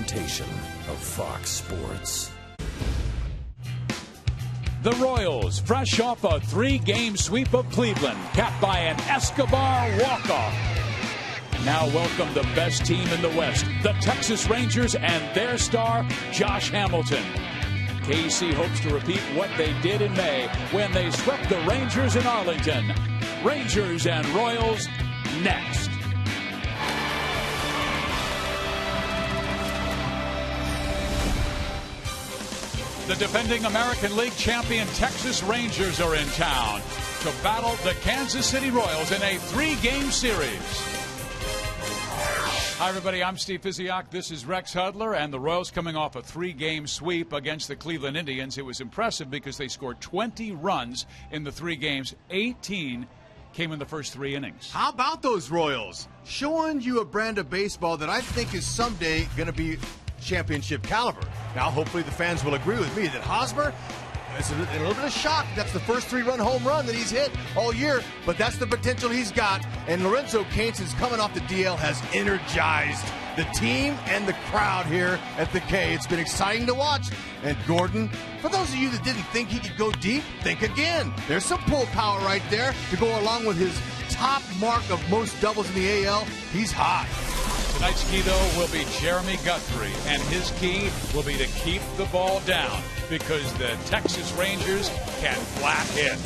presentation of Fox Sports. The Royals, fresh off a 3-game sweep of Cleveland, capped by an Escobar walk-off. Now welcome the best team in the West, the Texas Rangers and their star, Josh Hamilton. KC hopes to repeat what they did in May when they swept the Rangers in Arlington. Rangers and Royals next. The defending American League champion Texas Rangers are in town to battle the Kansas City Royals in a 3-game series. Hi, everybody. I'm Steve Physiak. This is Rex Hudler, and the Royals coming off a 3-game sweep against the Cleveland Indians. It was impressive because they scored 20 runs in the 3 games. 18 came in the first 3 innings. How about those Royals? Showing you a brand of baseball that I think is someday going to be championship caliber. Now, hopefully the fans will agree with me that Hosmer is a little bit of shock. That's the first 3-run home run that he's hit all year, but that's the potential he's got. And Lorenzo Cain, since coming off the DL, has energized the team and the crowd here at the K. It's been exciting to watch. And Gordon, for those of you that didn't think he could go deep, think again. There's some pull power right there to go along with his top mark of most doubles in the AL. He's hot. Tonight's key, though, will be Jeremy Guthrie, and his key will be to keep the ball down because the Texas Rangers can flat hit.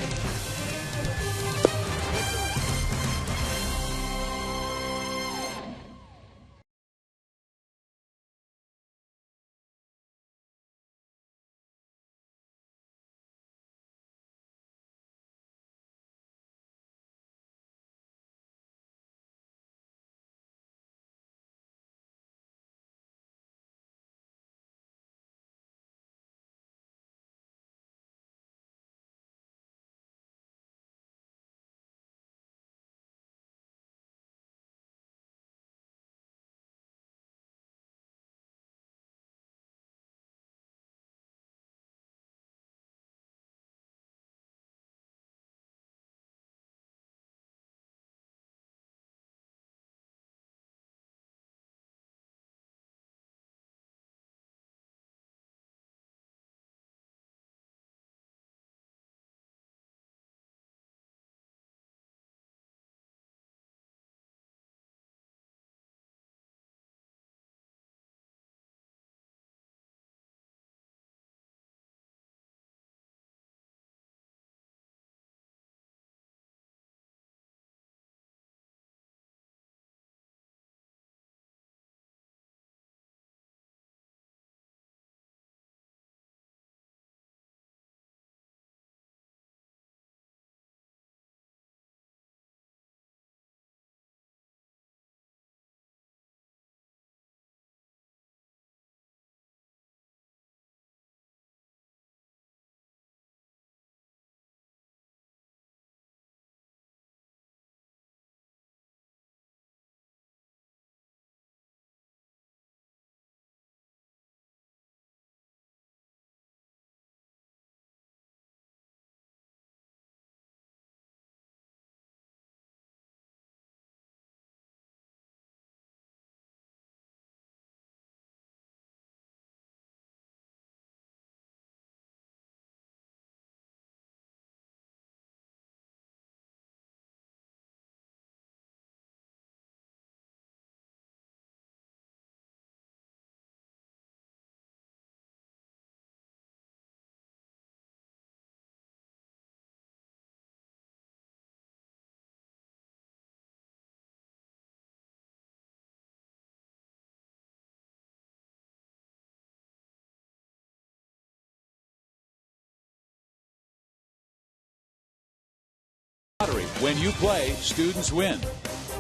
When you play, students win.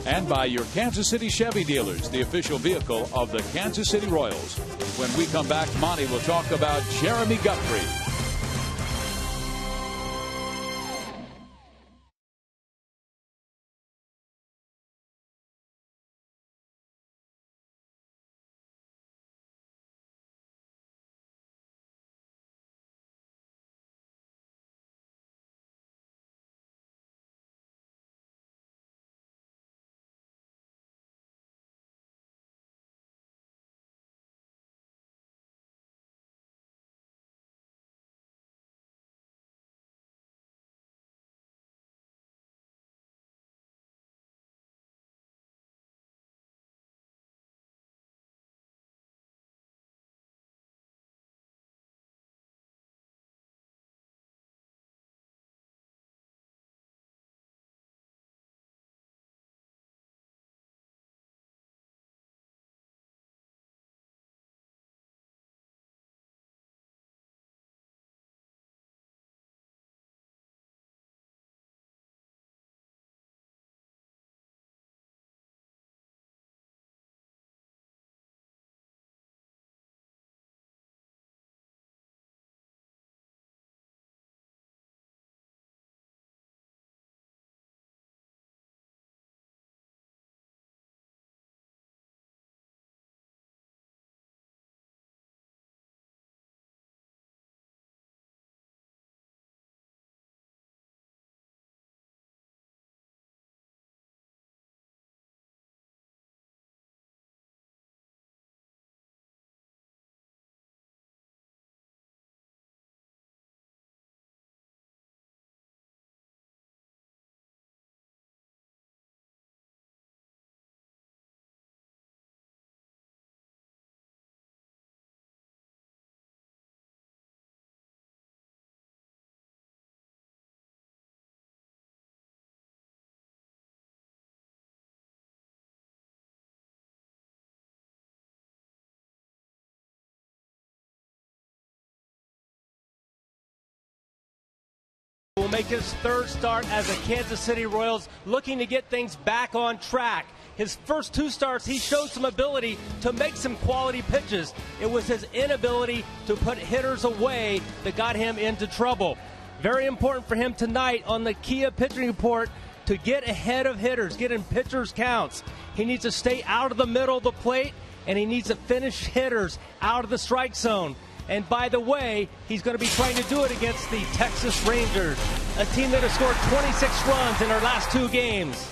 And by your Kansas City Chevy dealers, the official vehicle of the Kansas City Royals. When we come back, Monty will talk about Jeremy Guthrie. will make his third start as a Kansas City Royals, looking to get things back on track. His first 2 starts, he showed some ability to make some quality pitches. It was his inability to put hitters away that got him into trouble. Very important for him tonight on the Kia pitching report to get ahead of hitters, get in pitchers' counts. He needs to stay out of the middle of the plate, and he needs to finish hitters out of the strike zone. And by the way, he's going to be trying to do it against the Texas Rangers, a team that has scored 26 runs in their last 2 games.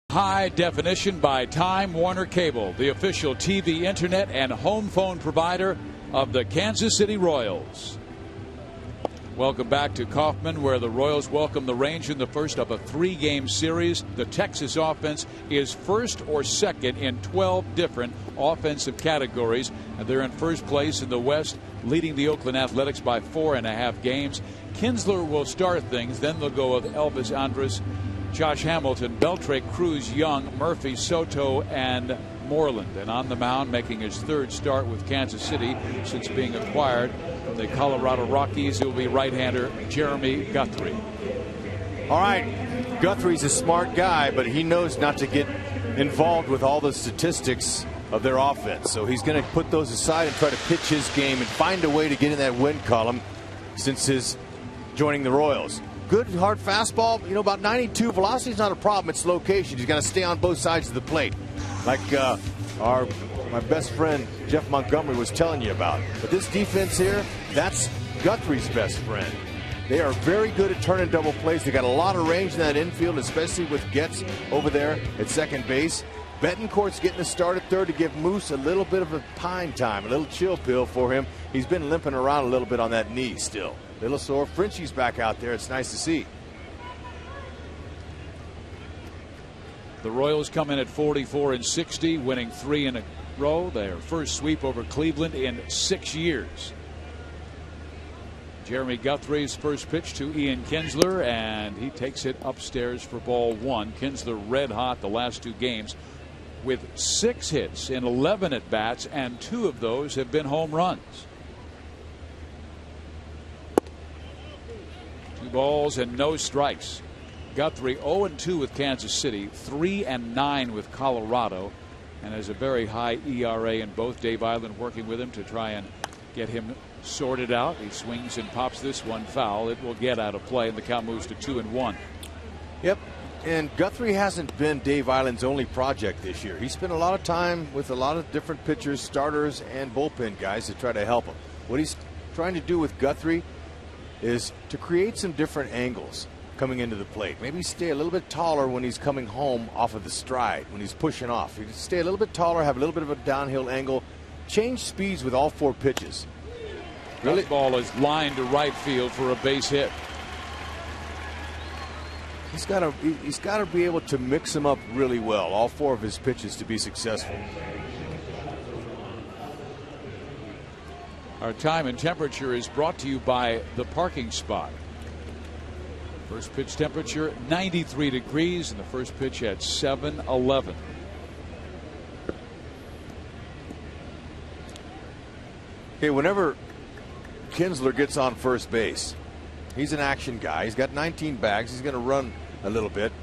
High definition by Time Warner Cable, the official TV, internet, and home phone provider of the Kansas City Royals. Welcome back to Kauffman, where the Royals welcome the Rangers in the first of a 3-game series. The Texas offense is first or second in 12 different offensive categories, and they're in first place in the West, leading the Oakland Athletics by 4.5 games. Kinsler will start things, then they'll go with Elvis Andrus, Josh Hamilton, Beltre, Cruz, Young, Murphy, Soto, and Moreland. And on the mound, making his 3rd start with Kansas City since being acquired from the Colorado Rockies, it will be right-hander Jeremy Guthrie. All right, Guthrie's a smart guy, but he knows not to get involved with all the statistics of their offense. So he's going to put those aside and try to pitch his game and find a way to get in that win column since his joining the Royals. Good hard fastball, about 92. Velocity is not a problem. It's location. He's got to stay on both sides of the plate, like my best friend Jeff Montgomery was telling you about. But this defense here, that's Guthrie's best friend. They are very good at turning double plays. They got a lot of range in that infield, especially with Getz over there at second base. Betancourt's getting a start at third to give Moose a little bit of a pine time, a little chill pill for him. He's been limping around a little bit on that knee still. Little sore. Frenchie's back out there. It's nice to see. The Royals come in at 44-60, winning 3 in a row. Their first sweep over Cleveland in 6 years. Jeremy Guthrie's first pitch to Ian Kinsler, and he takes it upstairs for ball 1. Kinsler red hot the last 2 games with 6 hits in 11 at-bats, and 2 of those have been home runs. 2 balls and no strikes. Guthrie 0-2 with Kansas City, 3-9 with Colorado, and has a very high ERA in both. Dave Island working with him to try and get him sorted out. He swings and pops this one foul. It will get out of play, and the count moves to 2-1. Yep. And Guthrie hasn't been Dave Island's only project this year. He spent a lot of time with a lot of different pitchers, starters, and bullpen guys to try to help him. What he's trying to do with Guthrie is to create some different angles coming into the plate. Maybe stay a little bit taller when he's coming home off of the stride, when he's pushing off. He stay a little bit taller, have a little bit of a downhill angle, change speeds with all 4 pitches. Really? That ball is lined to right field for a base hit. He's got to be able to mix them up really well, all 4 of his pitches, to be successful. Our time and temperature is brought to you by the parking spot. First pitch temperature 93 degrees, and the first pitch at 7:11. Okay, whenever Kinsler gets on first base, he's an action guy. He's got 19 bags. He's going to run a little bit.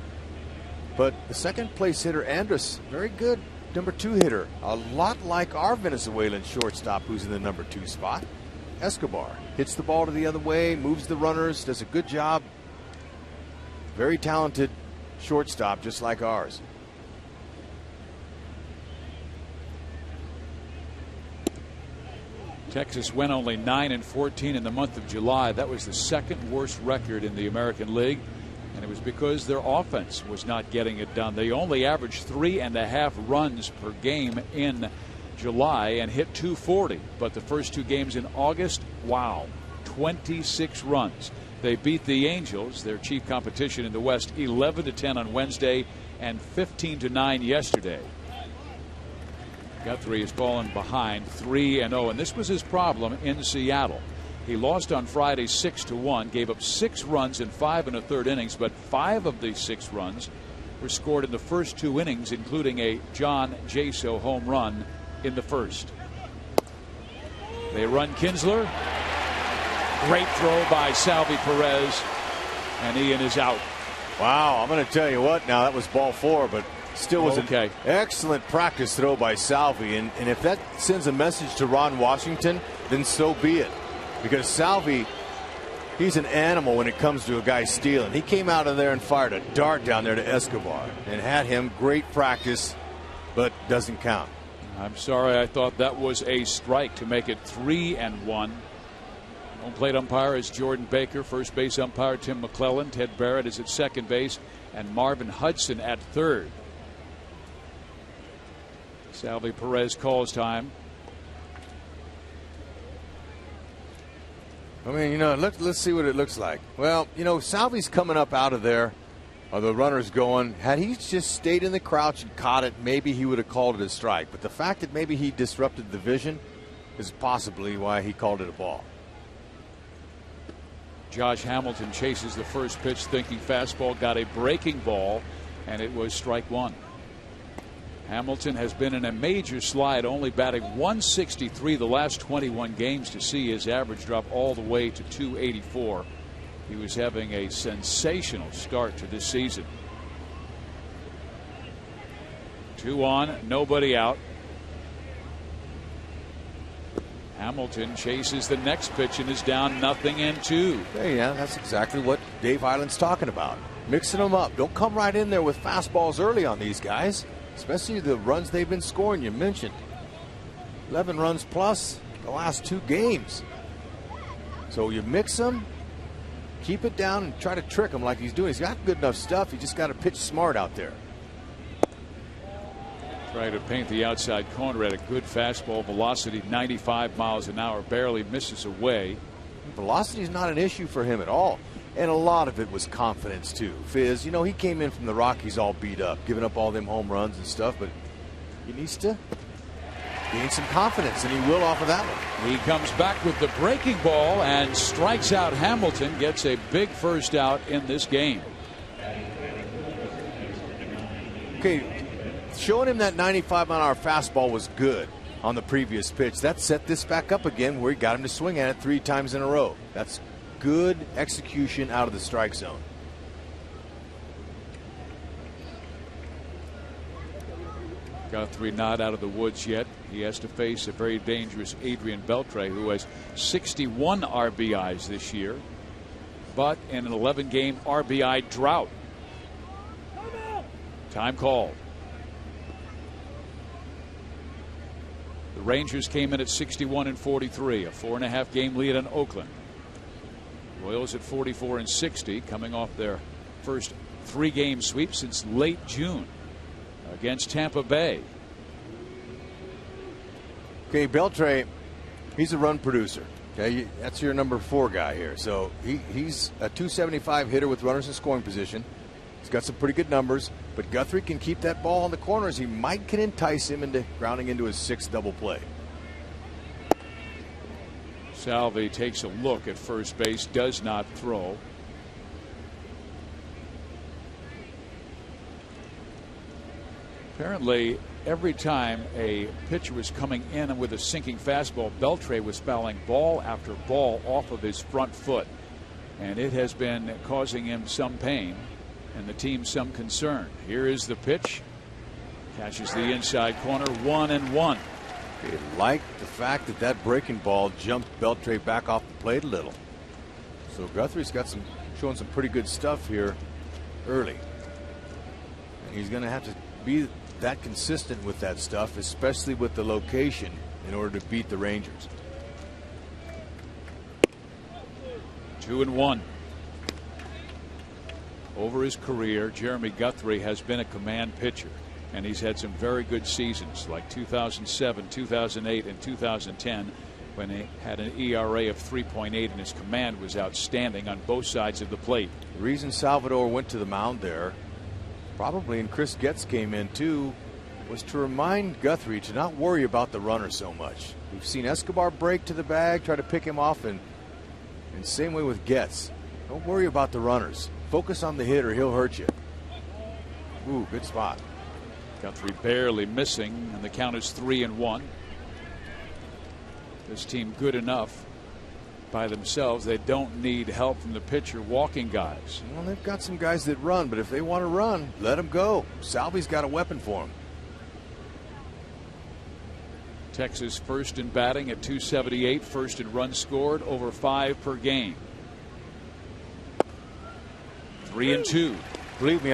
But the second place hitter, Andrus, very good number 2 hitter. A lot like our Venezuelan shortstop who's in the number 2 spot. Escobar hits the ball to the other way, moves the runners, does a good job. Very talented shortstop, just like ours. Texas went only 9-14 in the month of July. That was the second worst record in the American League, and it was because their offense was not getting it done. They only averaged 3.5 runs per game in July and hit 240. But the first 2 games in August, wow, 26 runs. They beat the Angels, their chief competition in the West, 11-10 on Wednesday and 15-9 yesterday. Guthrie has fallen behind 3-0, and this was his problem in Seattle. He lost on Friday 6-1, gave up 6 runs in 5 1/3 innings, but 5 of these 6 runs were scored in the first 2 innings, including a John Jaso home run in the first. They run Kinsler. Great throw by Salvi Perez, and Ian is out. Wow, I'm going to tell you what, now that was ball 4, but still was okay. An excellent practice throw by Salvi, and if that sends a message to Ron Washington, then so be it. Because Salvi, he's an animal when it comes to a guy stealing. He came out of there and fired a dart down there to Escobar and had him great practice, but doesn't count. I'm sorry, I thought that was a strike to make it 3-1. Home plate umpire is Jordan Baker. First base umpire Tim McClellan. Ted Barrett is at second base, and Marvin Hudson at third. Salvi Perez calls time. I mean, you know, let's see what it looks like. Well, you know, Salvi's coming up out of there. The runner's going. Had he just stayed in the crouch and caught it, maybe he would have called it a strike. But the fact that maybe he disrupted the vision is possibly why he called it a ball. Josh Hamilton chases the first pitch, thinking fastball, got a breaking ball, and it was strike 1. Hamilton has been in a major slide, only batting .163 the last 21 games to see his average drop all the way to .284. He was having a sensational start to this season. 2 on, nobody out. Hamilton chases the next pitch and is down 0-2. Yeah, that's exactly what Dave Island's talking about. Mixing them up. Don't come right in there with fastballs early on these guys, especially the runs they've been scoring. You mentioned 11 runs plus the last 2 games. So you mix them, keep it down, and try to trick him like he's doing. He's got good enough stuff. You just got to pitch smart out there. Trying to paint the outside corner at a good fastball velocity, 95 miles an hour, barely misses away. Velocity is not an issue for him at all. And a lot of it was confidence, too. Fizz, you know, he came in from the Rockies all beat up, giving up all them home runs and stuff, but he needs to gain some confidence, and he will off of that one. He comes back with the breaking ball and strikes out Hamilton, gets a big first out in this game. Okay, showing him that 95-mile-an-hour fastball was good on the previous pitch. That set this back up again where he got him to swing at it 3 times in a row. That's good execution out of the strike zone. Guthrie not out of the woods yet. He has to face a very dangerous Adrian Beltre, who has 61 RBIs this year, but in an 11-game RBI drought. Time called. The Rangers came in at 61-43, a 4.5 game lead on Oakland. Royals at 44-60, coming off their first 3-game sweep since late June against Tampa Bay. Okay, Beltre, he's a run producer. Okay, that's your number 4 guy here. So he's a 275 hitter with runners in scoring position. He's got some pretty good numbers, but Guthrie can keep that ball in the corners. He might can entice him into grounding into his 6th double play. Salvi takes a look at first base, does not throw. Apparently, every time a pitcher was coming in with a sinking fastball, Beltre was fouling ball after ball off of his front foot, and it has been causing him some pain and the team some concern. Here is the pitch. Catches the inside corner, 1-1. They like the fact that that breaking ball jumped Beltre back off the plate a little. So Guthrie's got showing some pretty good stuff here early. And he's going to have to be that consistent with that stuff, especially with the location, in order to beat the Rangers. 2-1. Over his career, Jeremy Guthrie has been a command pitcher, and he's had some very good seasons like 2007, 2008, and 2010, when he had an ERA of 3.8 and his command was outstanding on both sides of the plate. The reason Salvador went to the mound there, probably, and Chris Getz came in too, was to remind Guthrie to not worry about the runner so much. We've seen Escobar break to the bag, try to pick him off, and same way with Getz. Don't worry about the runners. Focus on the hitter, he'll hurt you. Ooh, good spot. Guthrie barely missing, and the count is 3-1. This team good enough by themselves. They don't need help from the pitcher walking guys. Well, they've got some guys that run, but if they want to run, let them go. Salvi's got a weapon for them. Texas first in batting at 278, first in runs scored, over 5 per game. 3-2. Believe me,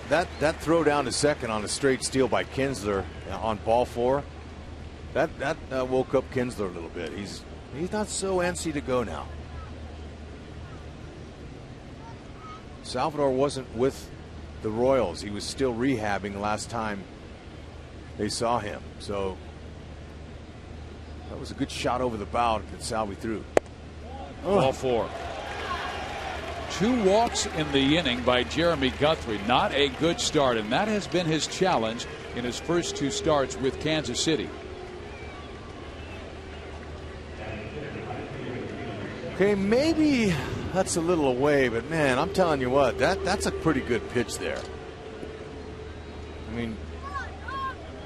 that throw down to second on a straight steal by Kinsler on ball 4, that woke up Kinsler a little bit. He's not so antsy to go now. Salvador wasn't with the Royals. He was still rehabbing last time they saw him. So that was a good shot over the bow that Salvi threw. Ball 4. 2 walks in the inning by Jeremy Guthrie. Not a good start, and that has been his challenge in his first 2 starts with Kansas City. Okay, maybe that's a little away, but man, I'm telling you what, that's a pretty good pitch there. I mean,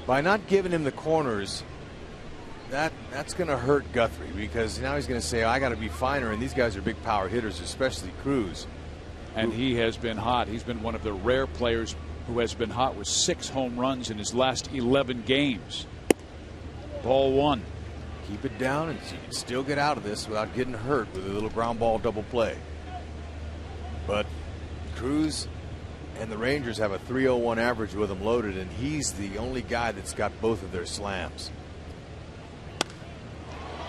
by not giving him the corners, that's going to hurt Guthrie, because now he's going to say, I got to be finer, and these guys are big power hitters, especially Cruz. And he has been hot. He's been one of the rare players who has been hot with 6 home runs in his last 11 games. Ball 1. Keep it down, and you can still get out of this without getting hurt with a little ground ball double play. But Cruz and the Rangers have a 301 average with him loaded, and he's the only guy that's got both of their slams.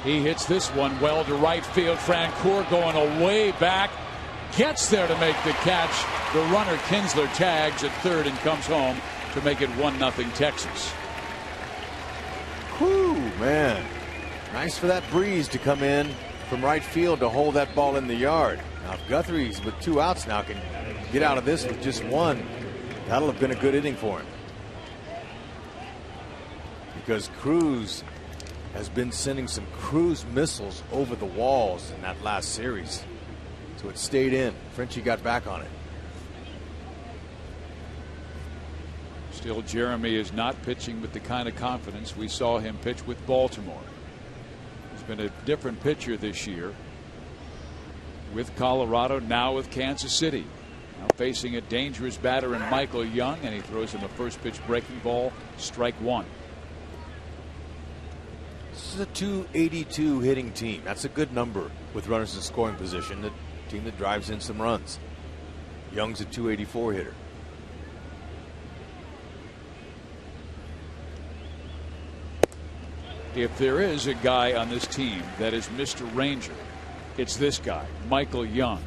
He hits this one well to right field. Francoeur going way back. Gets there to make the catch. The runner Kinsler tags at third and comes home to make it 1-0 Texas. Whew, man. Nice for that breeze to come in from right field to hold that ball in the yard. Now, if Guthrie's with 2 outs now can get out of this with just 1, that'll have been a good inning for him. Because Cruz has been sending some cruise missiles over the walls in that last series. So it stayed in. Frenchie got back on it. Still, Jeremy is not pitching with the kind of confidence we saw him pitch with Baltimore. He's been a different pitcher this year with Colorado, now with Kansas City. Now facing a dangerous batter in Michael Young, and he throws him a first pitch breaking ball, strike one. This is a 282 hitting team. That's a good number with runners in scoring position. The team that drives in some runs. Young's a 284 hitter. If there is a guy on this team that is Mr. Ranger, it's this guy, Michael Young.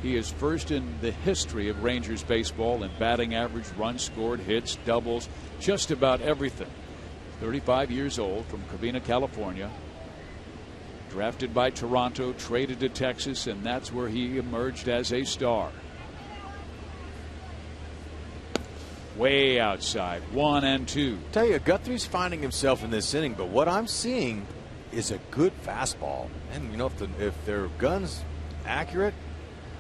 He is first in the history of Rangers baseball in batting average, runs scored, hits, doubles, just about everything. 35 years old, from Covina, California. Drafted by Toronto, traded to Texas, and that's where he emerged as a star. Way outside, 1-2. Tell you, Guthrie's finding himself in this inning, but what I'm seeing is a good fastball. And you know, if their gun's accurate,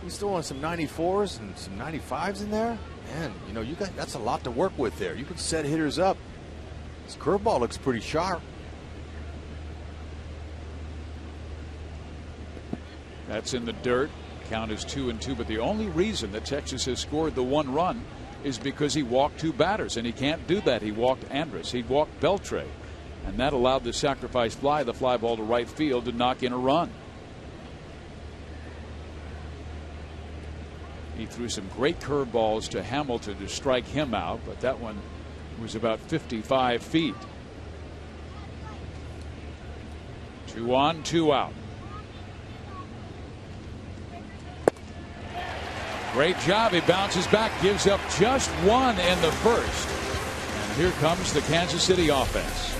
you still want some 94s and some 95s in there. Man, you know, that's a lot to work with there. You can set hitters up. His curveball looks pretty sharp. That's in the dirt. Count is 2-2, but the only reason that Texas has scored the one run is because he walked two batters, and he can't do that. He walked Andrus. He walked Beltre, and that allowed the sacrifice fly, the fly ball to right field, to knock in a run. He threw some great curveballs to Hamilton to strike him out, but that one was about 55 feet. 2 on, 2 out. Great job. He bounces back, gives up just one in the first. And here comes the Kansas City offense.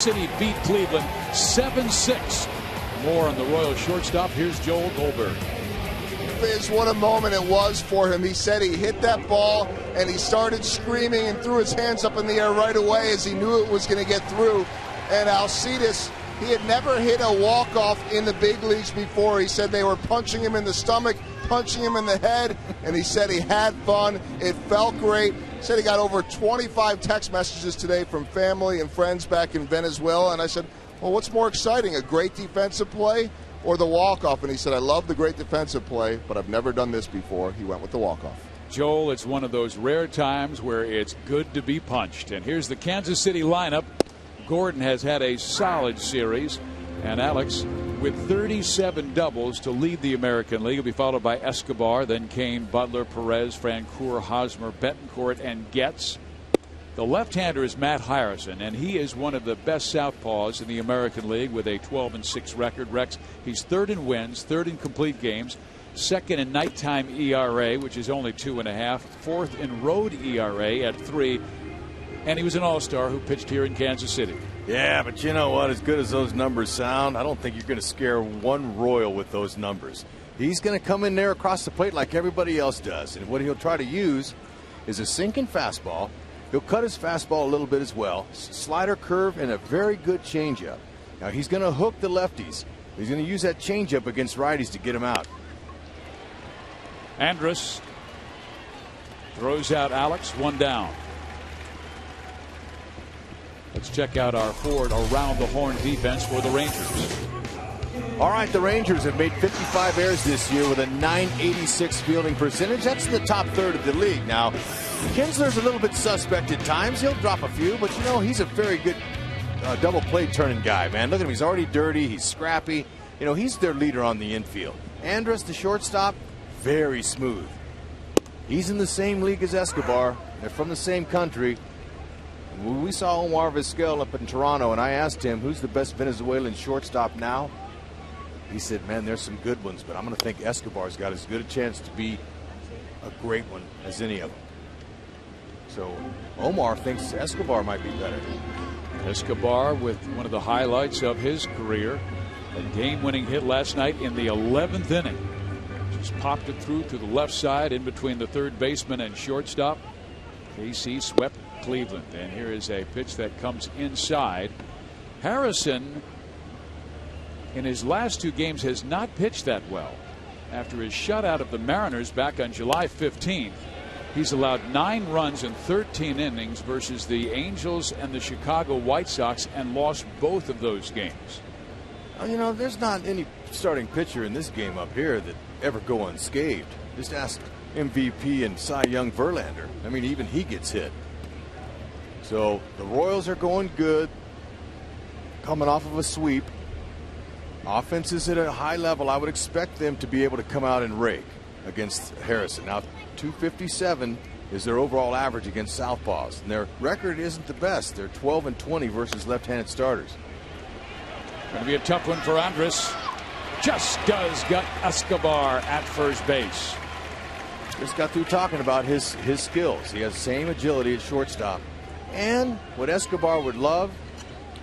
City beat Cleveland 7-6. More on the Royals shortstop. Here's Joel Goldberg. What a moment it was for him. He said he hit that ball and he started screaming and threw his hands up in the air right away as he knew it was going to get through. And Alcides, he had never hit a walk-off in the big leagues before. He said they were punching him in the stomach, punching him in the head, and he said he had fun. It felt great. He said he got over 25 text messages today from family and friends back in Venezuela. And I said, well, what's more exciting, a great defensive play or the walk-off? And he said, I love the great defensive play, but I've never done this before. He went with the walk-off. Joel, it's one of those rare times where it's good to be punched. And here's the Kansas City lineup. Gordon has had a solid series. And Alex, with 37 doubles to lead the American League, will be followed by Escobar, then Kane, Butler, Perez, Francoeur, Hosmer, Betancourt, and Getz. The left-hander is Matt Harrison, and he is one of the best southpaws in the American League with a 12-6 record. Rex, he's third in wins, third in complete games, second in nighttime ERA, which is only 2.5, fourth in road ERA at 3, and he was an all-star who pitched here in Kansas City. Yeah, but you know what? As good as those numbers sound, I don't think you're going to scare one Royal with those numbers. He's going to come in there across the plate like everybody else does, and what he'll try to use is a sinking fastball He'll cut his fastball a little bit as well. Slider, curve, and a very good changeup. Now he's going to hook the lefties. He's going to use that changeup against righties to get him out. Andrus throws out Alex, 1 down. Let's check out our Ford around the horn defense for the Rangers. All right, the Rangers have made 55 errors this year with a .986 fielding percentage. That's in the top third of the league. Now, Kinsler's a little bit suspect at times. He'll drop a few, but you know, he's a very good double play turning guy, man. Look at him. He's already dirty. He's scrappy. You know, he's their leader on the infield. Andrus, the shortstop, very smooth. He's in the same league as Escobar. They're from the same country. We saw Omar Vizquel up in Toronto, and I asked him, who's the best Venezuelan shortstop now? He said, man, there's some good ones, but I'm going to think Escobar's got as good a chance to be a great one as any of them. So Omar thinks Escobar might be better. Escobar with one of the highlights of his career. A game-winning hit last night in the 11th inning. Just popped it through to the left side in between the third baseman and shortstop. KC swept Cleveland. And here is a pitch that comes inside. Harrison, in his last 2 games, has not pitched that well. After his shutout of the Mariners back on July 15th, he's allowed 9 runs in 13 innings versus the Angels and the Chicago White Sox and lost both of those games. Well, you know, there's not any starting pitcher in this game up here that ever go unscathed. Just ask MVP and Cy Young Verlander. I mean, even he gets hit. So the Royals are going good, coming off of a sweep. Offense is at a high level. I would expect them to be able to come out and rake against Harrison. Now, 257 is their overall average against southpaws, and their record isn't the best. They're 12-20 versus left-handed starters. Going to be a tough one for Andrus. Just does gut Escobar at first base. Just got through talking about his skills. He has the same agility at shortstop. And what Escobar would love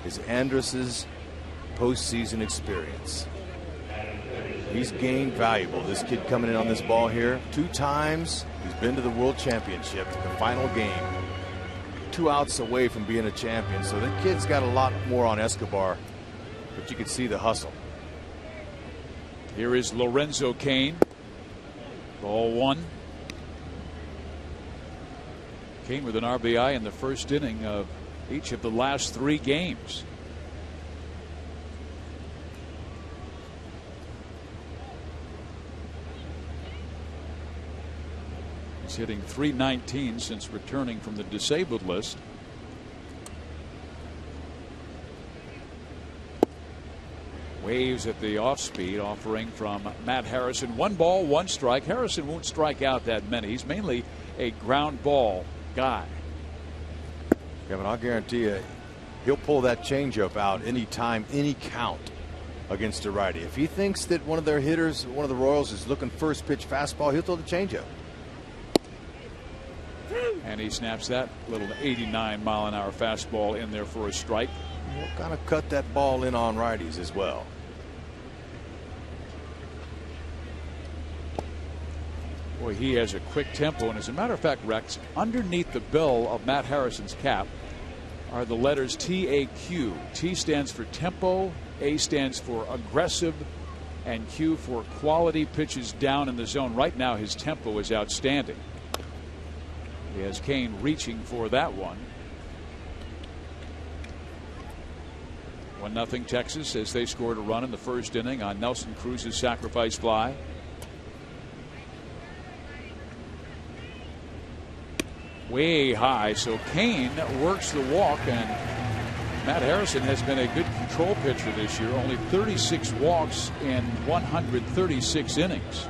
is Andrus's postseason experience. He's gained valuable. This kid coming in on this ball here 2 times. He's been to the World Championship, the final game. 2 outs away from being a champion. So the kid's got a lot more on Escobar, but you can see the hustle. Here is Lorenzo Cain. Ball 1. Cain with an RBI in the first inning of each of the last 3 games. He's hitting .319 since returning from the disabled list. Waves at the off speed offering from Matt Harrison. 1 ball, 1 strike. Harrison won't strike out that many. He's mainly a ground ball guy. Kevin, I'll guarantee you he'll pull that changeup out anytime, any count against a righty. If he thinks that one of their hitters, one of the Royals, is looking first pitch fastball, he'll throw the changeup. And he snaps that little 89-mile-an-hour fastball in there for a strike. He'll kind of cut that ball in on righties as well. Boy, he has a quick tempo. And as a matter of fact, Rex, underneath the bill of Matt Harrison's cap are the letters TAQ. T stands for tempo, A stands for aggressive, and Q for quality pitches down in the zone. Right now, his tempo is outstanding. He has Cain reaching for that one. 1-0 Texas as they scored a run in the first inning on Nelson Cruz's sacrifice fly. Way high, so Cain works the walk, and Matt Harrison has been a good control pitcher this year. Only 36 walks in 136 innings.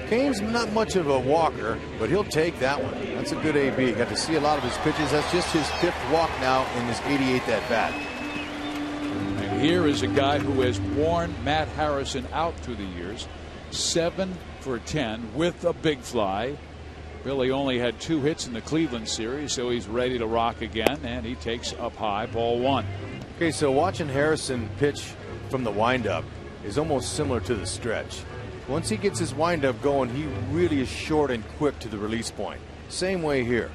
Cain's not much of a walker, but he'll take that one. That's a good AB. Got to see a lot of his pitches. That's just his 5th walk now in his 88th at bat. And here is a guy who has worn Matt Harrison out through the years. 7 for 10 with a big fly. Billy only had 2 hits in the Cleveland series, so he's ready to rock again, and he takes up high, ball 1. Okay, so watching Harrison pitch from the windup is almost similar to the stretch. Once he gets his windup going, he really is short and quick to the release point. Same way here.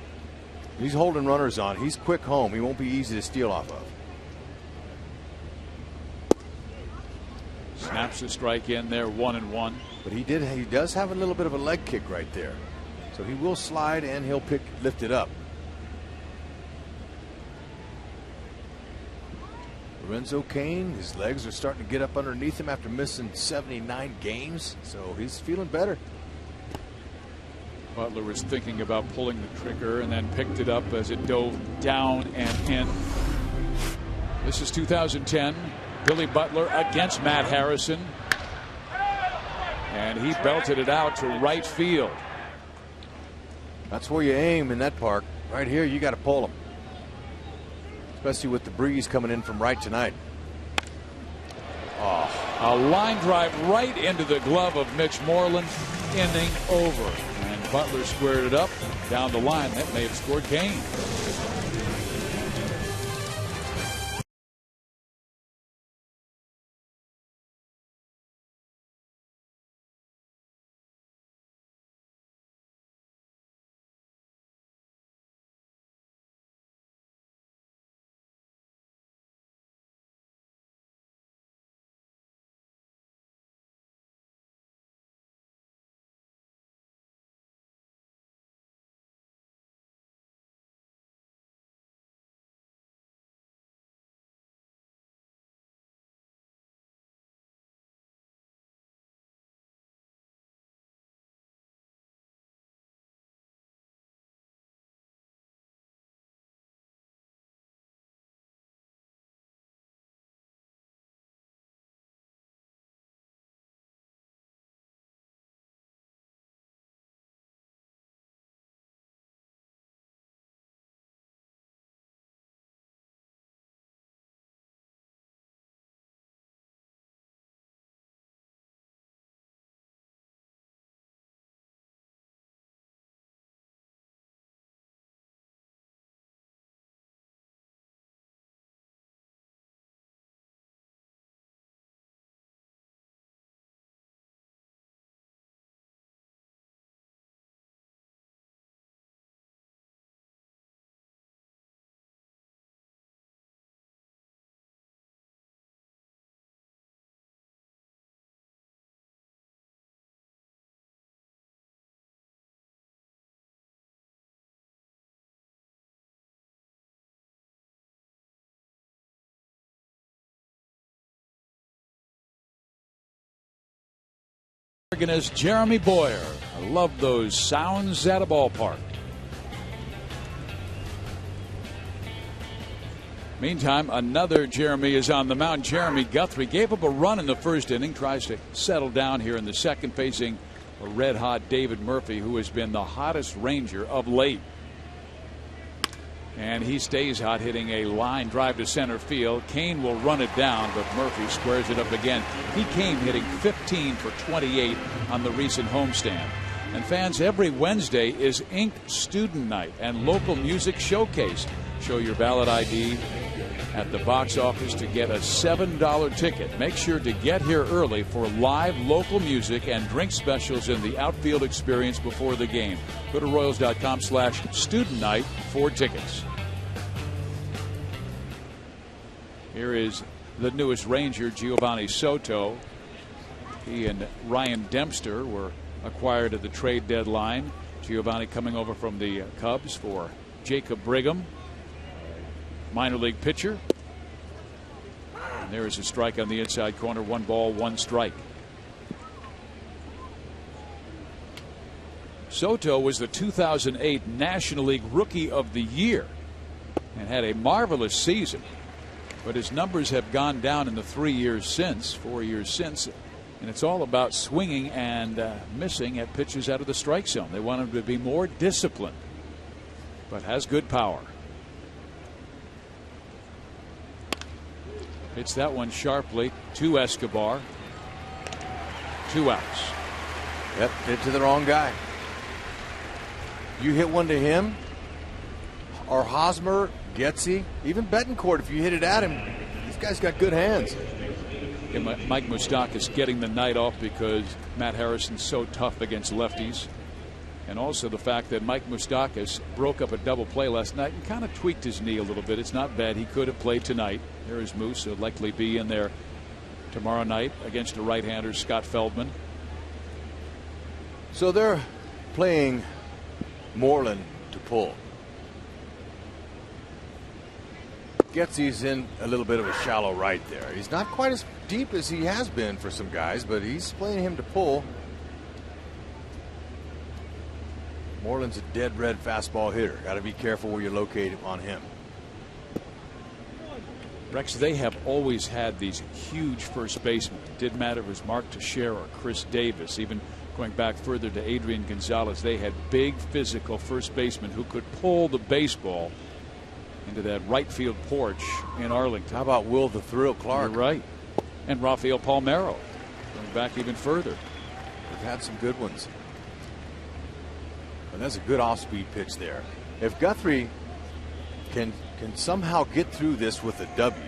He's holding runners on. He's quick home. He won't be easy to steal off of. Snaps a strike in there, 1-1. But he does have a little bit of a leg kick right there. So he will slide and he'll lift it up. Lorenzo Cain, his legs are starting to get up underneath him after missing 79 games. So he's feeling better. Butler was thinking about pulling the trigger and then picked it up as it dove down and in. This is 2010. Billy Butler against Matt Harrison. And he belted it out to right field. That's where you aim in that park. Right here, you got to pull him. Especially with the breeze coming in from right tonight. Oh, a line drive right into the glove of Mitch Moreland. Inning over. And Butler squared it up down the line. That may have scored Cain. Organist Jeremy Boyer. I love those sounds at a ballpark. Meantime, another Jeremy is on the mound. Jeremy Guthrie gave up a run in the first inning, tries to settle down here in the second, facing a red-hot David Murphy, who has been the hottest Ranger of late. And he stays hot, hitting a line drive to center field. Cain will run it down, but Murphy squares it up again. He came hitting 15 for 28 on the recent homestand. And fans, every Wednesday is Ink Student Night and Local Music Showcase. Show your ballot ID at the box office to get a $7 ticket. Make sure to get here early for live local music and drink specials in the outfield experience before the game. Go to Royals.com/Student Night for tickets. Here is the newest Ranger, Giovanni Soto. He and Ryan Dempster were acquired at the trade deadline. Giovanni coming over from the Cubs for Jacob Brigham, minor league pitcher. And there is a strike on the inside corner. 1 ball, 1 strike. Soto was the 2008 National League Rookie of the Year and had a marvelous season. But his numbers have gone down in the 4 years since. And it's all about swinging and missing at pitches out of the strike zone. They want him to be more disciplined, but has good power. Hits that one sharply to Escobar. 2 outs. Yep, hit to the wrong guy. You hit one to him, or Hosmer, Getzy, even Betancourt, if you hit it at him, these guys got good hands. And Mike Moustakas getting the night off because Matt Harrison's so tough against lefties. And also the fact that Mike Moustakas broke up a double play last night and kind of tweaked his knee a little bit. It's not bad. He could have played tonight. There is Moose. He'll likely be in there tomorrow night against a right-hander, Scott Feldman. So they're playing Moreland to pull. Getsy's in a little bit of a shallow right there. He's not quite as deep as he has been for some guys, but he's playing him to pull. Moreland's a dead red fastball hitter. Got to be careful where you locate him on him. Rex, they have always had these huge first basemen. It didn't matter if it was Mark Teixeira or Chris Davis, even going back further to Adrian Gonzalez. They had big physical first basemen who could pull the baseball into that right field porch in Arlington. How about Will the Thrill Clark? You're right. And Rafael Palmeiro going back even further. We've had some good ones. And that's a good off-speed pitch there. If Guthrie can somehow get through this with a W,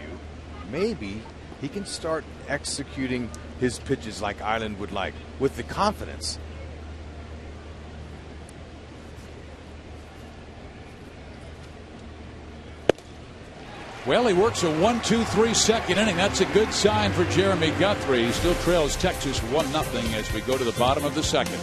maybe he can start executing his pitches like Island would like, with the confidence. Well, he works a 1-2-3 second inning. That's a good sign for Jeremy Guthrie. He still trails Texas 1-0 as we go to the bottom of the second.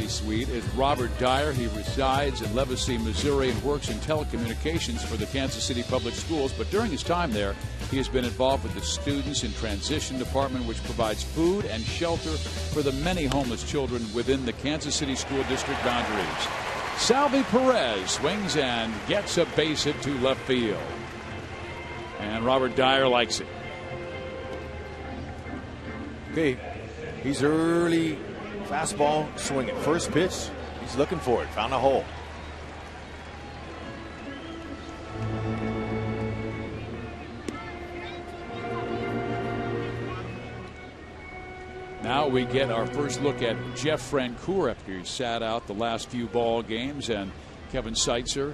Suite is Robert Dyer. He resides in Levacy, Missouri, and works in telecommunications for the Kansas City Public Schools. But during his time there, he has been involved with the Students in Transition Department, which provides food and shelter for the many homeless children within the Kansas City School District boundaries. Salvi Perez swings and gets a base hit to left field. And Robert Dyer likes it. Okay, he's early. Fastball swinging. First pitch, he's looking for it. Found a hole. Now we get our first look at Jeff Francoeur after he sat out the last few ball games, and Kevin Seitzer.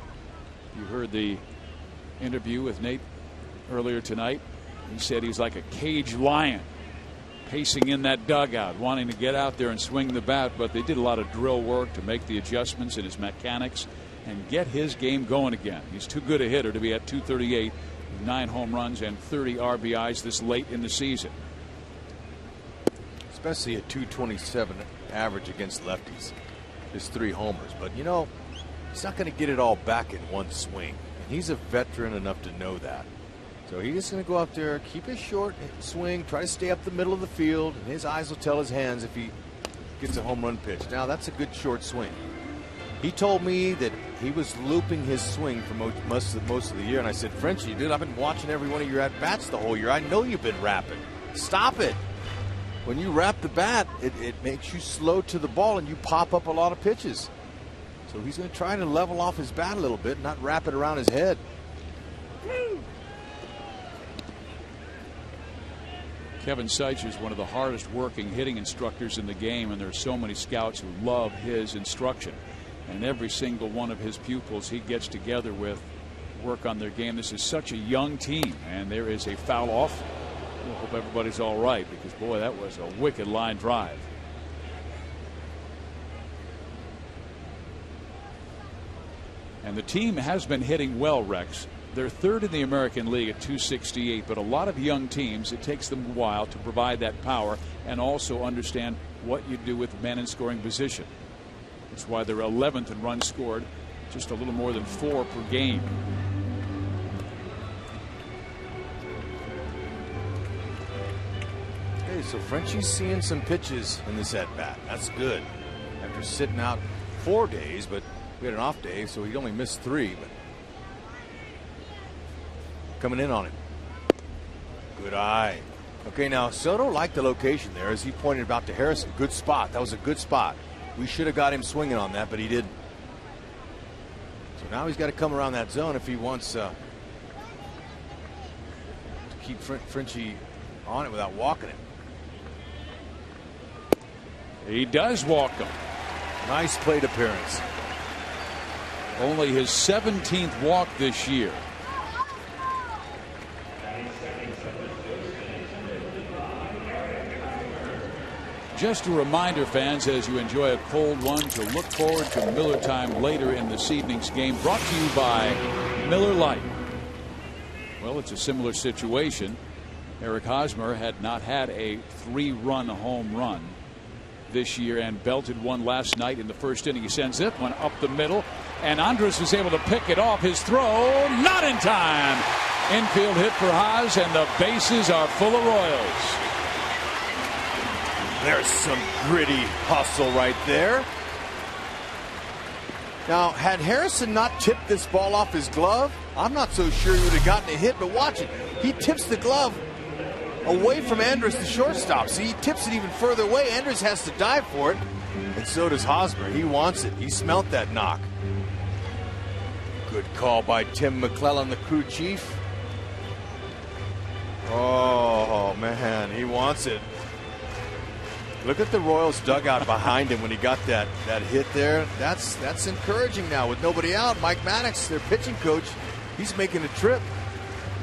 You heard the interview with Nate earlier tonight. He said he's like a caged lion, pacing in that dugout, wanting to get out there and swing the bat, but they did a lot of drill work to make the adjustments in his mechanics and get his game going again. He's too good a hitter to be at 238 with 9 home runs and 30 RBIs this late in the season. Especially a 227 average against lefties. Just 3 homers. But, you know, he's not going to get it all back in one swing. And he's a veteran enough to know that. So he's just going to go out there, keep his short swing, try to stay up the middle of the field, and his eyes will tell his hands if he gets a home run pitch. Now, that's a good short swing. He told me that he was looping his swing for most of the year, and I said, Frenchie, dude, I've been watching every one of your at-bats the whole year. I know you've been rapping. Stop it. When you wrap the bat, it makes you slow to the ball, and you pop up a lot of pitches. So he's going to try to level off his bat a little bit, not wrap it around his head. Kevin Seitz is one of the hardest working hitting instructors in the game, and there are so many scouts who love his instruction. And every single one of his pupils he gets together with work on their game. This is such a young team, and there is a foul off. We'll hope everybody's all right, because boy, that was a wicked line drive. And the team has been hitting well, Rex. They're third in the American League at 268, but a lot of young teams, it takes them a while to provide that power and also understand what you do with men in scoring position. That's why they're 11th in runs scored, just a little more than 4 per game. Okay, so Frenchie's seeing some pitches in this at-bat. That's good. After sitting out 4 days, but we had an off day, so he only missed 3. But coming in on it. Good eye. Okay, now Soto liked the location there, as he pointed out to Harrison. Good spot. That was a good spot. We should have got him swinging on that, but he didn't. So now he's got to come around that zone if he wants to keep Frenchie on it without walking him. He does walk him. Nice plate appearance. Only his 17th walk this year. Just a reminder, fans, as you enjoy a cold one, to look forward to Miller time later in this evening's game, brought to you by Miller Lite. Well, it's a similar situation. Eric Hosmer had not had a 3-run home run this year and belted one last night in the first inning. He sends it one up the middle, and Andrus was able to pick it off. His throw, not in time. Infield hit for Haas, and the bases are full of Royals. There's some gritty hustle right there. Now, had Harrison not tipped this ball off his glove, I'm not so sure he would have gotten a hit, but watch it. He tips the glove away from Andrus, the shortstop. See, he tips it even further away. Andrus has to dive for it, and so does Hosmer. He wants it. He smelt that knock. Good call by Tim McClellan, the crew chief. Oh, man, he wants it. Look at the Royals dugout behind him when he got that hit there. That's encouraging now with nobody out. Mike Maddox, their pitching coach, he's making a trip.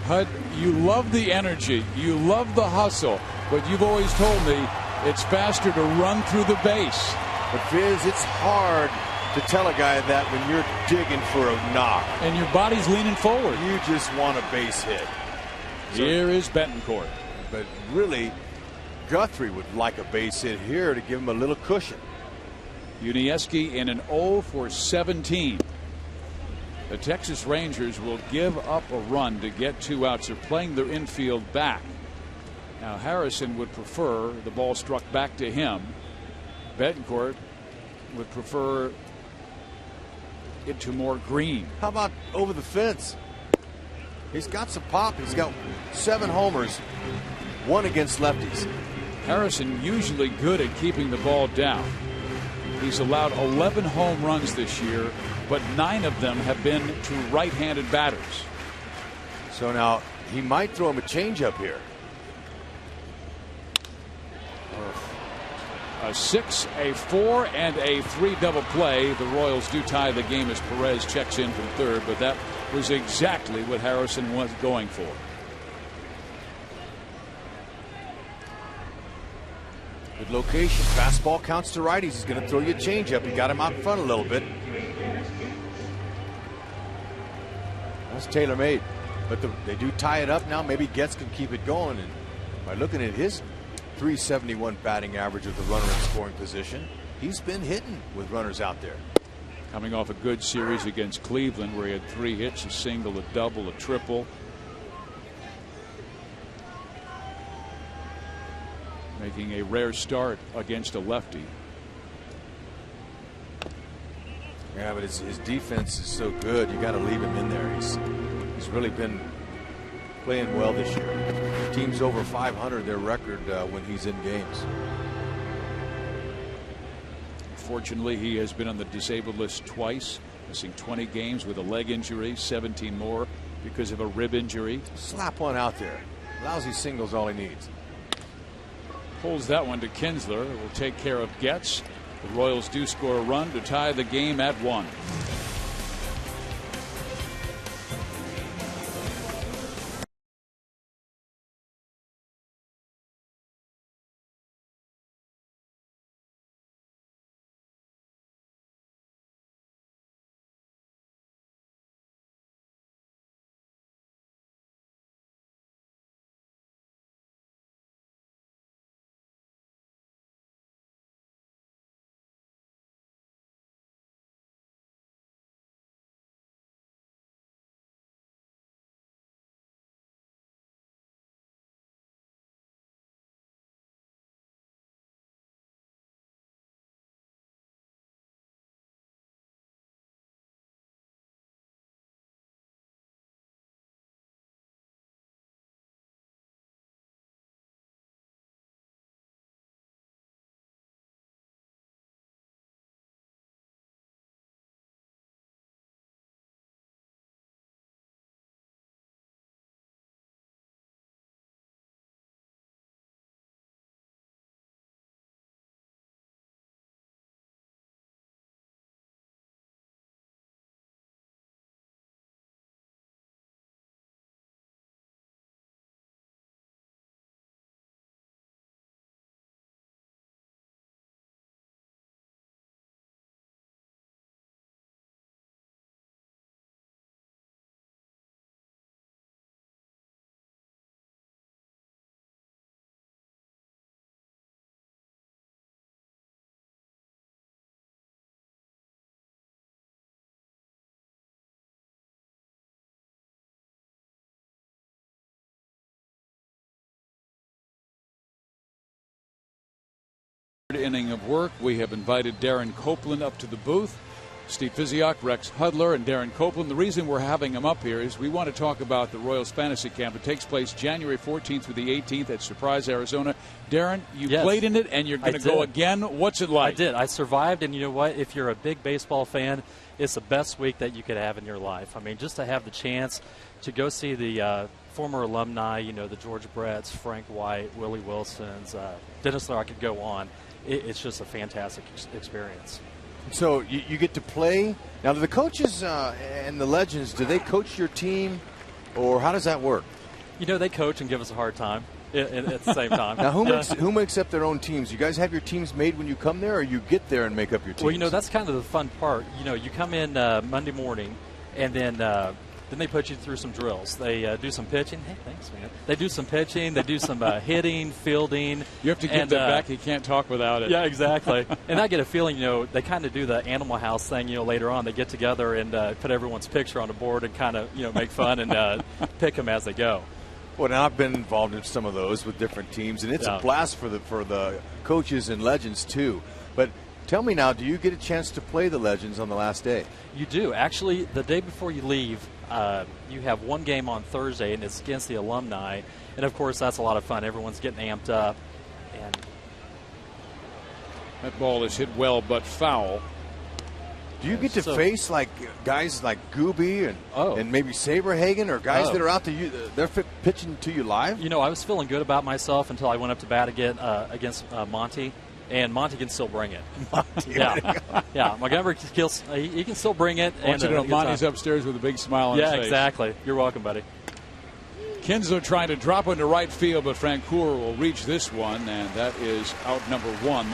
Hud, you love the energy, you love the hustle, but you've always told me it's faster to run through the base. But Fizz, it's hard to tell a guy that when you're digging for a knock. And your body's leaning forward. You just want a base hit. So, here is Betancourt. But really, Guthrie would like a base hit here to give him a little cushion. Unieski in an 0 for 17. The Texas Rangers will give up a run to get 2 outs. They're playing their infield back. Now Harrison would prefer the ball struck back to him. Betancourt would prefer it to more green. How about over the fence? He's got some pop. He's got 7 homers, 1 against lefties. Harrison usually good at keeping the ball down. He's allowed 11 home runs this year, but 9 of them have been to right-handed batters. So now he might throw him a changeup here. A 6, a 4, and a 3 double play. The Royals do tie the game as Perez checks in from third, but that was exactly what Harrison was going for. Good location. Fastball counts to righties. He's going to throw you a changeup. He got him out in front a little bit. That's tailor-made. But they do tie it up now. Maybe Getz can keep it going. And by looking at his .371 batting average with the runner in scoring position, he's been hitting with runners out there. Coming off a good series against Cleveland where he had 3 hits, a single, a double, a triple. Making a rare start against a lefty. Yeah, but his defense is so good. You got to leave him in there. He's really been playing well this year. Teams over 500 their record when he's in games. Fortunately, he has been on the disabled list twice, missing 20 games with a leg injury, 17 more because of a rib injury. Slap one out there. Lousy single's all he needs. Pulls that one to Kinsler. It will take care of Getz. The Royals do score a run to tie the game at 1. Inning of work. We have invited Darren Copeland up to the booth. Steve Physiok, Rex Hudler, and Darren Copeland. The reason we're having him up here is we want to talk about the Royals Fantasy Camp. It takes place January 14th through the 18th at Surprise, Arizona. Darren, you played in it, and you're going to go again. What's it like? I did. I survived, and you know what? If you're a big baseball fan, it's the best week that you could have in your life. I mean, just to have the chance to go see the former alumni, you know, the George Bretts, Frank White, Willie Wilsons, Dennis Ler, I could go on. It's just a fantastic experience. So you get to play. Now, do the coaches and the legends, do they coach your team, or how does that work? You know, they coach and give us a hard time at the same time. Now, who makes up their own teams? You guys have your teams made when you come there, or you get there and make up your teams? Well, you know, that's kind of the fun part. You know, you come in Monday morning, and then they put you through some drills. They do some pitching. Hey, thanks, man. They do some pitching. They do some hitting, fielding. You have to give that back. You can't talk without it. Yeah, exactly. And I get a feeling, you know, they kind of do the Animal House thing, you know, later on. They get together and put everyone's picture on the board and kind of, you know, make fun and pick them as they go. Well, now I've been involved in some of those with different teams, and it's a blast for the coaches and legends, too. But tell me now, do you get a chance to play the legends on the last day? You do. Actually, the day before you leave, you have one game on Thursday, and it's against the alumni. And, of course, that's a lot of fun. Everyone's getting amped up. And that ball is hit well but foul. Do you get to face like guys like Gooby and maybe Saberhagen, or guys that are out to you? They're pitching to you live. You know, I was feeling good about myself until I went up to bat again against Monty. And Monty can still bring it. Yeah. Montgomery he can still bring it. I want you to know Monty's upstairs with a big smile on his face. Yeah, exactly. You're welcome, buddy. Kinsler trying to drop into right field, but Francoeur will reach this one, and that is out number 1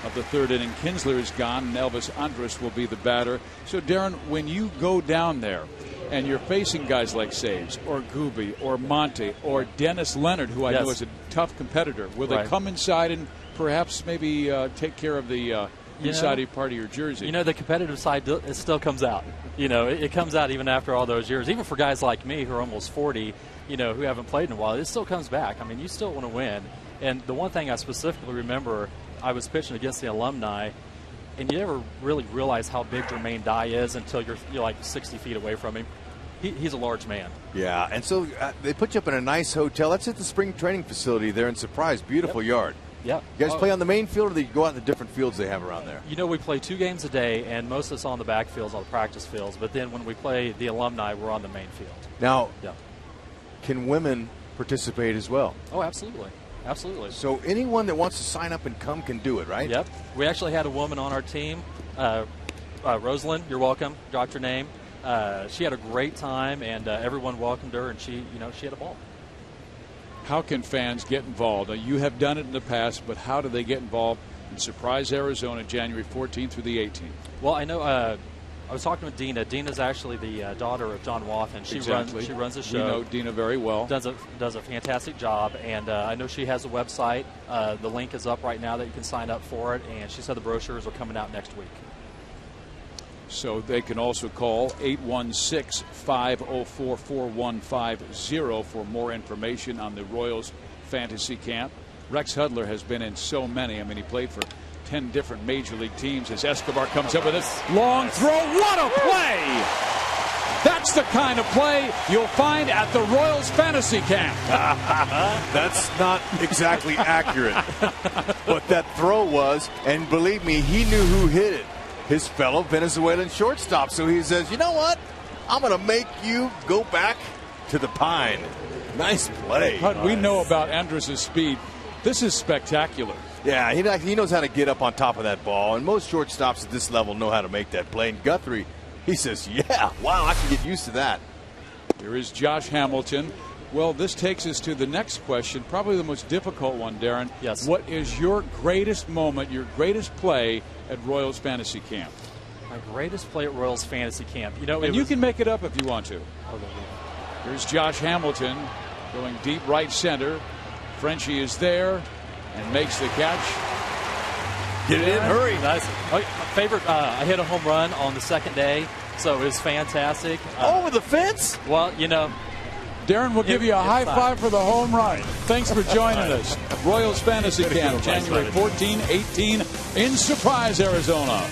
of the third inning. Kinsler is gone, and Elvis Andrus will be the batter. So, Darren, when you go down there and you're facing guys like Saves or Gooby or Monty or Dennis Leonard, who I know is a tough competitor, will they come inside and perhaps maybe take care of the inside part of your jersey? You know, the competitive side it still comes out. You know, it comes out even after all those years. Even for guys like me who are almost 40, you know, who haven't played in a while, it still comes back. I mean, you still want to win. And the one thing I specifically remember, I was pitching against the alumni, and you never really realize how big Jermaine Dye is until you're like 60 feet away from him. He's a large man. Yeah, and so they put you up in a nice hotel. That's at the spring training facility there in Surprise. Beautiful yard. Yeah. You guys play on the main field, or do you go out in the different fields they have around there? You know, we play 2 games a day, and most of us on the back fields, on the practice fields. But then when we play the alumni, we're on the main field. Now, yeah. Can women participate as well? Oh, absolutely. Absolutely. So anyone that wants to sign up and come can do it, right? Yep. We actually had a woman on our team, Rosalind. You're welcome. Dropped her name. She had a great time, and everyone welcomed her, and she had a ball. How can fans get involved? You have done it in the past, but how do they get involved in Surprise, Arizona, January 14th through the 18th? Well, I know I was talking with Dina. Dina's actually the daughter of John Wathen. She runs the show. We know Dina very well. Does a fantastic job, and I know she has a website. The link is up right now that you can sign up for it, and she said the brochures are coming out next week. So they can also call 816-504-4150 for more information on the Royals Fantasy Camp. Rex Hudler has been in so many. I mean, he played for 10 different major league teams as Escobar comes up with this long throw. What a play! That's the kind of play you'll find at the Royals Fantasy Camp. That's not exactly accurate. But that throw was, and believe me, he knew who hit it. His fellow Venezuelan shortstop. So he says, you know what? I'm going to make you go back to the pine. Nice play. Hud, we know about Andrus' speed. This is spectacular. Yeah, he knows how to get up on top of that ball, and most shortstops at this level know how to make that play. And Guthrie, he says, yeah, wow, I can get used to that. Here is Josh Hamilton. Well, this takes us to the next question, probably the most difficult one, Darren. Yes. What is your greatest moment, your greatest play at Royals Fantasy Camp? My greatest play at Royals Fantasy Camp. And you can make it up if you want to. Okay, yeah. Here's Josh Hamilton going deep right center. Frenchie is there and makes the catch. Get it in, hurry. Nice. My favorite, I hit a home run on the second day, so it was fantastic. Over the fence? Well, Darren will give you a high five for the home run. Thanks for joining us. Royals Fantasy Camp, January 14, 18 in Surprise, Arizona.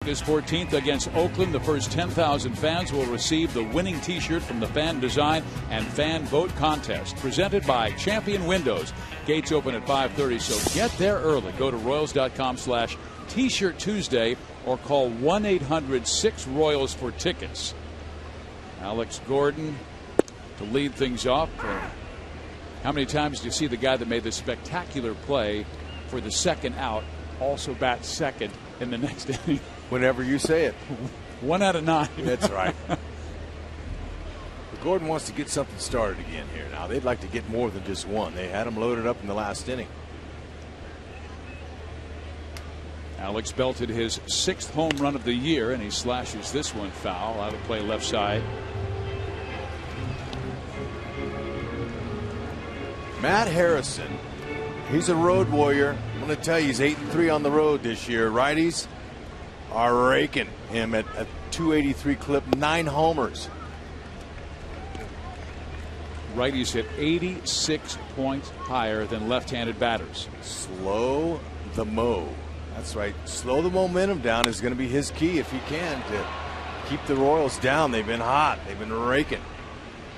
August 14th against Oakland. The first 10,000 fans will receive the winning T-shirt from the Fan Design and Fan Vote Contest, presented by Champion Windows. Gates open at 5:30, so get there early. Go to Royals.com/T-shirt Tuesday or call 1-800-6-ROYALS for tickets. Alex Gordon to lead things off. How many times do you see the guy that made the spectacular play for the second out also bat second in the next inning? Whenever you say it. 1 out of 9. That's right. But Gordon wants to get something started again here. Now, they'd like to get more than just one. They had him loaded up in the last inning. Alex belted his 6th home run of the year, and he slashes this one foul out of play left side. Matt Harrison, he's a road warrior. I'm going to tell you, he's 8-3 on the road this year. Righties are raking him at a 283 clip, 9 homers. Righties hit 86 points higher than left-handed batters. Slow the mo. That's right. Slow the momentum down is going to be his key if he can to keep the Royals down. They've been hot. They've been raking.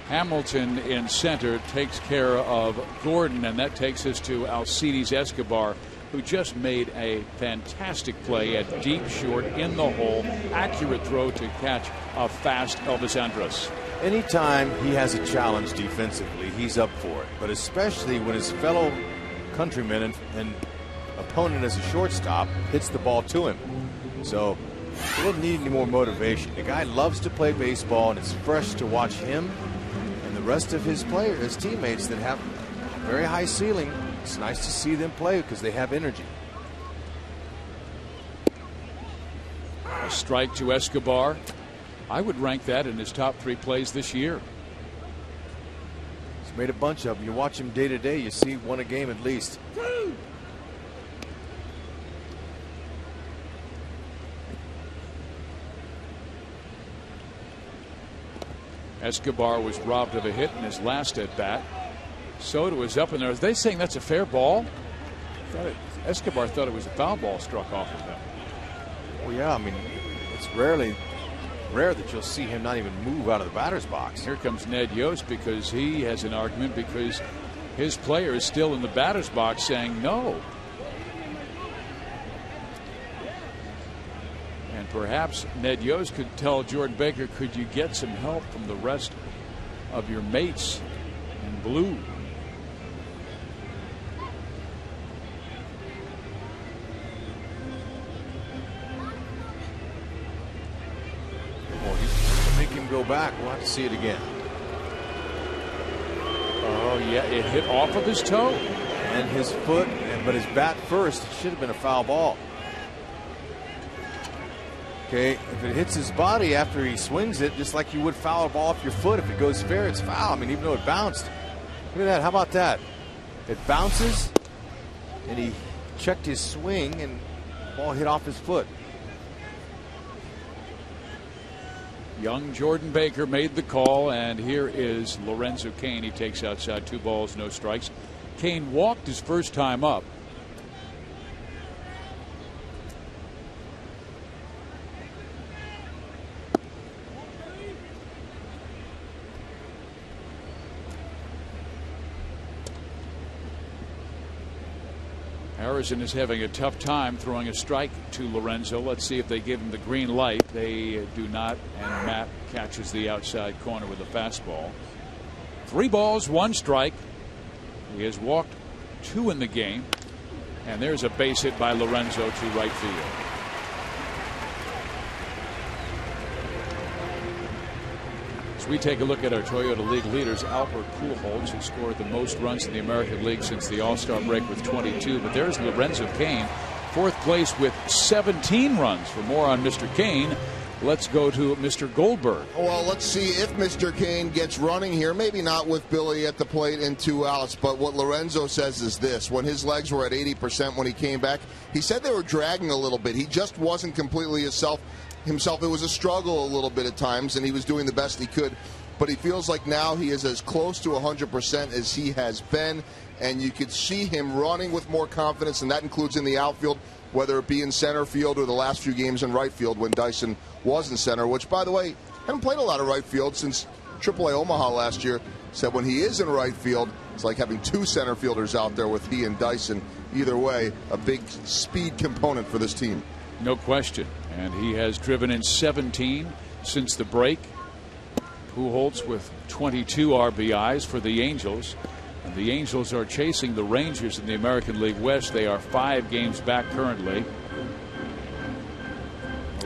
Hamilton in center takes care of Gordon, and that takes us to Alcides Escobar, who just made a fantastic play at deep short in the hole. Accurate throw to catch a fast Elvis Andrus. Anytime he has a challenge defensively, he's up for it. But especially when his fellow countryman and opponent as a shortstop hits the ball to him. So he doesn't need any more motivation. The guy loves to play baseball, and it's fresh to watch him and the rest of his players, his teammates that have a very high ceiling. It's nice to see them play because they have energy. A strike to Escobar. I would rank that in his top 3 plays this year. He's made a bunch of them. You watch him day to day, you see one a game at least. Escobar was robbed of a hit in his last at bat. Soto was up in there. Are they saying that's a fair ball? Escobar thought it was a foul ball struck off of him. Well, yeah, I mean, it's rare that you'll see him not even move out of the batter's box. Here comes Ned Yost because he has an argument because his player is still in the batter's box saying no. And perhaps Ned Yost could tell Jordan Baker, could you get some help from the rest of your mates in blue? Make him go back. We'll have to see it again. Oh, yeah, it hit off of his toe. And his foot, but his bat first. It should have been a foul ball. Okay, if it hits his body after he swings it, just like you would foul a ball off your foot, if it goes fair, it's foul. I mean, even though it bounced. Look at that. How about that? It bounces, and he checked his swing, and the ball hit off his foot. Young Jordan Baker made the call, and here is Lorenzo Cain. He takes outside, 2 balls, no strikes. Cain walked his first time up. Harrison is having a tough time throwing a strike to Lorenzo. Let's see if they give him the green light. They do not, and Matt catches the outside corner with a fastball. 3 balls, 1 strike. He has walked 2 in the game, and there's a base hit by Lorenzo to right field. As we take a look at our Toyota League leaders, Albert Pujols, who scored the most runs in the American League since the All-Star break with 22. But there's Lorenzo Cain, 4th place with 17 runs. For more on Mr. Cain, let's go to Mr. Goldberg. Well, let's see if Mr. Cain gets running here. Maybe not with Billy at the plate and 2 outs, but what Lorenzo says is this. When his legs were at 80% when he came back, he said they were dragging a little bit. He just wasn't completely himself. It was a struggle a little bit at times, and he was doing the best he could. But he feels like now he is as close to 100% as he has been, and you could see him running with more confidence, and that includes in the outfield, whether it be in center field or the last few games in right field when Dyson was in center, which, by the way, hasn't played a lot of right field since AAA Omaha last year. Said when he is in right field, it's like having 2 center fielders out there with he and Dyson. Either way, a big speed component for this team. No question. And he has driven in 17 since the break. Pujols with 22 RBIs for the Angels. And the Angels are chasing the Rangers in the American League West. They are 5 games back currently.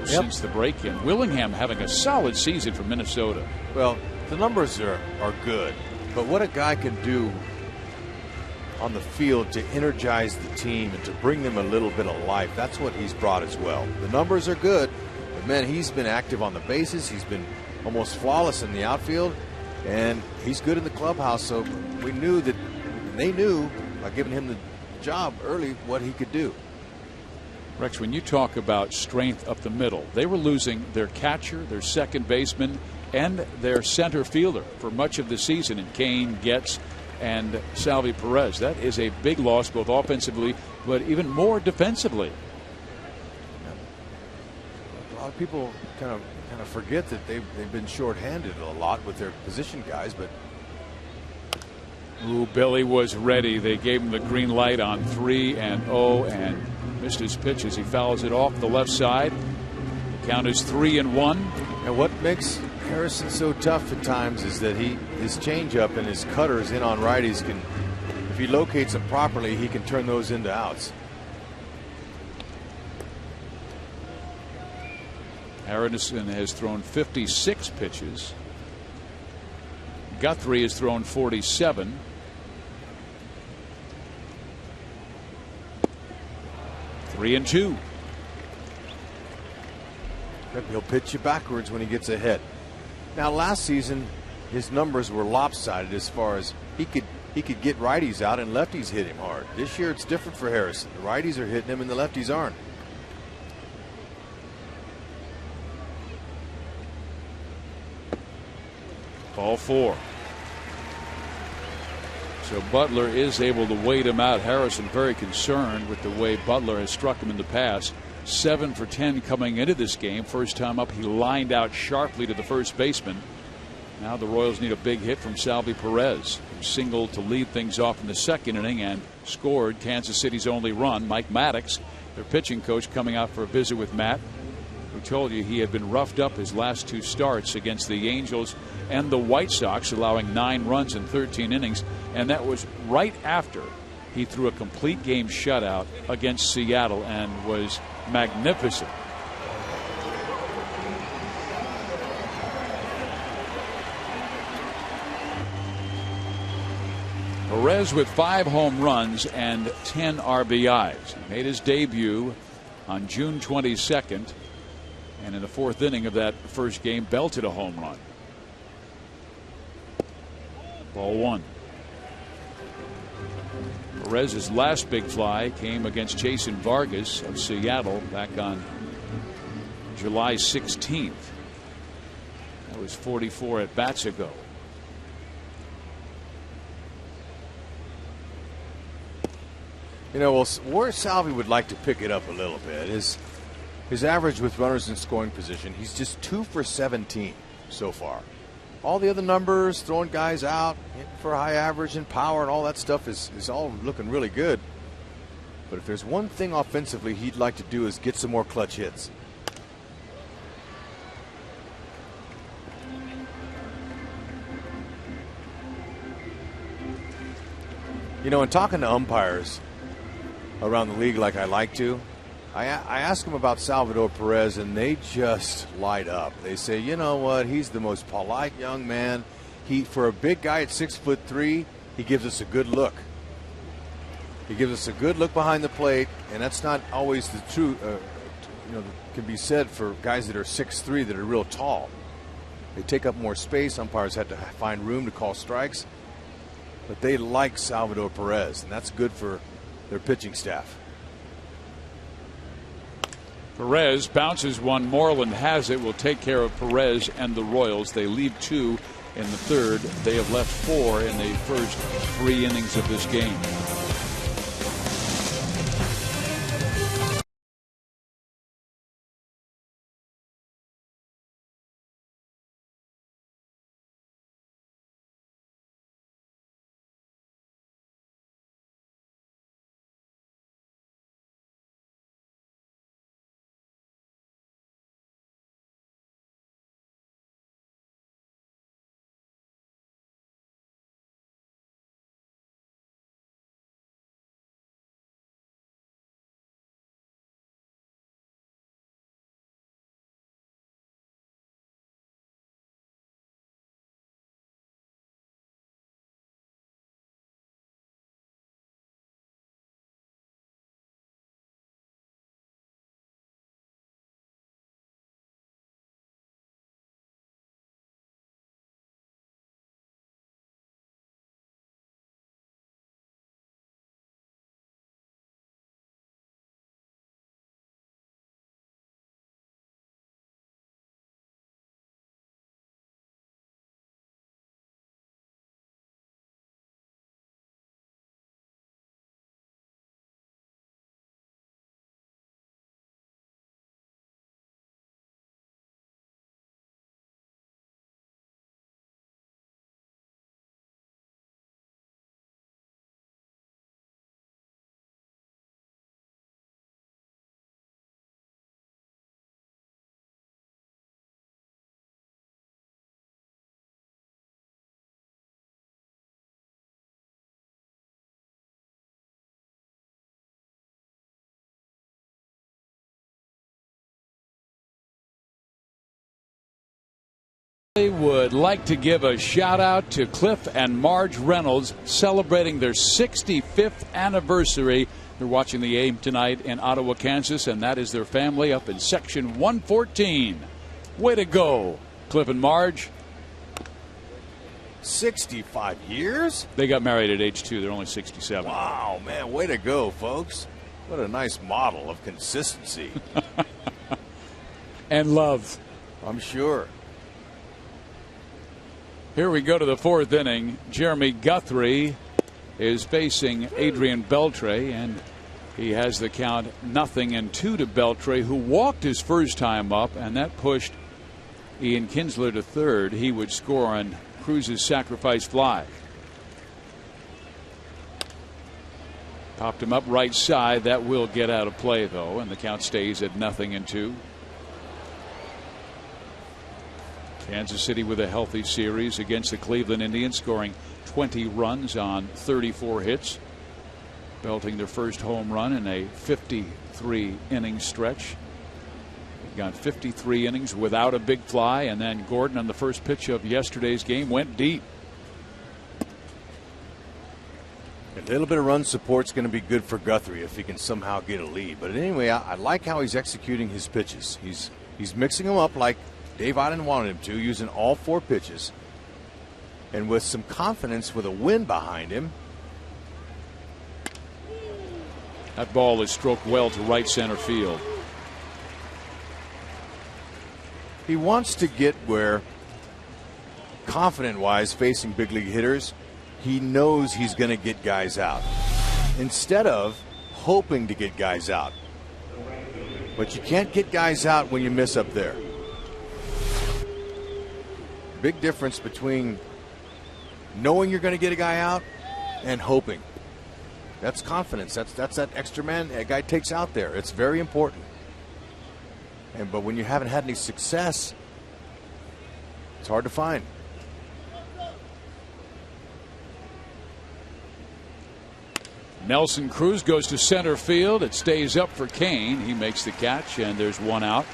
Since the break-in. Willingham having a solid season for Minnesota. Well, the numbers are good. But what a guy can do on the field to energize the team and to bring them a little bit of life. That's what he's brought as well. The numbers are good, but man, he's been active on the bases. He's been almost flawless in the outfield, and he's good in the clubhouse. So we knew that, they knew by giving him the job early what he could do. Rex, when you talk about strength up the middle, they were losing their catcher, their second baseman, and their center fielder for much of the season in Kane, Getz, and Salvi Perez. That is a big loss, both offensively, but even more defensively. A lot of people kind of forget that they've been shorthanded a lot with their position guys, but Ooh, Billy was ready. They gave him the green light on 3-0 and missed his pitch as he fouls it off the left side. The count is 3-1. And what makes Harrison so tough at times is that his changeup and his cutters in on righties can, if he locates them properly, he can turn those into outs. Harrison has thrown 56 pitches. Guthrie has thrown 47. Three and two. He'll pitch you backwards when he gets ahead. Now, last season, his numbers were lopsided as far as he could get righties out and lefties hit him hard. This year, it's different for Harrison. The righties are hitting him and the lefties aren't. Ball 4. So Butler is able to wait him out. Harrison very concerned with the way Butler has struck him in the past. 7 for 10 coming into this game. First time up, he lined out sharply to the first baseman. Now the Royals need a big hit from Salvi Perez, who singled to lead things off in the second inning and scored Kansas City's only run. Mike Maddox, their pitching coach, coming out for a visit with Matt, who told you he had been roughed up his last 2 starts against the Angels and the White Sox, allowing 9 runs in 13 innings. And that was right after he threw a complete game shutout against Seattle and was magnificent. Perez with 5 home runs and 10 RBIs. He made his debut on June 22nd, and in the 4th inning of that first game belted a home run. Ball 1. Perez's last big fly came against Jason Vargas of Seattle back on July 16th. That was 44 at bats ago. You know, well, where Salvi would like to pick it up a little bit is his average with runners in scoring position. He's just 2 for 17 so far. All the other numbers, throwing guys out, hitting for a high average and power and all that stuff is all looking really good. But if there's one thing offensively he'd like to do is get some more clutch hits. You know, in talking to umpires around the league like I like to, I ask them about Salvador Perez, and they just light up. They say, you know what, he's the most polite young man. For a big guy at 6'3", he gives us a good look. He gives us a good look behind the plate, and that's not always the truth. Can be said for guys that are 6'3" that are real tall. They take up more space. Umpires have to find room to call strikes. But they like Salvador Perez, and that's good for their pitching staff. Perez bounces one. Moreland has it. Will take care of Perez and the Royals. They lead 2 in the 3rd. They have left 4 in the first 3 innings of this game. I would like to give a shout out to Cliff and Marge Reynolds celebrating their 65th anniversary. They're watching the game tonight in Ottawa, Kansas, and that is their family up in section 114. Way to go, Cliff and Marge. 65 years? They got married at age 2. They're only 67. Wow, man, way to go, folks. What a nice model of consistency. And love. I'm sure. Here we go to the 4th inning. Jeremy Guthrie is facing Adrian Beltre, and he has the count 0-2 to Beltre, who walked his first time up, and that pushed Ian Kinsler to third. He would score on Cruz's sacrifice fly. Popped him up right side. That will get out of play, though, and the count stays at 0-2. Kansas City with a healthy series against the Cleveland Indians, scoring 20 runs on 34 hits, belting their first home run in a 53-inning stretch. Got 53 innings without a big fly, and then Gordon on the first pitch of yesterday's game went deep. A little bit of run support's going to be good for Guthrie if he can somehow get a lead. But anyway, I like how he's executing his pitches. He's mixing them up like Dave Iden wanted him to, using all 4 pitches. And with some confidence, with a wind behind him. That ball is stroked well to right center field. He wants to get where, confident-wise, facing big league hitters, he knows he's going to get guys out instead of hoping to get guys out. But you can't get guys out when you miss up there. Big difference between knowing you're going to get a guy out and hoping. That's confidence. That's that extra man a guy takes out there. It's very important. But when you haven't had any success, it's hard to find. Nelson Cruz goes to center field. It stays up for Kane. He makes the catch, and there's one out.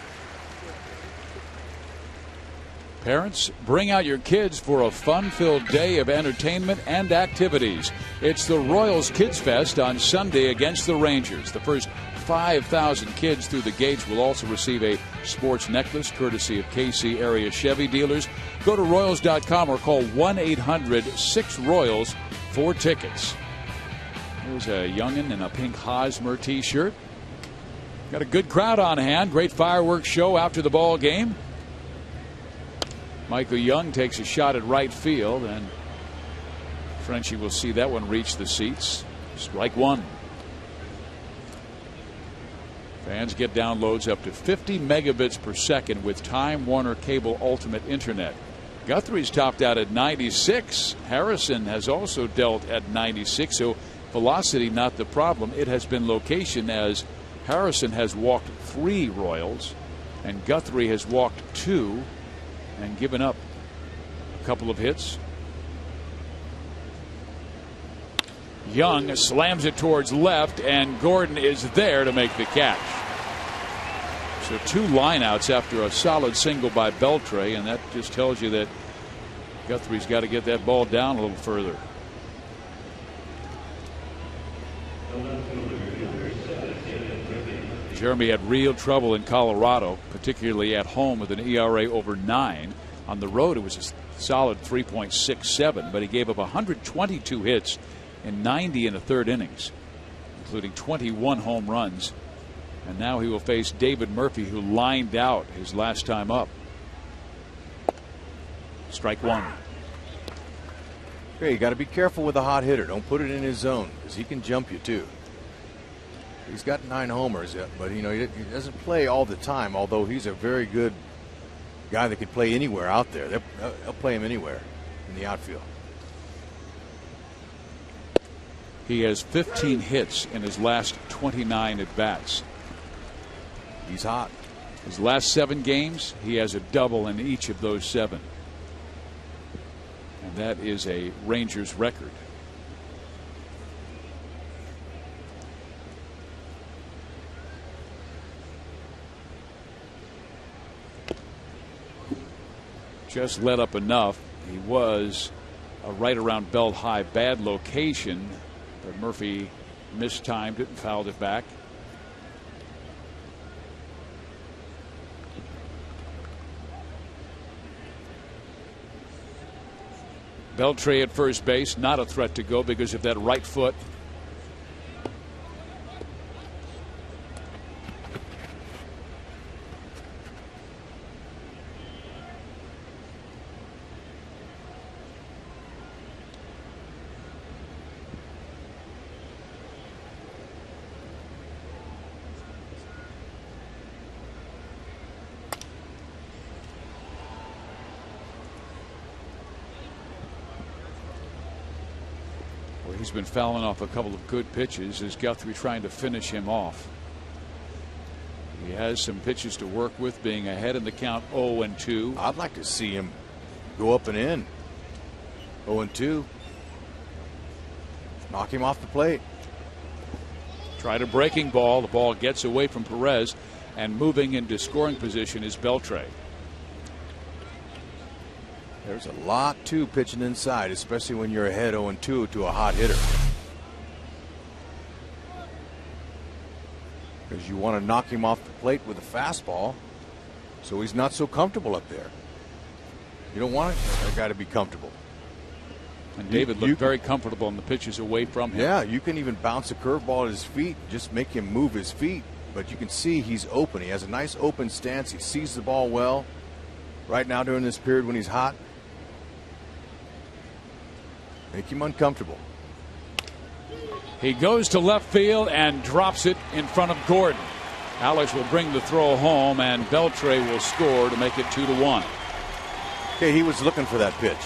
Parents, bring out your kids for a fun-filled day of entertainment and activities. It's the Royals Kids Fest on Sunday against the Rangers. The first 5,000 kids through the gates will also receive a sports necklace courtesy of KC area Chevy dealers. Go to Royals.com or call 1-800-6-ROYALS for tickets. There's a youngin' in a pink Hosmer t-shirt. Got a good crowd on hand. Great fireworks show after the ball game. Michael Young takes a shot at right field, and Frenchie will see that one reach the seats. Strike one. Fans get downloads up to 50 megabits per second with Time Warner Cable Ultimate Internet. Guthrie's topped out at 96. Harrison has also dealt at 96, so velocity not the problem. It has been location, as Harrison has walked 3 Royals and Guthrie has walked 2 and given up a couple of hits. Young slams it towards left, and Gordon is there to make the catch. So 2 lineouts after a solid single by Beltre, and that just tells you that Guthrie's got to get that ball down a little further. Jeremy had real trouble in Colorado, particularly at home with an ERA over 9. On the road, it was a solid 3.67, but he gave up 122 hits in 90 and a third innings, including 21 home runs. And now he will face David Murphy, who lined out his last time up. Strike one. Hey, you got to be careful with a hot hitter. Don't put it in his zone, because he can jump you too. He's got 9 homers, but he doesn't play all the time, although he's a very good guy that could play anywhere out there. They'll play him anywhere in the outfield. He has 15 hits in his last 29 at-bats. He's hot. His last 7 games, he has a double in each of those 7. And that is a Rangers record. just let up enough. He was right around belt high. Bad location, but Murphy mistimed it and fouled it back. Beltre at first base, not a threat to go because of that right foot. He's been fouling off a couple of good pitches. Is Guthrie trying to finish him off? He has some pitches to work with, being ahead in the count 0-2. I'd like to see him go up and in. 0-2. Knock him off the plate. Tried a breaking ball. The ball gets away from Perez, and moving into scoring position is Beltre. There's a lot to pitching inside, especially when you're ahead 0-2 to a hot hitter. Because you want to knock him off the plate with a fastball so he's not so comfortable up there. You don't want that guy to be comfortable. And David looked very comfortable on the pitches away from him. Yeah, you can even bounce a curveball at his feet, just make him move his feet. But you can see he's open. He has a nice open stance. He sees the ball well. Right now during this period when he's hot, make him uncomfortable. He goes to left field and drops it in front of Gordon. Alex will bring the throw home, and Beltre will score to make it 2-1. Okay, he was looking for that pitch.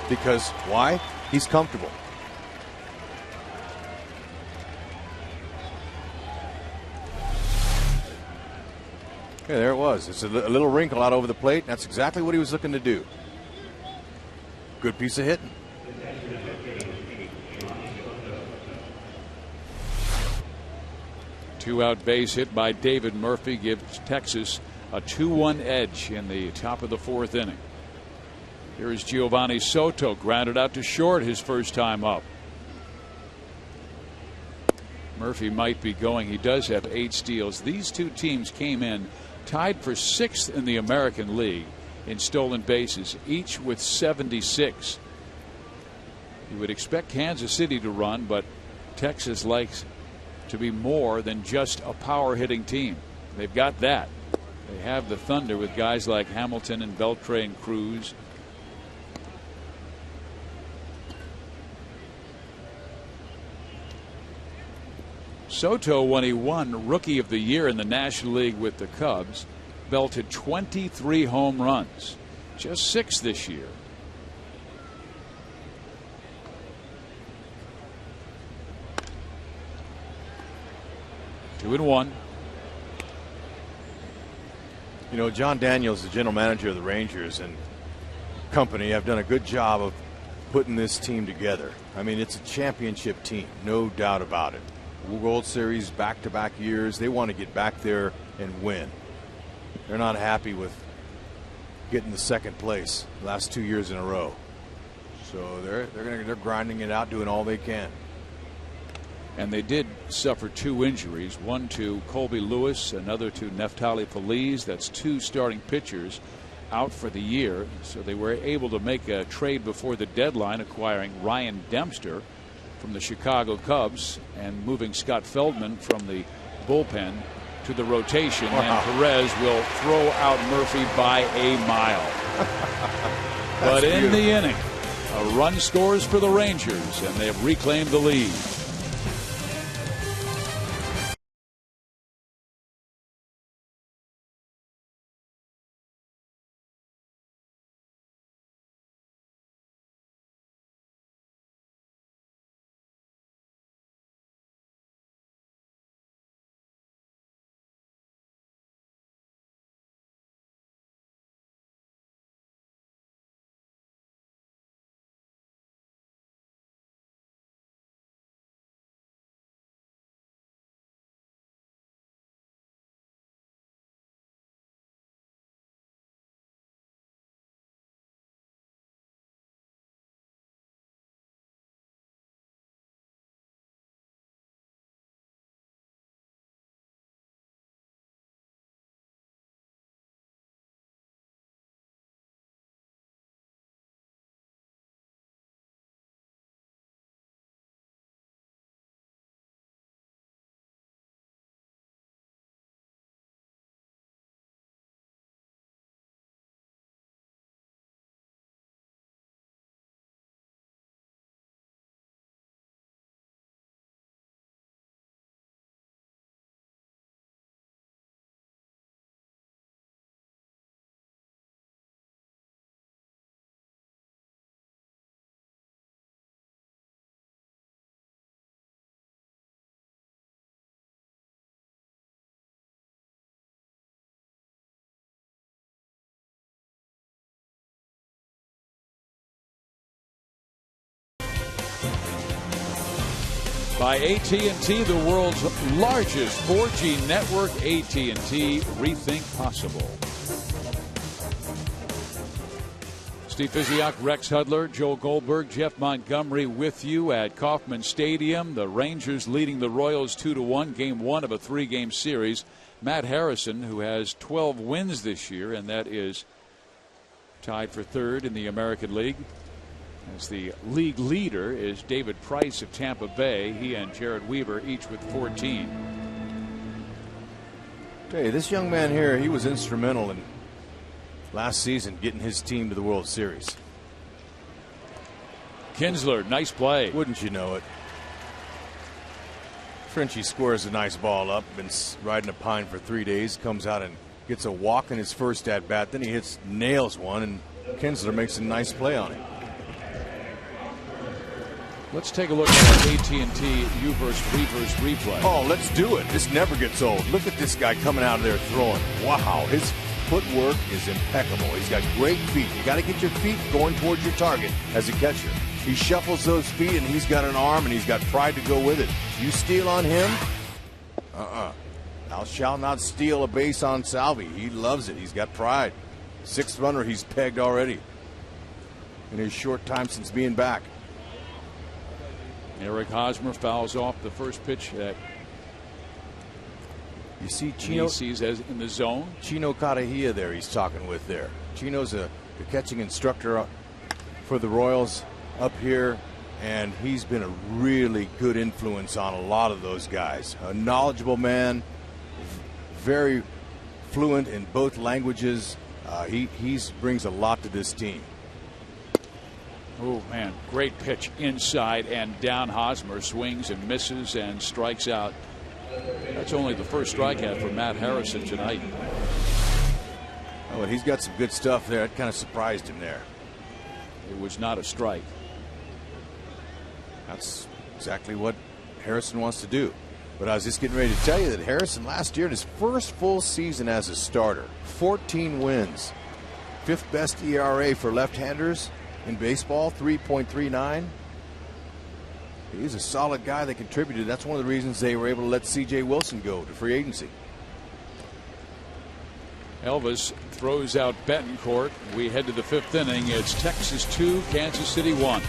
Because why? He's comfortable. Okay, there it was. It's a little wrinkle out over the plate. That's exactly what he was looking to do. Good piece of hitting. Two-out base hit by David Murphy gives Texas a 2-1 edge in the top of the fourth inning. Here is Giovanni Soto, grounded out to short his first time up. Murphy might be going. He does have 8 steals. These two teams came in tied for 6th in the American League in stolen bases, each with 76. You would expect Kansas City to run, but Texas likes to be more than just a power hitting team. They've got that. They have the Thunder with guys like Hamilton and Beltre and Cruz. Soto, when he won Rookie of the Year in the National League with the Cubs, belted 23 home runs, just 6 this year. Two and one. You know, John Daniels, the general manager of the Rangers and company, have done a good job of putting this team together. I mean, it's a championship team, no doubt about it. World Series back-to-back years. They want to get back there and win. They're not happy with getting the second place the last 2 years in a row. So they're grinding it out, doing all they can. And they did suffer 2 injuries, one to Colby Lewis, another to Neftali Feliz. That's 2 starting pitchers out for the year. So they were able to make a trade before the deadline, acquiring Ryan Dempster from the Chicago Cubs and moving Scott Feldman from the bullpen to the rotation. And Perez will throw out Murphy by a mile. But in the inning, a run scores for the Rangers, and they have reclaimed the lead. by AT&T, the world's largest 4G network. AT&T, rethink possible. Steve Physiak, Rex Hudler, Joel Goldberg, Jeff Montgomery with you at Kauffman Stadium. The Rangers leading the Royals 2-1, game one of a 3-game series. Matt Harrison, who has 12 wins this year, and that is tied for third in the American League. As the league leader is David Price of Tampa Bay. He and Jared Weaver each with 14. Hey, this young man here, he was instrumental in last season getting his team to the World Series. Kinsler, nice play. Wouldn't you know it? Frenchie squares a nice ball up. Been riding a pine for 3 days. Comes out and gets a walk in his first at bat. Then he nails one, and Kinsler makes a nice play on it. Let's take a look at AT&T U-verse reverse replay. Oh, let's do it. This never gets old. Look at this guy coming out of there throwing. Wow, his footwork is impeccable. He's got great feet. You got to get your feet going towards your target as a catcher. He shuffles those feet, and he's got an arm, and he's got pride to go with it. You steal on him, thou shalt not steal a base on Salvi. He loves it. He's got pride. 6th runner he's pegged already in his short time since being back. Eric Hosmer fouls off the first pitch that you see Chino. He sees as in the zone. Chino Carahia there he's talking with there. Chino's the catching instructor for the Royals up here, and he's been a really good influence on a lot of those guys. A knowledgeable man, very fluent in both languages. He brings a lot to this team. Oh, man, great pitch inside and down. Hosmer swings and misses and strikes out. That's only the first strikeout for Matt Harrison tonight. Oh, and he's got some good stuff there. It kind of surprised him there. It was not a strike. That's exactly what Harrison wants to do. But I was just getting ready to tell you that Harrison last year in his first full season as a starter, 14 wins, 5th best ERA for left-handers in baseball, 3.39. He's a solid guy that contributed. That's one of the reasons they were able to let C.J. Wilson go to free agency. Elvis throws out Betancourt. We head to the 5th inning. It's Texas 2, Kansas City 1.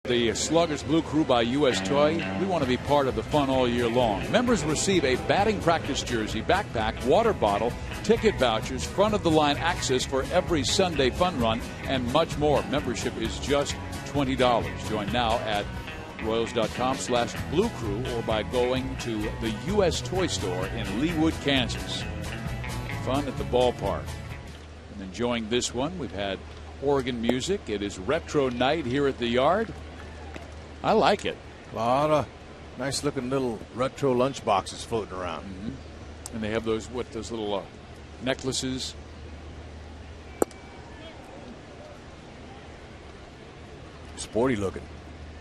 The Sluggers Blue Crew by U.S. Toy. We want to be part of the fun all year long. Members receive a batting practice jersey, backpack, water bottle, ticket vouchers, front of the line access for every Sunday fun run, and much more. Membership is just $20. Join now at Royals.com/Blue Crew or by going to the U.S. Toy Store in Leawood, Kansas. Fun at the ballpark. And enjoying this one, we've had Oregon music. It is retro night here at the Yard. I like it. A lot of Nice looking little retro lunch boxes floating around. And they have those little necklaces. Sporty looking.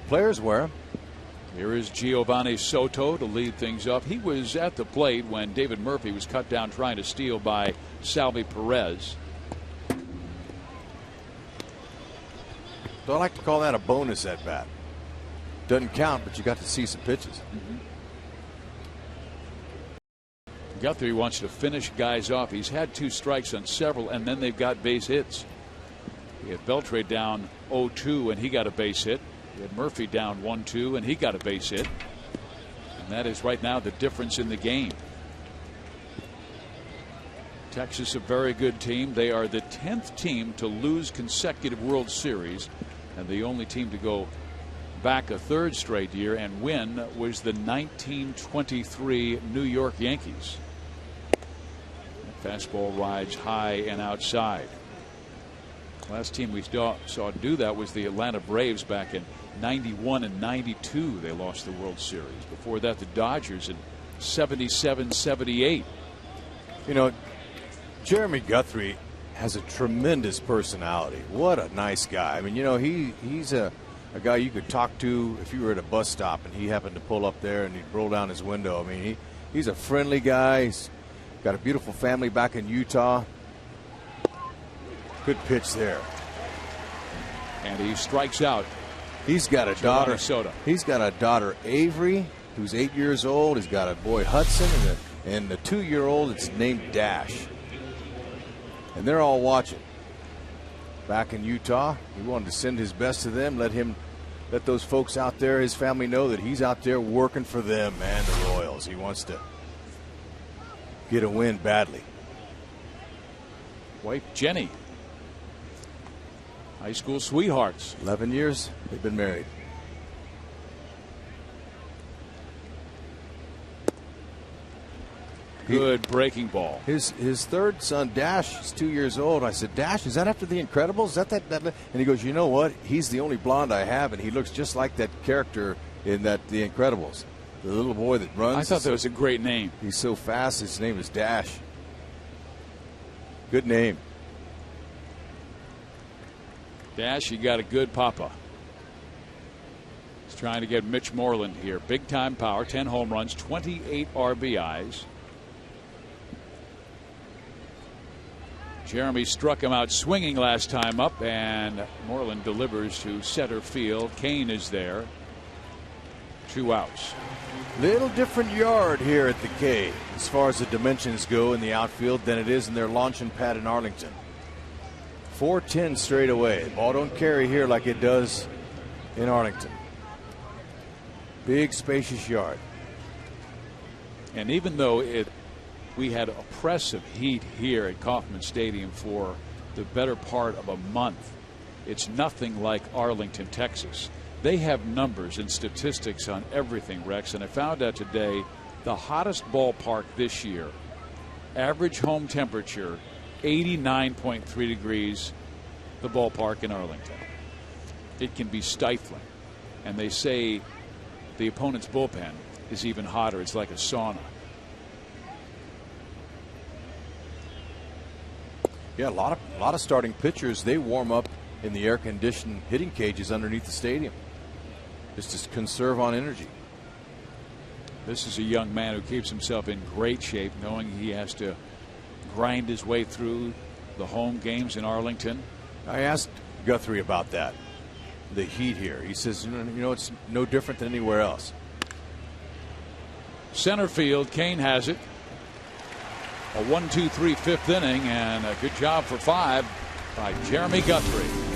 Players wear them. Here is Giovanni Soto to lead things up. He was at the plate when David Murphy was cut down trying to steal by Salvi Perez. So I like to call that a bonus at bat. Doesn't count, but you got to see some pitches. Guthrie wants to finish guys off. He's had 2 strikes on several, and then they've got base hits. He had Beltre down 0-2, and he got a base hit. He had Murphy down 1-2, and he got a base hit. And that is right now the difference in the game. Texas, a very good team. They are the 10th team to lose consecutive World Series, and the only team to go back a 3rd straight year and win was the 1923 New York Yankees. That fastball rides high and outside. Last team we saw do that was the Atlanta Braves back in 91 and 92. They lost the World Series. Before that, the Dodgers in 77, 78. You know, Jeremy Guthrie has a tremendous personality. What a nice guy. I mean, you know, he's a guy you could talk to if you were at a bus stop and he happened to pull up there and he'd roll down his window. I mean, he's a friendly guy. He's got a beautiful family back in Utah. Good pitch there. And he strikes out. He's got a daughter. Soto. He's got a daughter, Avery, who's 8 years old. He's got a boy, Hudson, and the 2-year-old is named Dash. And they're all watching. Back in Utah, he wanted to send his best to them. Let those folks out there, his family, know that he's out there working for them and the Royals. He wants to get a win badly. Wife Jenny, high school sweethearts. 11 years they've been married. Good breaking ball. His 3rd son, Dash, is 2 years old. I said, Dash, is that after The Incredibles? Is that? And he goes, you know what? He's the only blonde I have, and he looks just like that character in The Incredibles. The little boy that runs. I thought that was a great name. He's so fast. His name is Dash. Good name. Dash, you got a good papa. He's trying to get Mitch Moreland here. Big time power, 10 home runs, 28 RBIs. Jeremy struck him out swinging last time up, and Moreland delivers to center field. Kane is there. 2 outs. Little different yard here at the K as far as the dimensions go in the outfield than it is in their launching pad in Arlington. 410 straight away. Ball don't carry here like it does in Arlington. Big spacious yard. And even though we had oppressive heat here at Kauffman Stadium for the better part of a month, it's nothing like Arlington, Texas. They have numbers and statistics on everything, Rex, and I found out today the hottest ballpark this year, average home temperature 89.3 degrees, the ballpark in Arlington. It can be stifling, and they say the opponent's bullpen is even hotter. It's like a sauna. Yeah, a lot of starting pitchers, they warm up in the air-conditioned hitting cages underneath the stadium just to conserve on energy. This is a young man who keeps himself in great shape, knowing he has to grind his way through the home games in Arlington. I asked Guthrie about that, the heat here. He says, you know, it's no different than anywhere else. Center field, Kane has it. A 1-2-3 5th inning, and a good job for 5 by Jeremy Guthrie.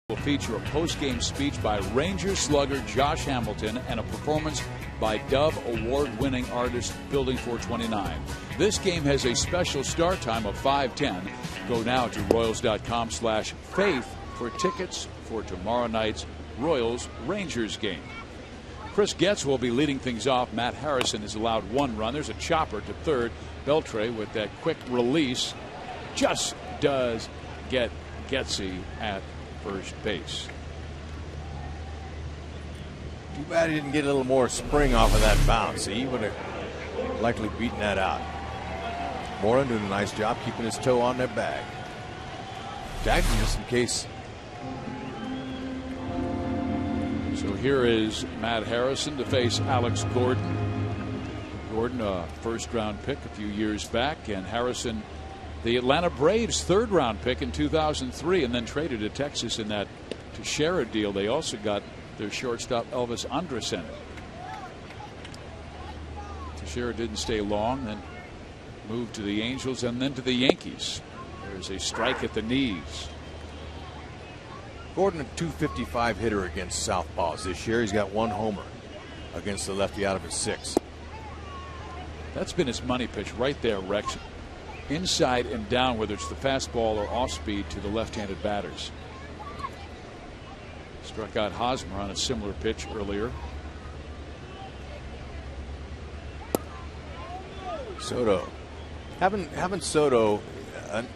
will feature a post-game speech by Rangers slugger Josh Hamilton and a performance by Dove award-winning artist Building 429. This game has a special start time of 5:10. Go now to Royals.com/faith for tickets for tomorrow night's Royals-Rangers game. Chris Getz will be leading things off. Matt Harrison is allowed one run. There's a chopper to third. Beltre with that quick release just does get Getzy at first base. Too bad he didn't get a little more spring off of that bounce. He would have likely beaten that out. Moreland doing a nice job keeping his toe on their bag. Jackson just in case. So here is Matt Harrison to face Alex Gordon. Gordon, a first-round pick a few years back, and Harrison, the Atlanta Braves' third-round pick in 2003, and then traded to Texas in that Teixeira deal. They also got their shortstop Elvis Andresen. Teixeira didn't stay long, then moved to the Angels and then to the Yankees. There's a strike at the knees. Gordon, a .255 hitter against southpaws this year. He's got one homer against the lefty out of his 6. That's been his money pitch right there, Rex. Inside and down, whether it's the fastball or off speed to the left-handed batters. Struck out Hosmer on a similar pitch earlier. Soto. Having Soto,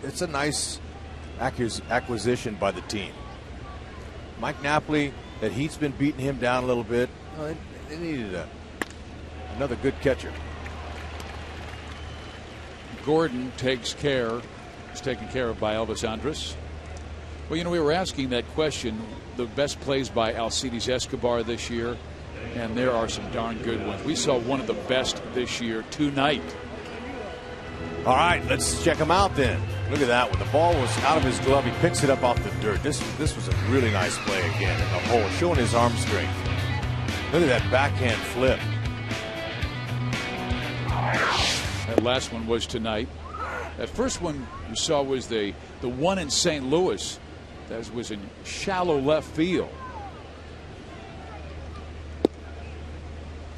it's a nice acquisition by the team. Mike Napoli, that heat's been beating him down a little bit. They needed another good catcher. Gordon is taken care of by Elvis Andrus. Well, you know, we were asking that question, the best plays by Alcides Escobar this year, and there are some darn good ones. We saw one of the best this year tonight. All right, let's check him out then. Look at that one. The ball was out of his glove. He picks it up off the dirt. This was a really nice play again in the hole, showing his arm strength. Look at that backhand flip. That last one was tonight. That first one you saw was the one in St. Louis. That was in shallow left field.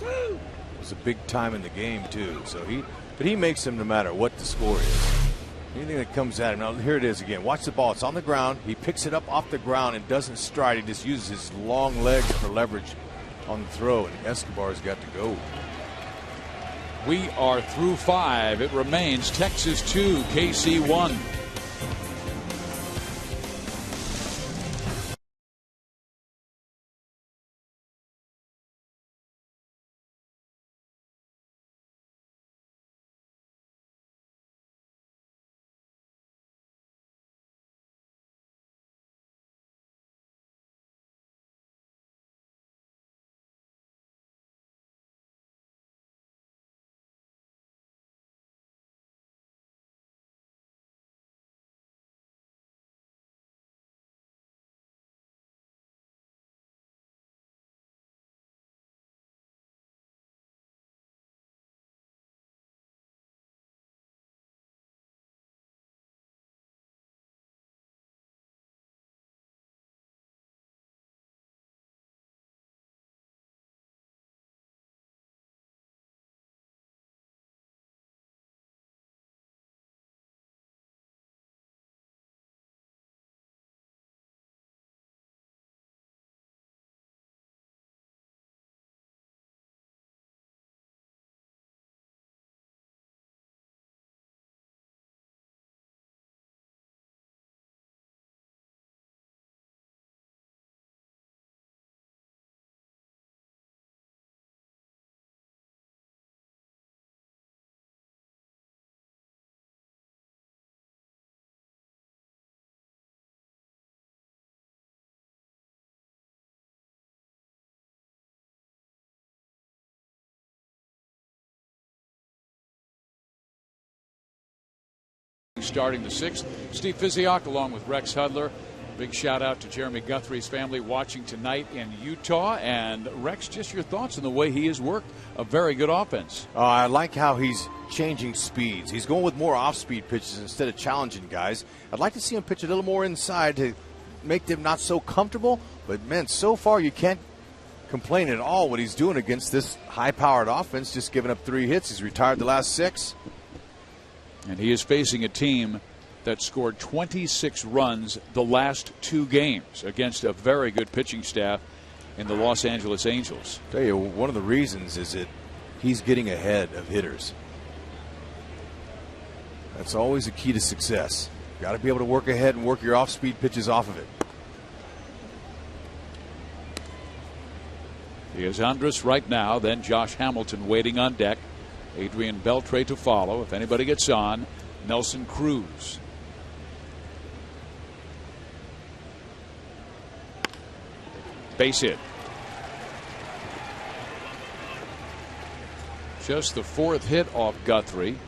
It was a big time in the game too. But he makes them no matter what the score is. Anything that comes at him. Now here it is again. Watch the ball. It's on the ground. He picks it up off the ground and doesn't stride. He just uses his long legs for leverage on the throw, and Escobar's got to go. We are through 5. It remains Texas 2, KC 1. Starting the 6th, Steve Physiok along with Rex Hudler. Big shout out to Jeremy Guthrie's family watching tonight in Utah. And Rex, just your thoughts on the way he has worked a very good offense. I like how he's changing speeds. He's going with more off-speed pitches instead of challenging guys. I'd like to see him pitch a little more inside to make them not so comfortable. But, man, so far you can't complain at all what he's doing against this high-powered offense, just giving up 3 hits. He's retired the last 6. And he is facing a team that scored 26 runs the last 2 games against a very good pitching staff in the Los Angeles Angels. I'll tell you, one of the reasons is that he's getting ahead of hitters. That's always the key to success. Got to be able to work ahead and work your off-speed pitches off of it. Here's Andrus right now, then Josh Hamilton waiting on deck. Adrian Beltre to follow. If anybody gets on, Nelson Cruz. Base hit. Just the 4th hit off Guthrie.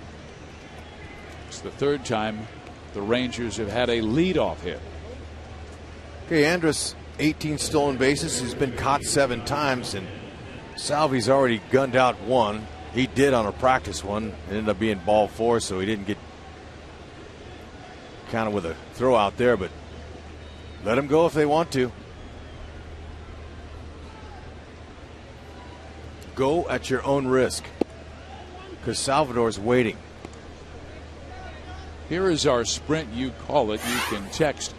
It's the 3rd time the Rangers have had a leadoff hit. Okay, Andrus, 18 stolen bases. He's been caught 7 times, and Salvi's already gunned out 1. He did on a practice one. It ended up being ball 4, so he didn't get counted with a throw out there, but let him go if they want to. Go at your own risk, because Salvador's waiting. Here is our sprint. You call it. You can text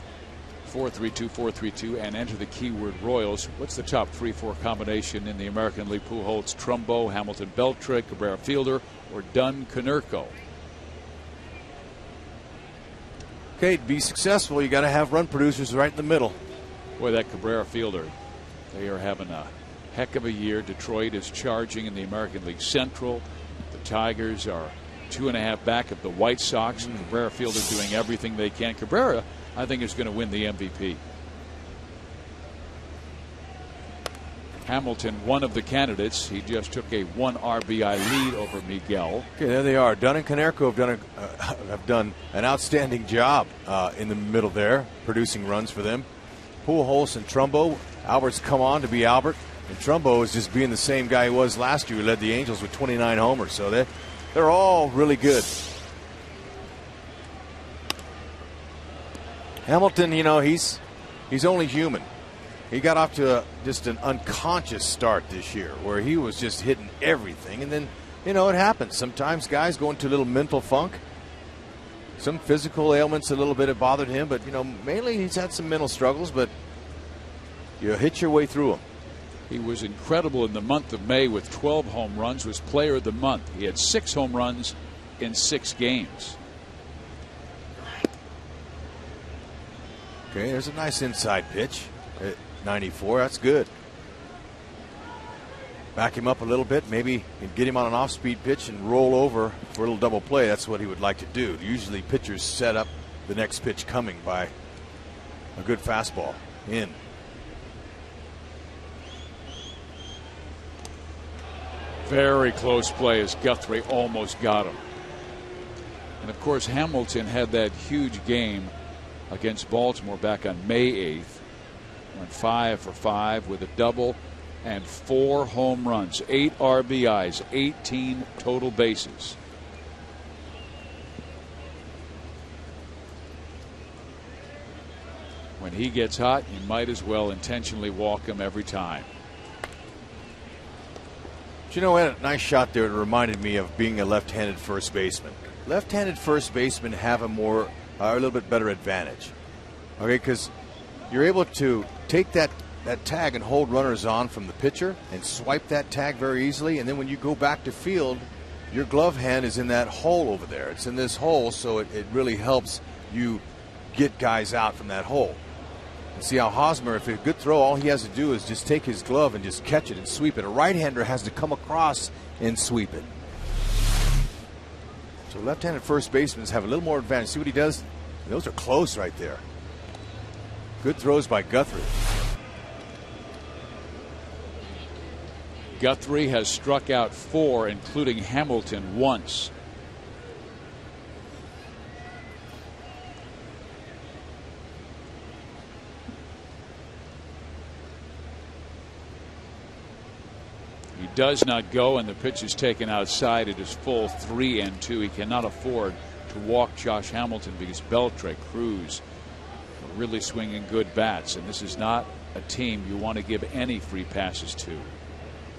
432-432 and enter the keyword Royals. What's the top 3-4 combination in the American League? Pujols, Trumbo, Hamilton, Beltre, Cabrera, Fielder, or Dunn, Konerko? Okay, to be successful, you got to have run producers right in the middle. Boy, that Cabrera, Fielder, they are having a heck of a year. Detroit is charging in the American League Central. The Tigers are 2.5 back of the White Sox. Cabrera, Fielder doing everything they can. Cabrera, I think, is going to win the MVP. Hamilton, one of the candidates. He just took a 1 RBI lead over Miguel. Okay, there they are. Dunn and Konerko have done an outstanding job in the middle there, producing runs for them. Pujols and Trumbo. Albert's come on to be Albert, and Trumbo is just being the same guy he was last year. He led the Angels with 29 homers, so they're all really good. Hamilton, you know, he's only human. He got off to just an unconscious start this year where he was just hitting everything. And then, you know, it happens. Sometimes guys go into a little mental funk. Some physical ailments a little bit have bothered him. But, you know, mainly he's had some mental struggles. But you hit your way through them. He was incredible in the month of May with 12 home runs, was player of the month. He had 6 home runs in 6 games. Okay, there's a nice inside pitch. 94, that's good. Back him up a little bit, maybe get him on an off-speed pitch and roll over for a little double play. That's what he would like to do. Usually pitchers set up the next pitch coming by a good fastball in. Very close play as Guthrie almost got him. And of course Hamilton had that huge game against Baltimore back on May 8th. Went 5 for 5 with a double and 4 home runs, 8 RBIs, 18 total bases. When he gets hot, you might as well intentionally walk him every time. But you know, a nice shot there. It reminded me of being a left-handed first baseman. Left-handed first basemen have a little bit better advantage. Okay, because you're able to take that tag and hold runners on from the pitcher and swipe that tag very easily. And then when you go back to field, your glove hand is in that hole over there. It's in this hole, so it really helps you get guys out from that hole. And see how Hosmer, if it's a good throw, all he has to do is just take his glove and just catch it and sweep it. A right-hander has to come across and sweep it. So left-handed first basemen have a little more advantage. See what he does? Those are close right there. Good throws by Guthrie. Guthrie has struck out 4, including Hamilton once. He does not go, and the pitch is taken outside. It is full 3-2. He cannot afford to walk Josh Hamilton because Beltre, Cruz, really swinging good bats, and this is not a team you want to give any free passes to.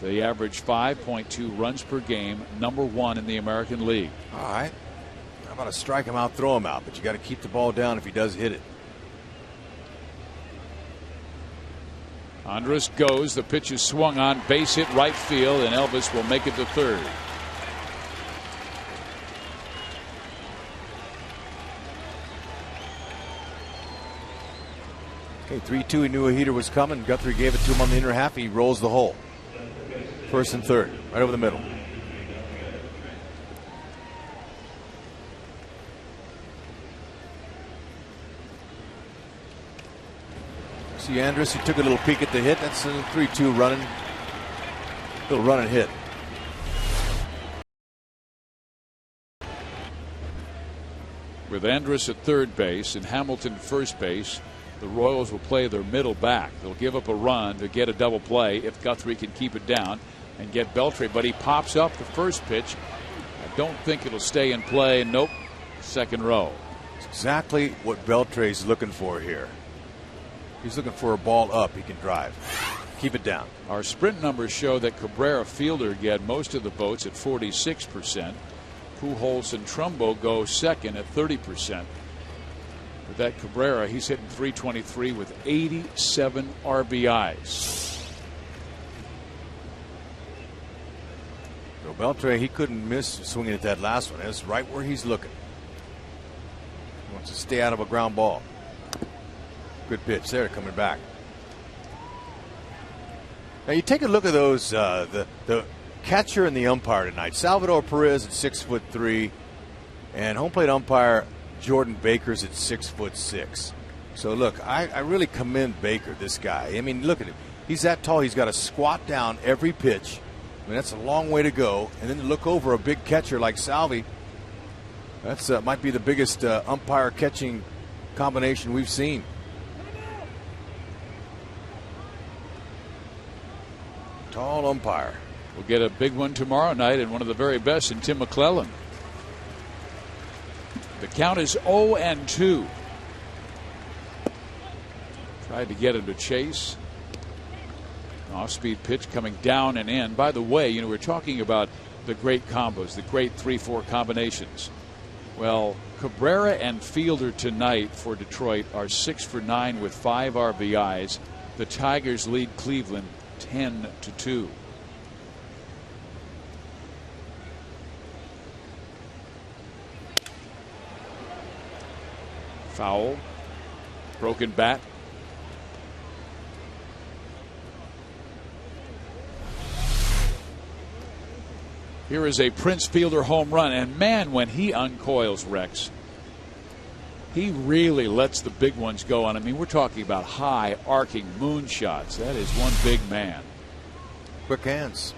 They average 5.2 runs per game, #1 in the American League. All right. How about a strike him out, throw him out, but you got to keep the ball down if he does hit it. Andrus goes. The pitch is swung on, base hit right field, and Elvis will make it to third. Okay, 3-2. He knew a heater was coming. Guthrie gave it to him on the inner half. He rolls the hole. First and third, right over the middle. See Andrus, he took a little peek at the hit. That's a 3-2 running. Little run and hit. With Andrus at third base and Hamilton at first base, the Royals will play their middle back. They'll give up a run to get a double play if Guthrie can keep it down and get Beltre, but he pops up the first pitch. I don't think it'll stay in play. Nope. Second row. It's exactly what Beltre's looking for here. He's looking for a ball up he can drive. Keep it down. Our sprint numbers show that Cabrera, fielder, get most of the votes at 46%. Pujols and Trumbo go second at 30%. But that Cabrera, he's hitting .323 with 87 RBIs. So Beltre, he couldn't miss swinging at that last one. That's right where he's looking. He wants to stay out of a ground ball. Good pitch there, coming back. Now you take a look at those, the catcher and the umpire tonight. Salvador Perez at 6'3", and home plate umpire Jordan Baker's at 6'6". So look, I really commend Baker, this guy. I mean, look at him. He's that tall. He's got to squat down every pitch. I mean, that's a long way to go. And then to look over a big catcher like Salvi, that's might be the biggest umpire catching combination we've seen. Tall umpire. We'll get a big one tomorrow night, and one of the very best in Tim McClellan. The count is 0-2. Tried to get him to chase. Off-speed pitch coming down and in. By the way, you know, we're talking about the great combos, the great 3-4 combinations. Well, Cabrera and Fielder tonight for Detroit are 6 for 9 with 5 RBIs. The Tigers lead Cleveland 10-2. Foul. Broken bat. Here is a Prince Fielder home run, and man, when he uncoils, Rex, he really lets the big ones go on. I mean, we're talking about high arcing moonshots. That is one big man. Quick hands.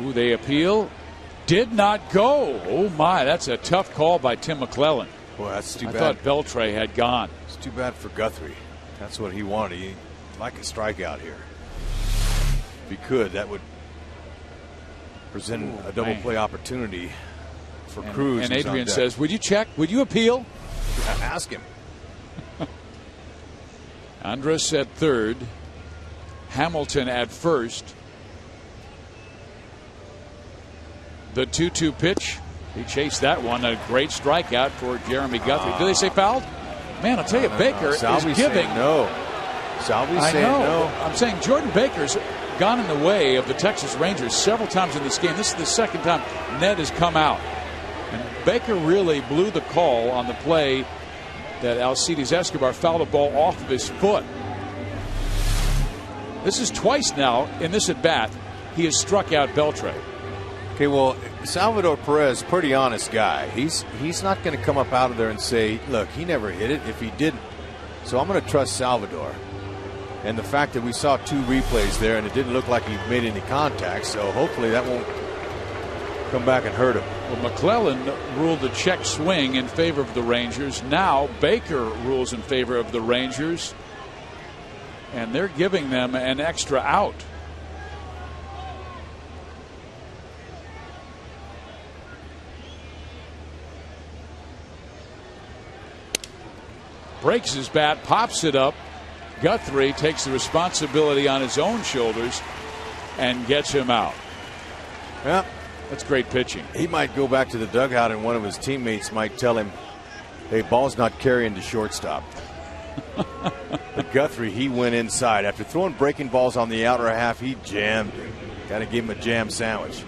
Ooh, they appeal. Did not go. Oh my, that's a tough call by Tim McClellan. Boy, that's too bad. I thought Beltre had gone. It's too bad for Guthrie. That's what he wanted. He'd like a strikeout here. If he could, that would present a double play opportunity for Cruz. And Adrian says, would you check? Would you appeal? Ask him. Andrus at third. Hamilton at first. The 2-2 pitch. He chased that one. A great strikeout for Jeremy Guthrie. Did they say fouled? Man, I'll tell you, Baker is giving. No. Salvi's saying no. I'm saying Jordan Baker's gone in the way of the Texas Rangers several times in this game. This is the second time Ned has come out. And Baker really blew the call on the play that Alcides Escobar fouled the ball off of his foot. This is twice now in this at-bat he has struck out Beltre. Okay, well, Salvador Perez, pretty honest guy. He's not going to come up out of there and say, look, he never hit it if he didn't. So I'm going to trust Salvador. And the fact that we saw 2 replays there and it didn't look like he made any contact, so hopefully that won't come back and hurt him. Well, McClellan ruled the check swing in favor of the Rangers. Now Baker rules in favor of the Rangers. And they're giving them an extra out. breaks his bat, pops it up. Guthrie takes the responsibility on his own shoulders and gets him out. Yeah, that's great pitching. He might go back to the dugout and one of his teammates might tell him, hey, ball's not carrying to shortstop. But Guthrie, he went inside. After throwing breaking balls on the outer half, he jammed it. Got to give him a jam sandwich.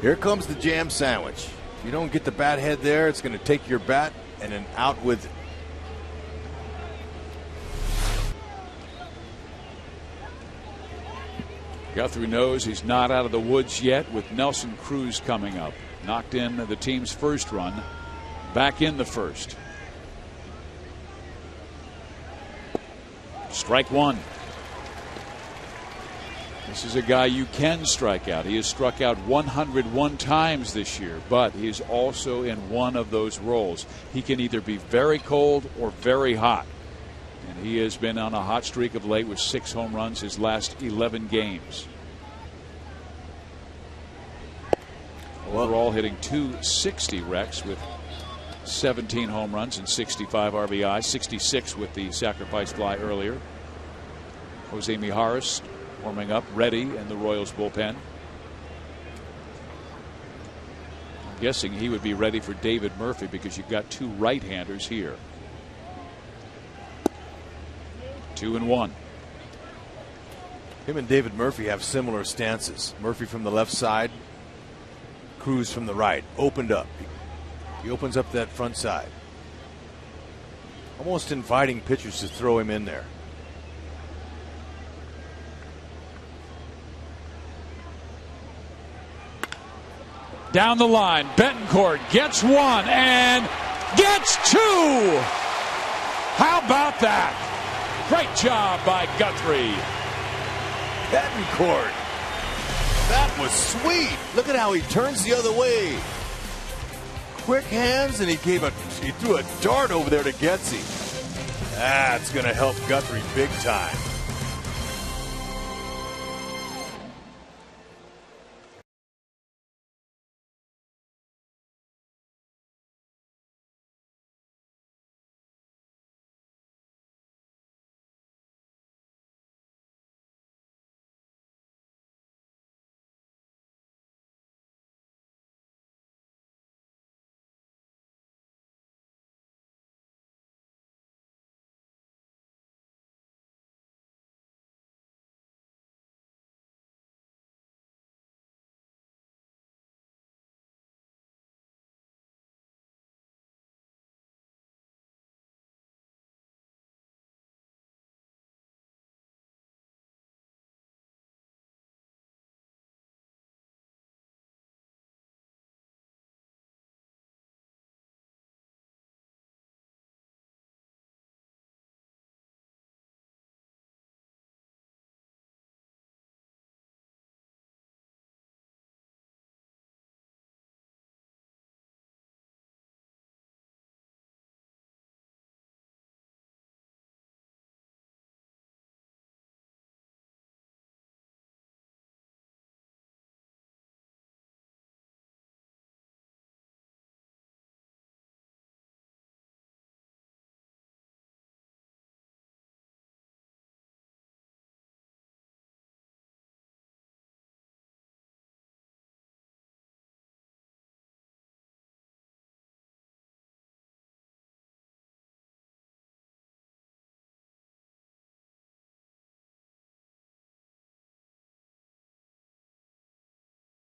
Here comes the jam sandwich. If you don't get the bat head there, it's going to take your bat and then out with it. Guthrie knows he's not out of the woods yet with Nelson Cruz coming up. Knocked in the team's first run. Back in the first. Strike one. This is a guy you can strike out. He has struck out 101 times this year, but he is also in one of those roles. He can either be very cold or very hot. And he has been on a hot streak of late with 6 home runs his last 11 games. Overall hitting .260 Rex with 17 home runs and 65 RBI, 66 with the sacrifice fly earlier. Jose Mijares warming up, ready in the Royals bullpen. I'm guessing he would be ready for David Murphy because you've got 2 right-handers here. 2-1. Him and David Murphy have similar stances. Murphy from the left side, Cruz from the right. Opened up. He opens up that front side. Almost inviting pitchers to throw him in there. Down the line, Betancourt gets 1 and gets 2. How about that? Great job by Guthrie. Betancourt. That was sweet. Look at how he turns the other way. Quick hands, and he threw a dart over there to Getsy. That's going to help Guthrie big time.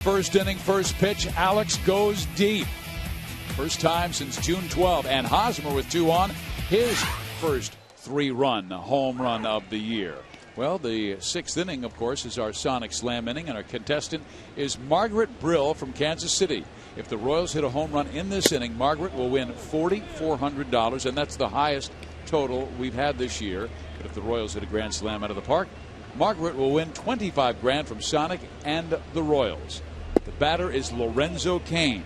First inning, first pitch. Alex goes deep. First time since June 12. And Hosmer with 2 on, his first 3-run home run of the year. Well, the 6th inning, of course, is our Sonic Slam inning, and our contestant is Margaret Brill from Kansas City. If the Royals hit a home run in this inning, Margaret will win $4,400, and that's the highest total we've had this year. But if the Royals hit a grand slam out of the park, Margaret will win $25,000 from Sonic and the Royals. The batter is Lorenzo Cain.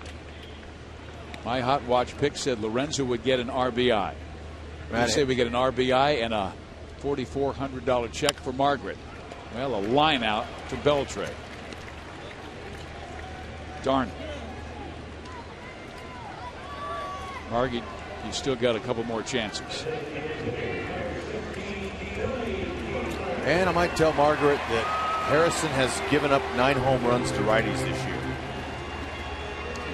My Hot Watch pick said Lorenzo would get an RBI. I say we get an RBI and a $4,400 check for Margaret. Well, a line out to Beltre. Darn. you still got a couple more chances. And I might tell Margaret that Harrison has given up 9 home runs to righties this year.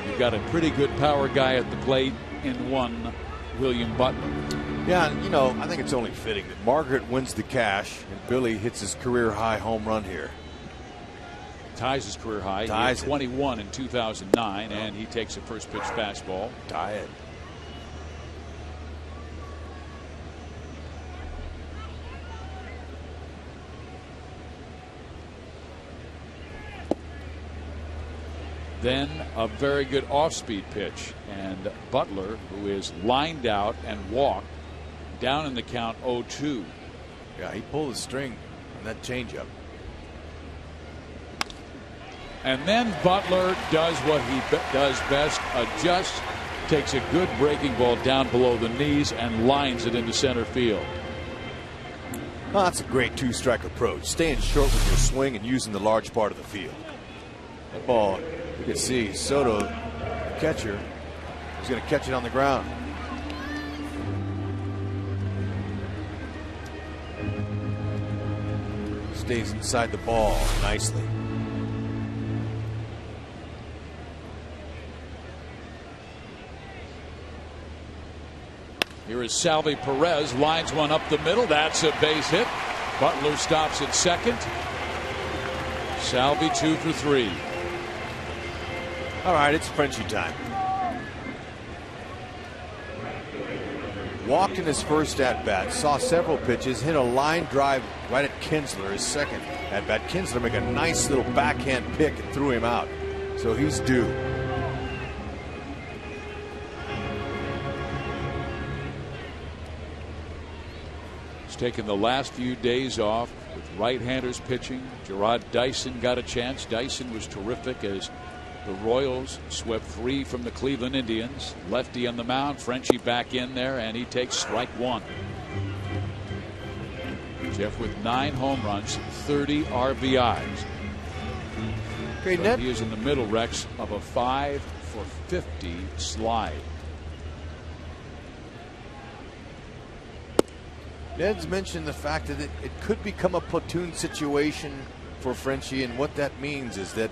You've got a pretty good power guy at the plate in one, William Butler. Yeah, you know, I think it's only fitting that Margaret wins the cash and Billy hits his career high home run here. Ties his career high. He had 21 in 2009, and he takes a first pitch fastball. Tie it. Then a very good off-speed pitch, and Butler, who is lined out and walked, down in the count 0-2. Yeah, he pulled the string on that changeup. And then Butler does what he does best, adjusts, takes a good breaking ball down below the knees and lines it into center field. Well, that's a great 2-strike approach, staying short with your swing and using the large part of the field. That ball, you can see Soto, the catcher, is going to catch it on the ground. Stays inside the ball nicely. Here is Salvi Perez, lines one up the middle. That's a base hit. Butler stops at second. Salvi 2 for 3. All right, it's Frenchie time. Walked in his first at-bat, saw several pitches, hit a line drive right at Kinsler, his second at-bat. Kinsler make a nice little backhand pick and threw him out. So he's due. He's taken the last few days off with right-handers pitching. Gerard Dyson got a chance. Dyson was terrific as the Royals swept 3 from the Cleveland Indians. Lefty on the mound, Frenchie back in there, and he takes strike 1. Jeff with 9 home runs, 30 RBIs. Okay, So Ned. he is in the middle, Rex, of a 5 for 50 slide. Ned's mentioned the fact that it could become a platoon situation for Frenchie, and what that means is that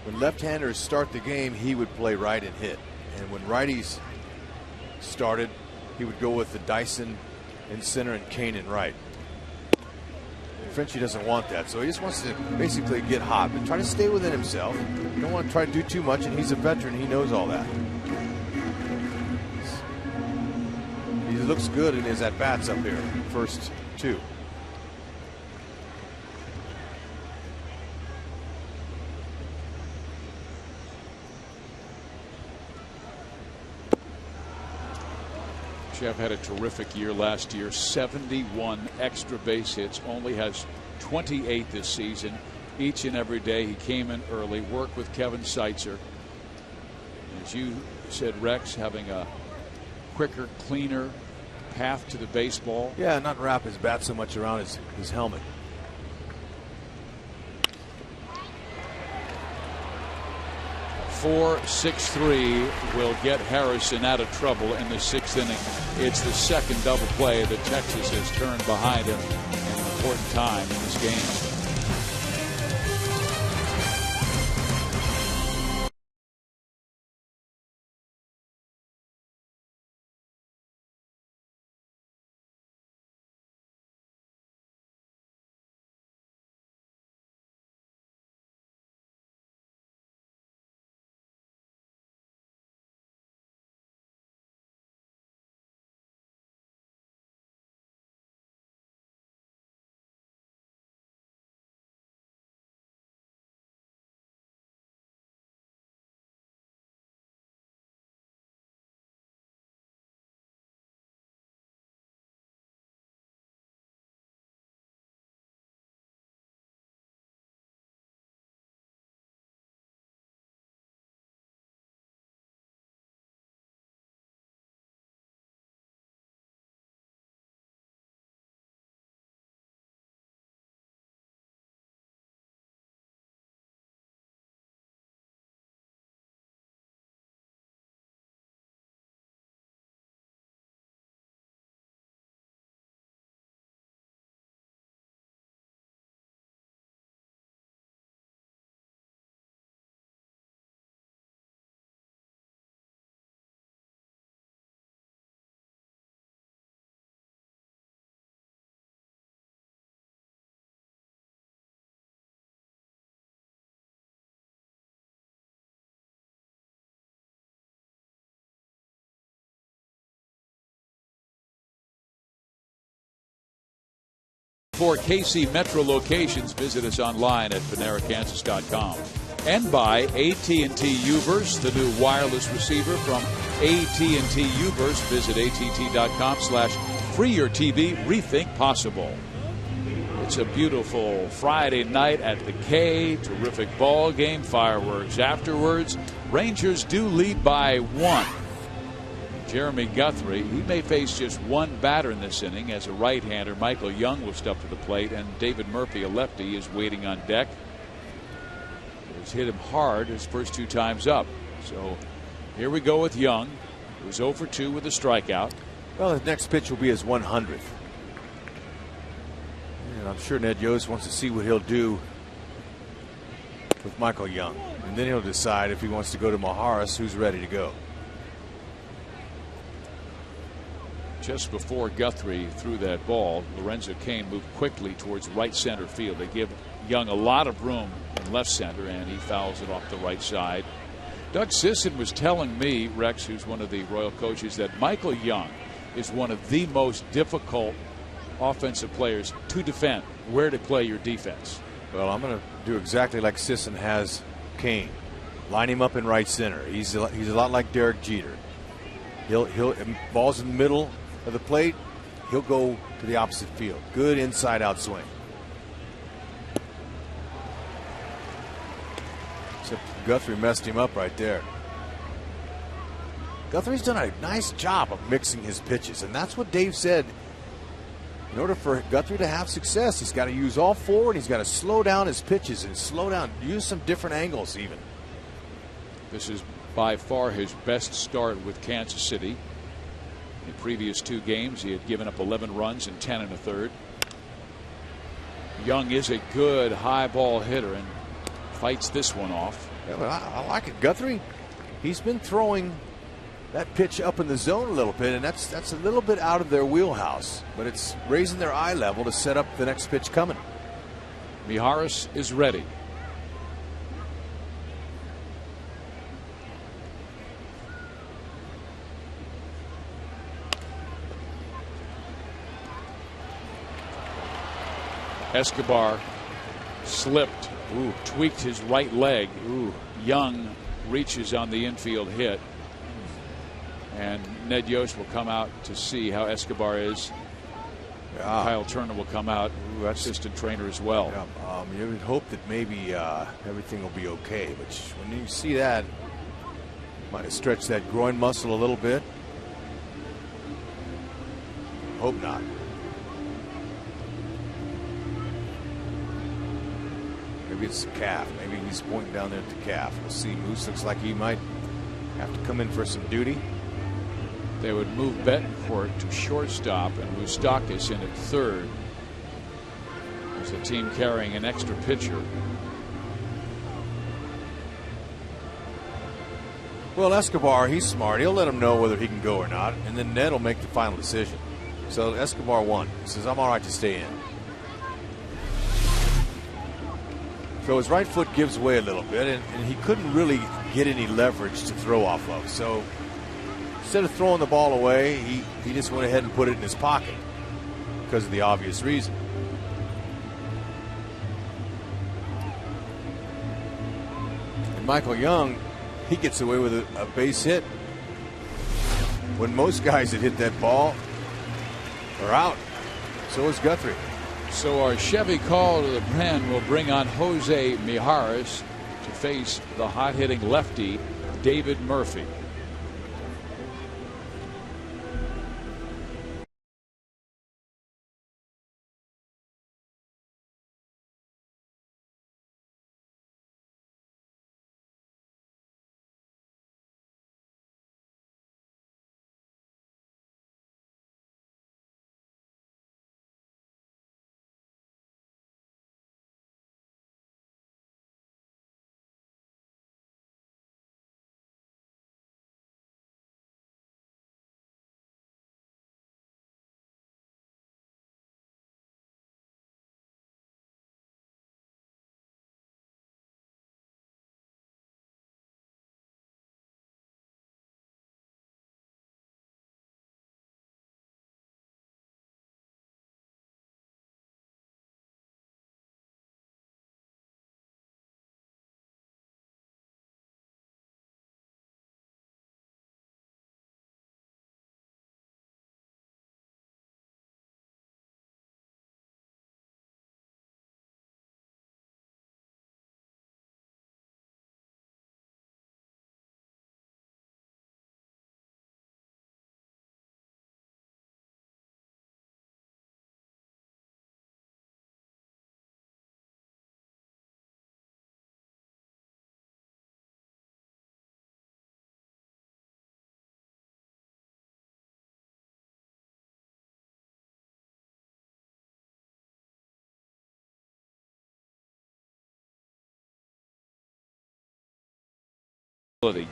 when left-handers start the game, he would play right and hit. And when righties started, he would go with the Dyson in center and Kane in right. And Frenchie doesn't want that, so he just wants to basically get hot, but try to stay within himself. You don't want to try to do too much, and he's a veteran. He knows all that. He looks good in his at-bats up here, first 2. Jeff had a terrific year last year, 71 extra base hits, only has 28 this season. Each and every day he came in early, worked with Kevin Seitzer. As you said, Rex, having a quicker, cleaner path to the baseball. Yeah, not wrap his bat so much around his helmet. Four, 6-3 will get Harrison out of trouble in the 6th inning. It's the second double play that Texas has turned behind him in an important time in this game. 4 KC Metro locations. Visit us online at PaneraKansas.com. And by AT&T Uverse, the new wireless receiver from AT&T Uverse. Visit att.com/freeyourtv. Rethink possible. It's a beautiful Friday night at the K. Terrific ball game, fireworks afterwards. Rangers do lead by 1. Jeremy Guthrie, he may face just one batter in this inning as a right-hander. Michael Young will step to the plate, and David Murphy, a lefty, is waiting on deck. He's hit him hard his first 2 times up. So here we go with Young, who's 0 for 2 with a strikeout. Well, his next pitch will be his 100th. And I'm sure Ned Yost wants to see what he'll do with Michael Young. And then he'll decide if he wants to go to Maharis, who's ready to go. Just before Guthrie threw that ball, Lorenzo Cain moved quickly towards right center field. They give Young a lot of room in left center, and he fouls it off the right side. Doug Sisson was telling me, Rex, who's one of the Royal coaches, that Michael Young is one of the most difficult offensive players to defend, where to play your defense. Well, I'm going to do exactly like Sisson has Cain. Line him up in right center. He's a lot like Derek Jeter. He'll balls in the middle of the plate, he'll go to the opposite field. Good inside out swing. Except Guthrie messed him up right there. Guthrie's done a nice job of mixing his pitches, and that's what Dave said. In order for Guthrie to have success, he's got to use all 4, and he's got to slow down his pitches and slow down, use some different angles even. This is by far his best start with Kansas City. In the previous 2 games, he had given up 11 runs in 10 1/3. Young is a good high ball hitter and fights this one off. Yeah, but I like it. Guthrie, he's been throwing that pitch up in the zone a little bit, and that's a little bit out of their wheelhouse, but it's raising their eye level to set up the next pitch coming. Miharis is ready. Escobar slipped, tweaked his right leg. Young reaches on the infield hit. And Ned Yost will come out to see how Escobar is. Kyle Turner will come out, assistant trainer as well. Yeah, you would hope that maybe everything will be okay, but when you see that, might have stretched that groin muscle a little bit. Hope not. Maybe it's the calf. Maybe he's pointing down there at the calf. We'll see. Moose looks like he might have to come in for some duty. They would move Betancourt to shortstop and Moustakas in at third. There's a team carrying an extra pitcher. Well, Escobar, he's smart. He'll let him know whether he can go or not, and then Ned will make the final decision. So Escobar won. He says, I'm all right to stay in. So his right foot gives way a little bit, and he couldn't really get any leverage to throw off of. So instead of throwing the ball away, he just went ahead and put it in his pocket because of the obvious reason. And Michael Young, he gets away with a base hit when most guys that hit that ball are out. So is Guthrie. So our Chevy call to the pen will bring on Jose Mijares to face the hot-hitting lefty David Murphy.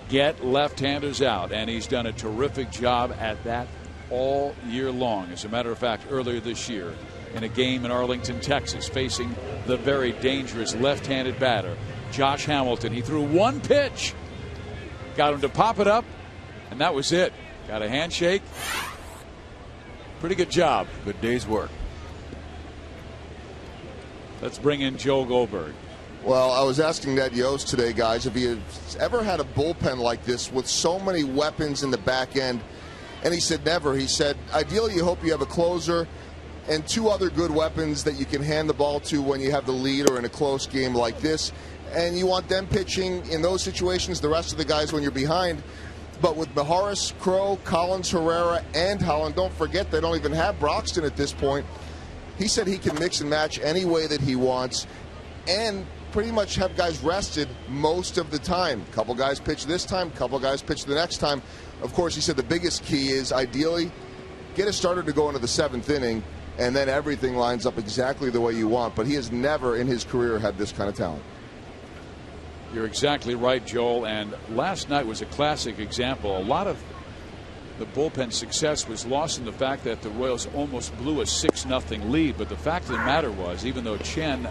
Get left-handers out, and he's done a terrific job at that all year long. As a matter of fact, earlier this year in a game in Arlington, Texas, facing the very dangerous left-handed batter, Josh Hamilton, he threw one pitch, got him to pop it up, and that was it. Got a handshake. Pretty good job. Good day's work. Let's bring in Joe Goldberg. Well, I was asking Ned Yost today, guys, if he has ever had a bullpen like this with so many weapons in the back end. And he said never. He said, ideally, you hope you have a closer and two other good weapons that you can hand the ball to when you have the lead or in a close game like this. And you want them pitching in those situations, the rest of the guys when you're behind. But with Maharis, Crow, Collins, Herrera, and Holland, don't forget they don't even have Broxton at this point. He said he can mix and match any way that he wants and pretty much have guys rested most of the time. A couple guys pitch this time, a couple guys pitch the next time. Of course, he said the biggest key is ideally get a starter to go into the 7th inning, and then everything lines up exactly the way you want. But he has never in his career had this kind of talent. You're exactly right, Joel. And last night was a classic example. A lot of the bullpen success was lost in the fact that the Royals almost blew a 6-0 lead. But the fact of the matter was, even though Chen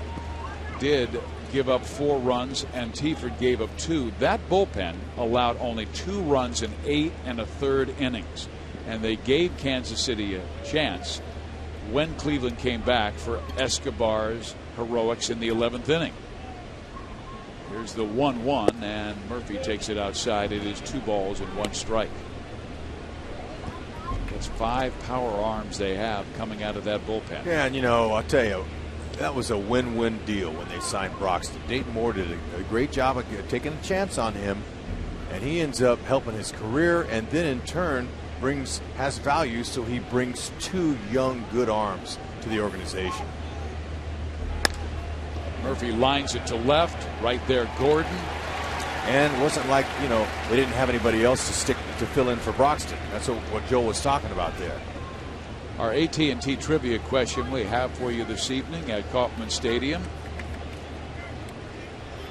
did give up 4 runs and Teaford gave up 2, that bullpen allowed only 2 runs in 8 1/3 innings. And they gave Kansas City a chance when Cleveland came back for Escobar's heroics in the 11th inning. Here's the 1-1, and Murphy takes it outside. It is 2 balls and 1 strike. That's 5 power arms they have coming out of that bullpen. Yeah, and I'll tell you, that was a win-win deal when they signed Broxton. Dayton Moore did a great job of taking a chance on him, and he ends up helping his career, and then in turn has value, so he brings 2 young, good arms to the organization. Murphy lines it to left. Right there, Gordon. And it wasn't like, they didn't have anybody else to fill in for Broxton. That's what Joel was talking about there. Our AT&T trivia question we have for you this evening at Kauffman Stadium.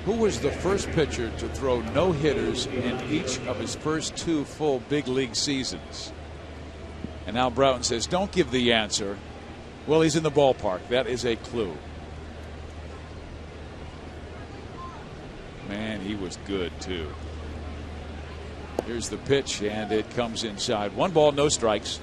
Who was the first pitcher to throw no-hitters in each of his first 2 full big league seasons? And Al Broughton says, don't give the answer. Well, he's in the ballpark. That is a clue. Man, he was good, too. Here's the pitch, and it comes inside. 1 ball, no strikes.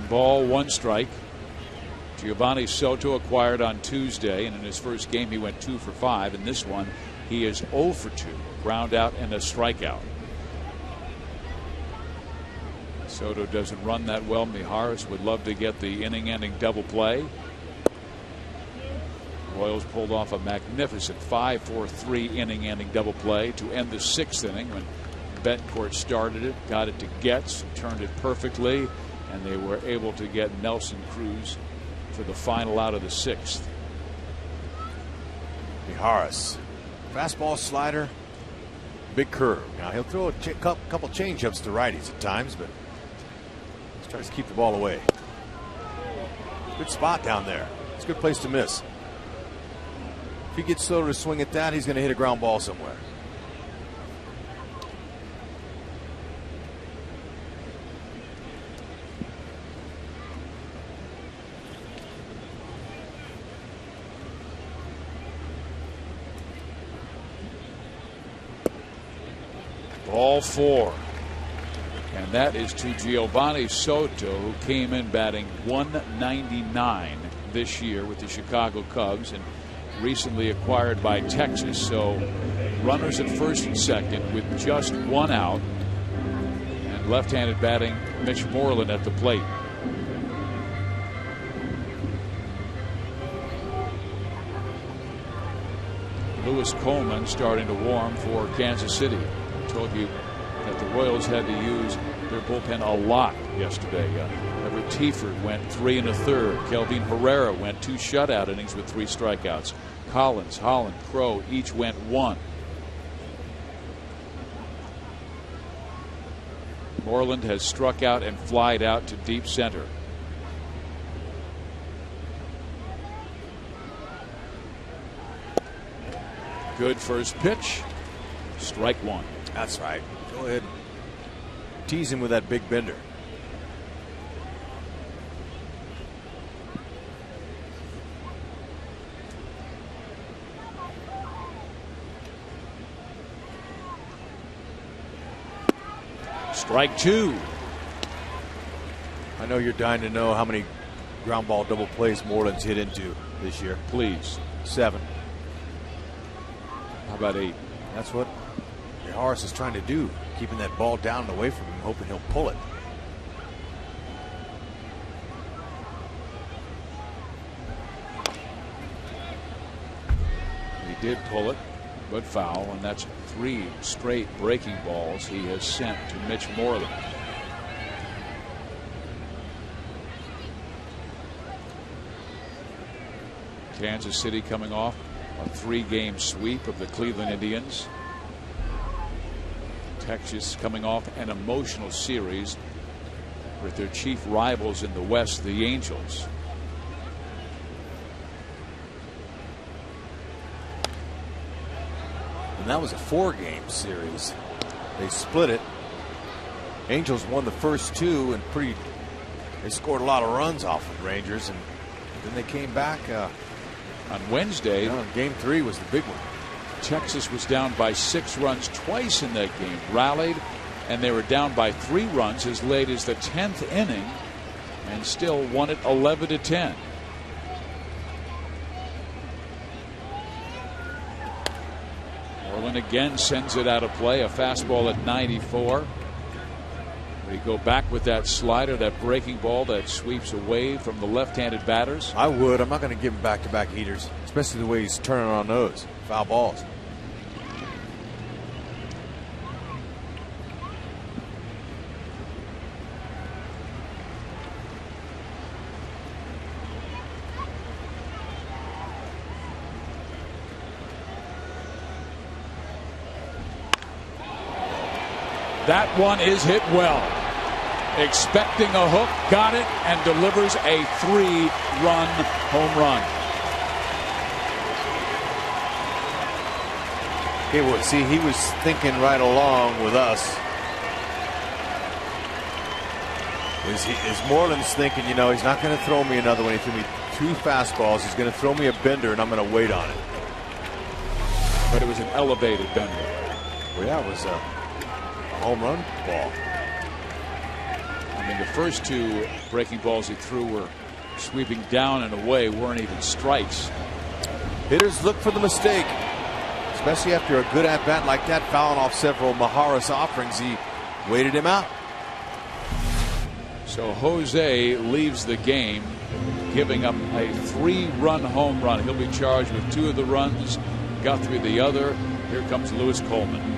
Ball, 1 strike. Giovanni Soto acquired on Tuesday, and in his first game he went 2 for 5. In this one he is 0 for 2. Ground out and a strikeout. Soto doesn't run that well. Mijares would love to get the inning-ending double play. Royals pulled off a magnificent 5-4-3 inning-ending double play to end the 6th inning when Betancourt started it, got it to Getz, turned it perfectly, and they were able to get Nelson Cruz for the final out of the 6th. Mijares, fastball, slider, big curve. Now he'll throw a couple changeups to righties at times, but he tries to keep the ball away. Good spot down there. It's a good place to miss. If he gets Soto to swing at that, he's going to hit a ground ball somewhere. Ball 4. And that is to Giovanni Soto, who came in batting .199 this year with the Chicago Cubs and recently acquired by Texas. So runners at first and second with just 1 out. And left-handed batting Mitch Moreland at the plate. Lewis Coleman starting to warm for Kansas City. I told you that the Royals had to use their bullpen a lot yesterday. Everett Tiefert went 3 1/3. Kelvin Herrera went 2 shutout innings with 3 strikeouts. Collins, Holland, Crow each went 1. Moreland has struck out and flied out to deep center. Good first pitch. Strike 1. That's right. Go ahead. Tease him with that big bender. Strike 2. I know you're dying to know how many ground ball double plays Moreland's hit into this year. Please. 7. How about 8? That's what Harris is trying to do, keeping that ball down and away from him, hoping he'll pull it. He did pull it, but foul, and that's 3 straight breaking balls he has sent to Mitch Moreland. Kansas City coming off a 3-game sweep of the Cleveland Indians. Texas coming off an emotional series with their chief rivals in the West, the Angels. And that was a 4-game series. They split it. Angels won the first 2 and they scored a lot of runs off of Rangers, and then they came back on Wednesday. Game 3 was the big one. Texas was down by 6 runs twice in that game, rallied, and they were down by 3 runs as late as the 10th inning and still won it 11-10. Moreland again sends it out of play, a fastball at 94. We go back with that slider, that breaking ball that sweeps away from the left-handed batters. I would. I'm not going to give him back-to-back heaters, especially the way he's turning on those foul balls. That one is hit well. Expecting a hook, got it, and delivers a 3-run home run. Okay, well, see, he was thinking right along with us. Is Moreland's thinking, you know, he's not going to throw me another one. He threw me 2 fastballs. He's going to throw me a bender, and I'm going to wait on it. But it was an elevated bender. Well, yeah, it was a home run ball. I mean, the first 2 breaking balls he threw were sweeping down and away, weren't even strikes. Hitters look for the mistake, especially after a good at-bat like that, fouling off several Maharis offerings. He waited him out. So Jose leaves the game, giving up a 3-run home run. He'll be charged with 2 of the runs, Guthrie the other. Here comes Lewis Coleman.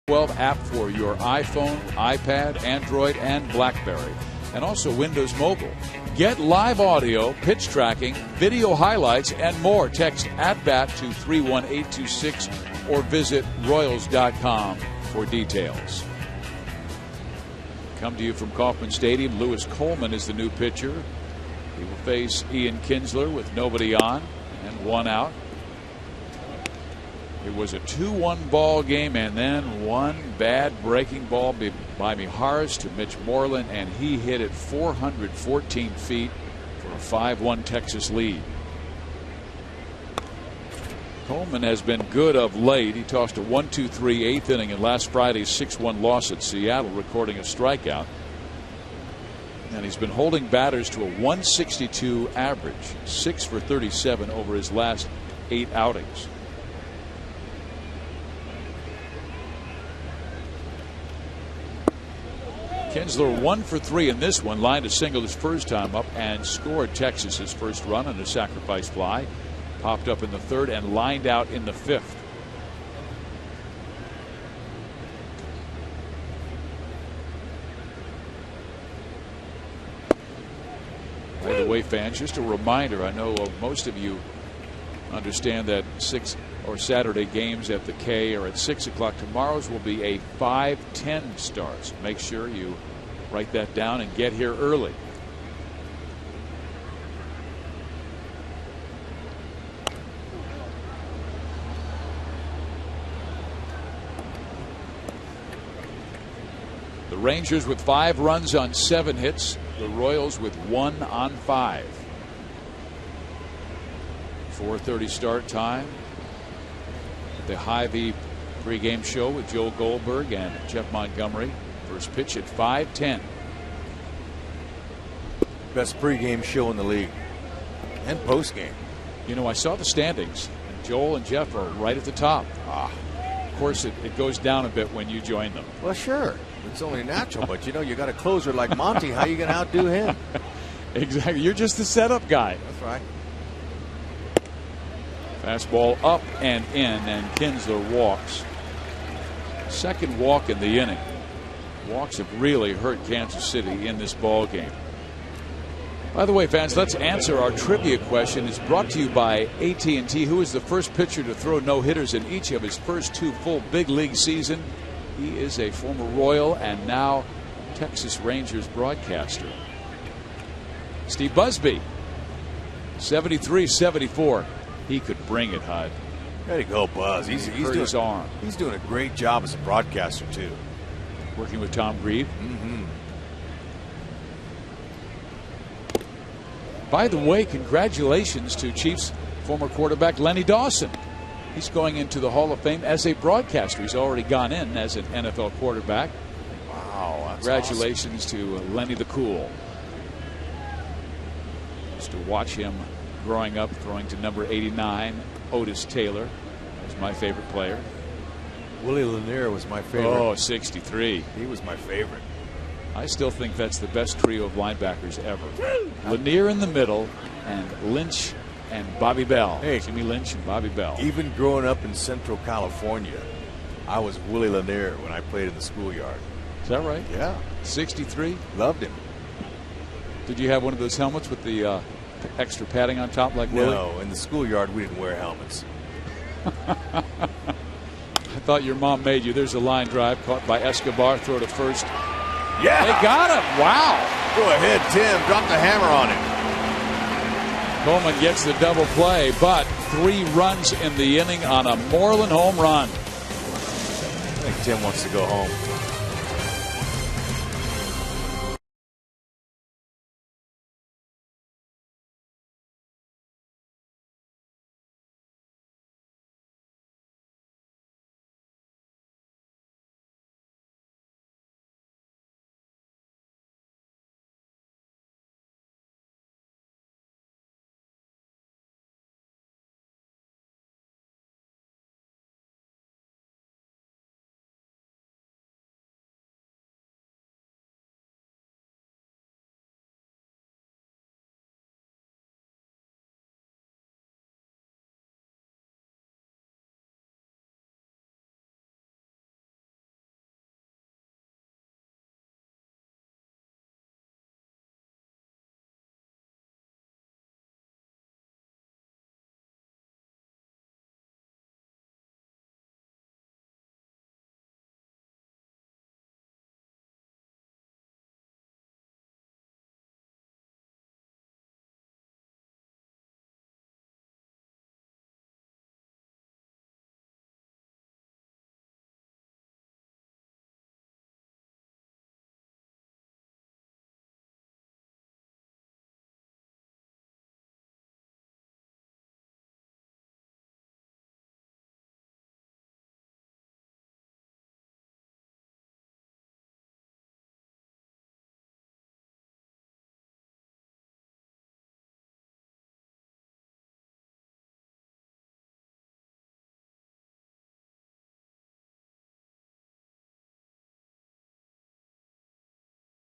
12 app for your iPhone, iPad, Android, and BlackBerry, and also Windows Mobile. Get live audio, pitch tracking, video highlights, and more. Text @BAT to 31826 or visit Royals.com for details. Come to you from Kauffman Stadium. Lewis Coleman is the new pitcher. He will face Ian Kinsler with nobody on and one out. It was a 2-1 ball game, and then one bad breaking ball by Mijares to Mitch Moreland, and he hit it 414 feet for a 5-1 Texas lead. Coleman has been good of late. He tossed a 1-2-3 eighth inning in last Friday's 6-1 loss at Seattle, recording a strikeout. And he's been holding batters to a 162 average, 6 for 37 over his last 8 outings. Kinsler 1 for 3 in this one, lined a single his first time up and scored Texas his first run on a sacrifice fly. Popped up in the third and lined out in the fifth. By the way, fans, just a reminder, I know most of you understand that Saturday games at the K are at 6 o'clock. Tomorrow's will be a 5:10 start. So make sure you write that down and get here early. The Rangers with 5 runs on 7 hits. The Royals with 1 on 5. 4:30 start time. The Hy-Vee pregame show with Joel Goldberg and Jeff Montgomery. First pitch at 5:10. Best pregame show in the league. And postgame. You know, I saw the standings. And Joel and Jeff are right at the top. Of course, it goes down a bit when you join them. Well, sure. It's only natural, but you know, you got a closer like Monty. How you going to outdo him? Exactly. You're just the setup guy. That's right. Fastball up and in, and Kinsler walks. Second walk in the inning. Walks have really hurt Kansas City in this ball game. By the way, fans, let's answer our trivia question. It's brought to you by AT&T. Who is the first pitcher to throw no-hitters in each of his first 2 full big league seasons? He is a former Royal and now Texas Rangers broadcaster. Steve Busby, 73-74. He could bring it, Hud. There you go, Buzz. He's hurt doing his arm. He's doing a great job as a broadcaster too. Working with Tom Grieve. By the way, congratulations to Chiefs former quarterback Lenny Dawson. He's going into the Hall of Fame as a broadcaster. He's already gone in as an NFL quarterback. Wow, that's congratulations awesome. to Lenny the Cool. Just to watch him growing up, throwing to number 89, Otis Taylor. That's my favorite player. Willie Lanier was my favorite. Oh, 63. He was my favorite. I still think that's the best trio of linebackers ever. Lanier in the middle and Lynch and Bobby Bell. Hey, Jimmy Lynch and Bobby Bell. Even growing up in Central California, I was Willie Lanier when I played in the schoolyard. Is that right? Yeah. 63? Loved him. Did you have one of those helmets with the extra padding on top like Willie? No, in the schoolyard we didn't wear helmets. I thought your mom made you. There's a line drive caught by Escobar. Throw to first. Yeah. They got him. Wow. Go ahead, Tim. Drop the hammer on him. Coleman gets the double play, but 3 runs in the inning on a Moreland home run. I think Tim wants to go home.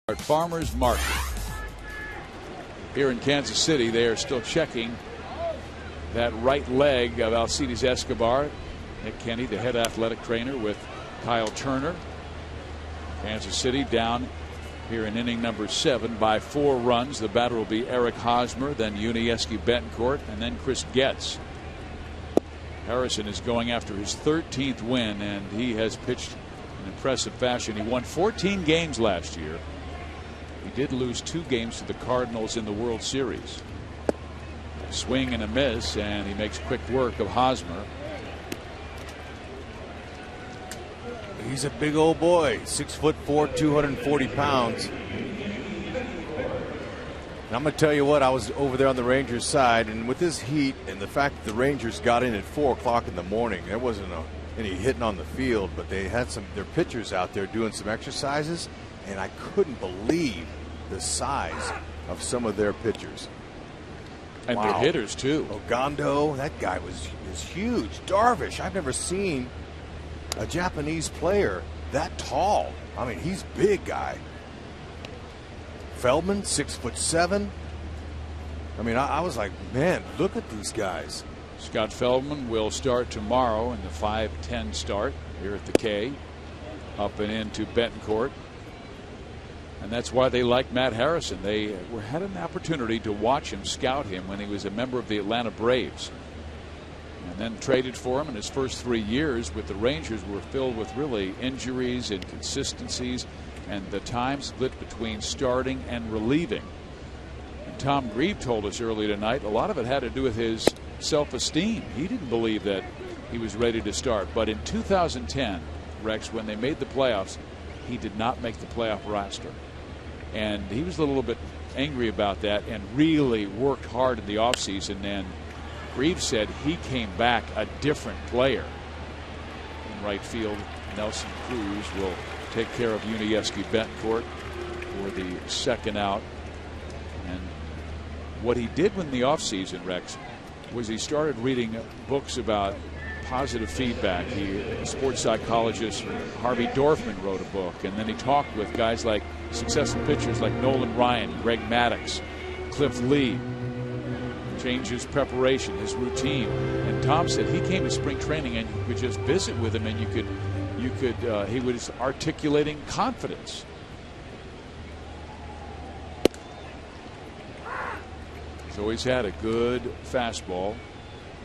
At Farmers Market here in Kansas City, they are still checking that right leg of Alcides Escobar. Nick Kenny, the head athletic trainer, with Kyle Turner. Kansas City down here in inning number 7 by 4 runs. The batter will be Eric Hosmer, then Yuniesky Betancourt, and then Chris Getz. Harrison is going after his 13th win, and he has pitched in impressive fashion. He won 14 games last year. He did lose 2 games to the Cardinals in the World Series. A swing and a miss, and he makes quick work of Hosmer. He's a big old boy, 6'4", 240 pounds. And I'm going to tell you what, I was over there on the Rangers side, and with this heat and the fact that the Rangers got in at 4 o'clock in the morning, there wasn't any hitting on the field, but they had their pitchers out there doing some exercises, and I couldn't believe the size of some of their pitchers. And wow. Their hitters, too. Ogando, that guy was huge. Darvish, I've never seen a Japanese player that tall. I mean, he's a big guy. Feldman, 6'7". I mean, I was like, man, look at these guys. Scott Feldman will start tomorrow in the 5:10 start here at the K, up and into Betancourt. And that's why they like Matt Harrison. They had an opportunity to watch him, scout him, when he was a member of the Atlanta Braves. And then traded for him, and his first 3 years with the Rangers were filled with really injuries, inconsistencies, and the time split between starting and relieving. And Tom Grieve told us earlier tonight a lot of it had to do with his self-esteem. He didn't believe that he was ready to start. But in 2010, Rex, when they made the playoffs, he did not make the playoff roster. And he was a little bit angry about that and really worked hard in the offseason. And Grieve said he came back a different player. In right field, Nelson Cruz will take care of Yuniesky Betancourt for the second out. And what he did in the offseason, Rex, was he started reading books about positive feedback. Sports psychologist Harvey Dorfman wrote a book, and then he talked with guys like successful pitchers like Nolan Ryan, Greg Maddux, Cliff Lee. Changed his preparation, his routine. And Tom said he came to spring training and you could just visit with him, and he was articulating confidence. He's always had a good fastball,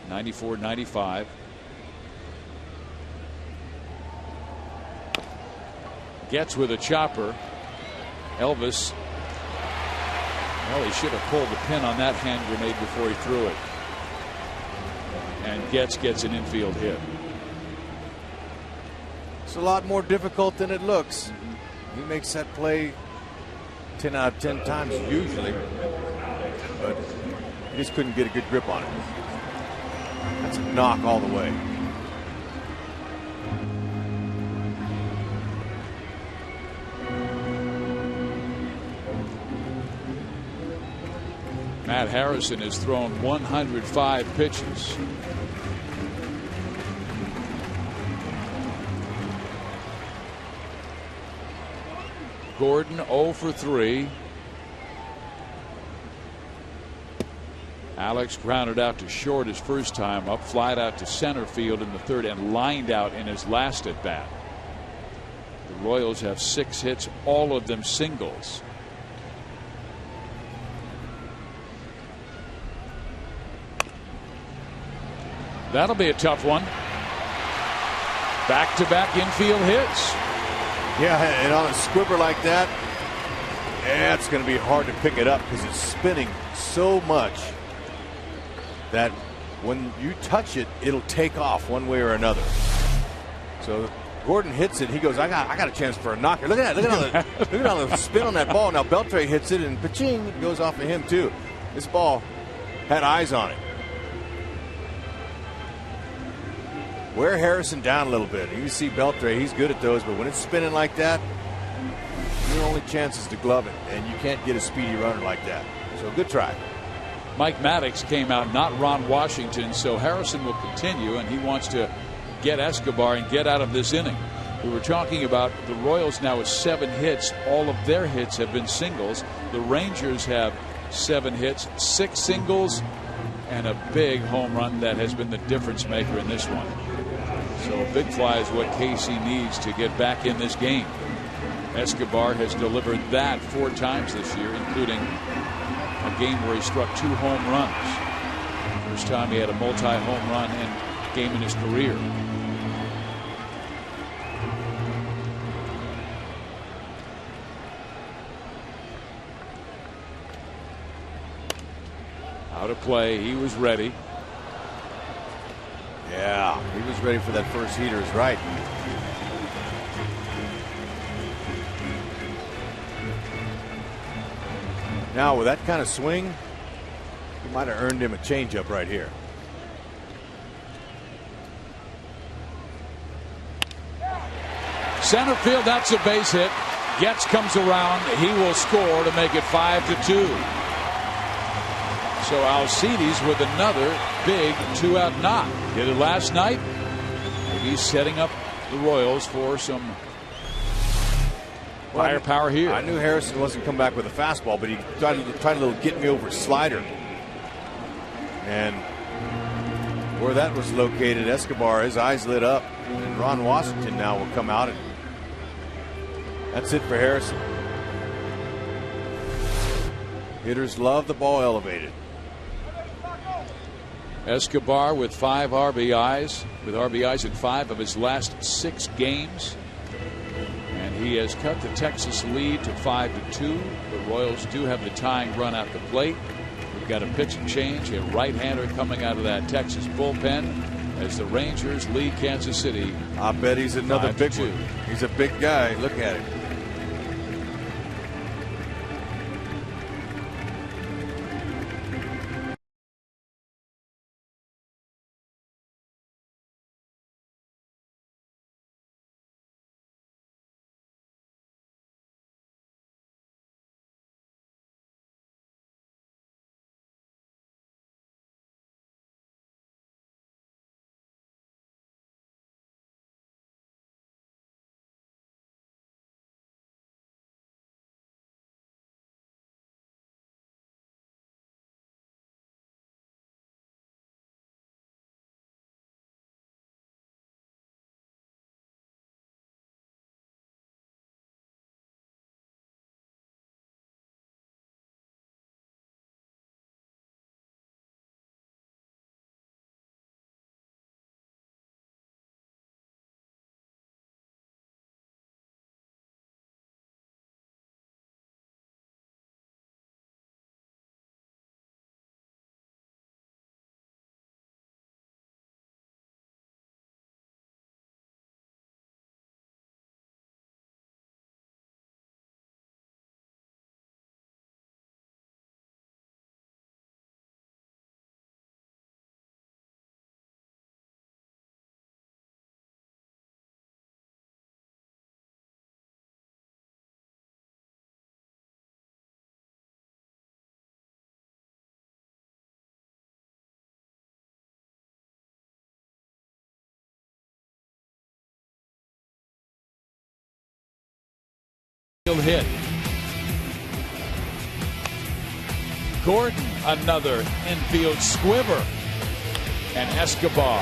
94, 95. Gets with a chopper. Elvis, well, he should have pulled the pin on that hand grenade before he threw it. And gets an infield hit. It's a lot more difficult than it looks. He makes that play 10 out of 10 times usually, but he just couldn't get a good grip on it. That's a knock all the way. Matt Harrison has thrown 105 pitches. Gordon 0 for 3. Alex grounded out to short his first time up, flied out to center field in the third, and lined out in his last at bat. The Royals have 6 hits, all of them singles. That'll be a tough one. Back-to-back infield hits. Yeah, and on a squibber like that, yeah, it's going to be hard to pick it up because it's spinning so much that when you touch it, it'll take off one way or another. So Gordon hits it. He goes, I got a chance for a knocker. Look at that. Look at all the spin on that ball. Now Beltre hits it, and pa-ching, it goes off of him too. This ball had eyes on it. Wear Harrison down a little bit. You see Beltre, he's good at those, but when it's spinning like that, your only chance is to glove it, and you can't get a speedy runner like that. So good try. Mike Maddux came out, not Ron Washington, so Harrison will continue, and he wants to get Escobar and get out of this inning. We were talking about the Royals now with 7 hits. All of their hits have been singles. The Rangers have 7 hits, 6 singles, and a big home run that has been the difference maker in this one. So a big fly is what KC needs to get back in this game. Escobar has delivered that 4 times this year, including a game where he struck 2 home runs. First time he had a multi-home run game in his career. Out of play. He was ready. Yeah, he was ready for that first heater. Is right. Now with that kind of swing, he might have earned him a changeup right here. Center field, that's a base hit. Getz comes around. He will score to make it 5-2. So Alcides with another big 2-out knock. Did it last night. Maybe he's setting up the Royals for some firepower here. I knew Harrison wasn't come back with a fastball, but he tried a little get me over slider. And where that was located, Escobar, his eyes lit up. And Ron Washington now will come out. And that's it for Harrison. Hitters love the ball elevated. Escobar with 5 RBIs, with RBIs in 5 of his last 6 games. And he has cut the Texas lead to 5-2. The Royals do have the tying run at the plate. We've got a pitching change, a right-hander coming out of that Texas bullpen as the Rangers lead Kansas City. I bet he's another big 5-2. one. He's a big guy. Look at him. Hit. Gordon, another infield squiver. And Escobar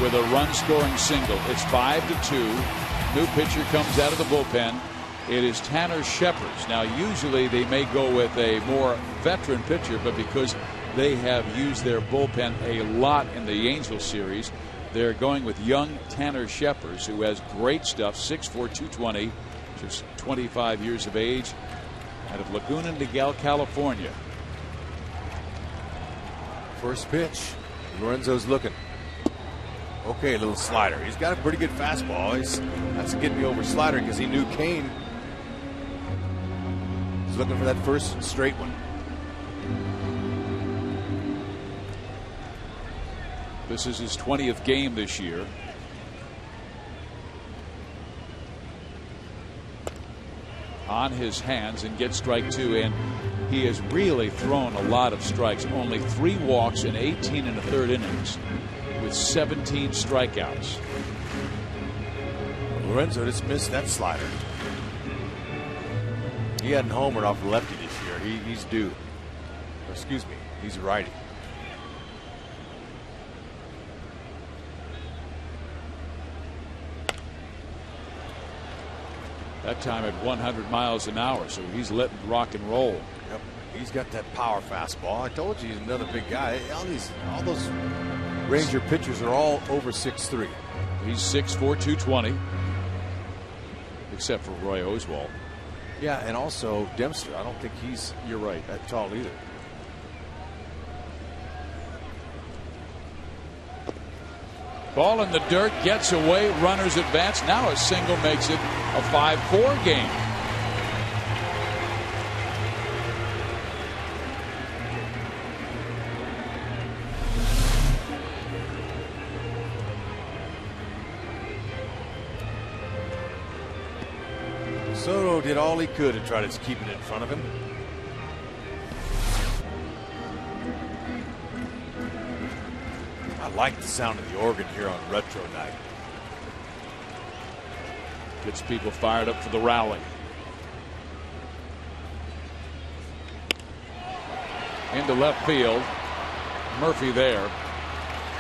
with a run-scoring single. It's 5-2. New pitcher comes out of the bullpen. It is Tanner Shepard. Now, usually they may go with a more veteran pitcher, but because they have used their bullpen a lot in the Angels series, they're going with young Tanner Shepard, who has great stuff, 6'4", 220. Just 25 years of age, out of Laguna Niguel, California. First pitch. Lorenzo's looking. Okay, a little slider. He's got a pretty good fastball. That's a get me over slider because he knew Kane. He's looking for that first straight one. This is his 20th game this year. On his hands and gets strike 2, and he has really thrown a lot of strikes. Only 3 walks in 18 1/3 innings with 17 strikeouts. Lorenzo just missed that slider. He hadn't homered off the lefty this year. He's due. Excuse me, he's a righty. That time at 100 miles an hour, so he's letting rock and roll. Yep, he's got that power fastball. I told you he's another big guy. All those Ranger pitchers are all over 6'3". He's 6'4", 220, except for Roy Oswald. Yeah, and also Dempster. I don't think he's, you're right, that tall either. Ball in the dirt, gets away, runners advance. Now a single makes it a 5-4 game. Soto did all he could to try to keep it in front of him. I like the sound of the organ here on retro night. Gets people fired up for the rally. Into left field. Murphy there.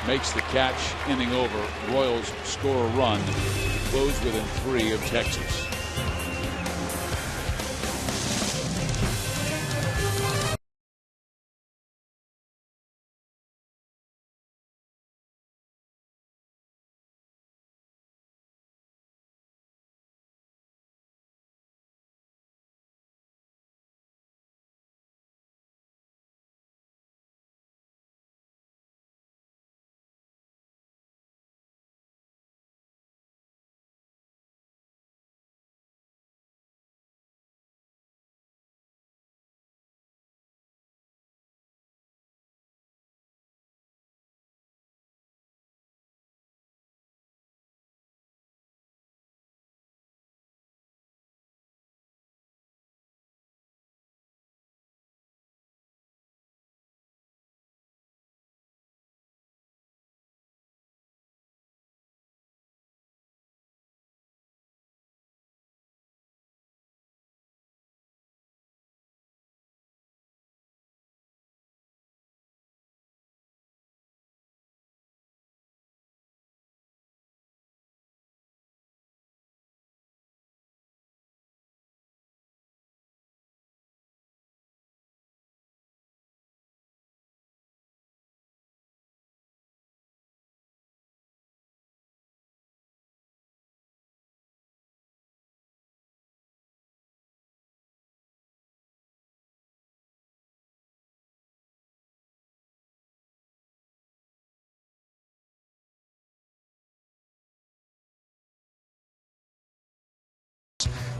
Makes the catch, inning over. Royals score a run. Close within 3 of Texas.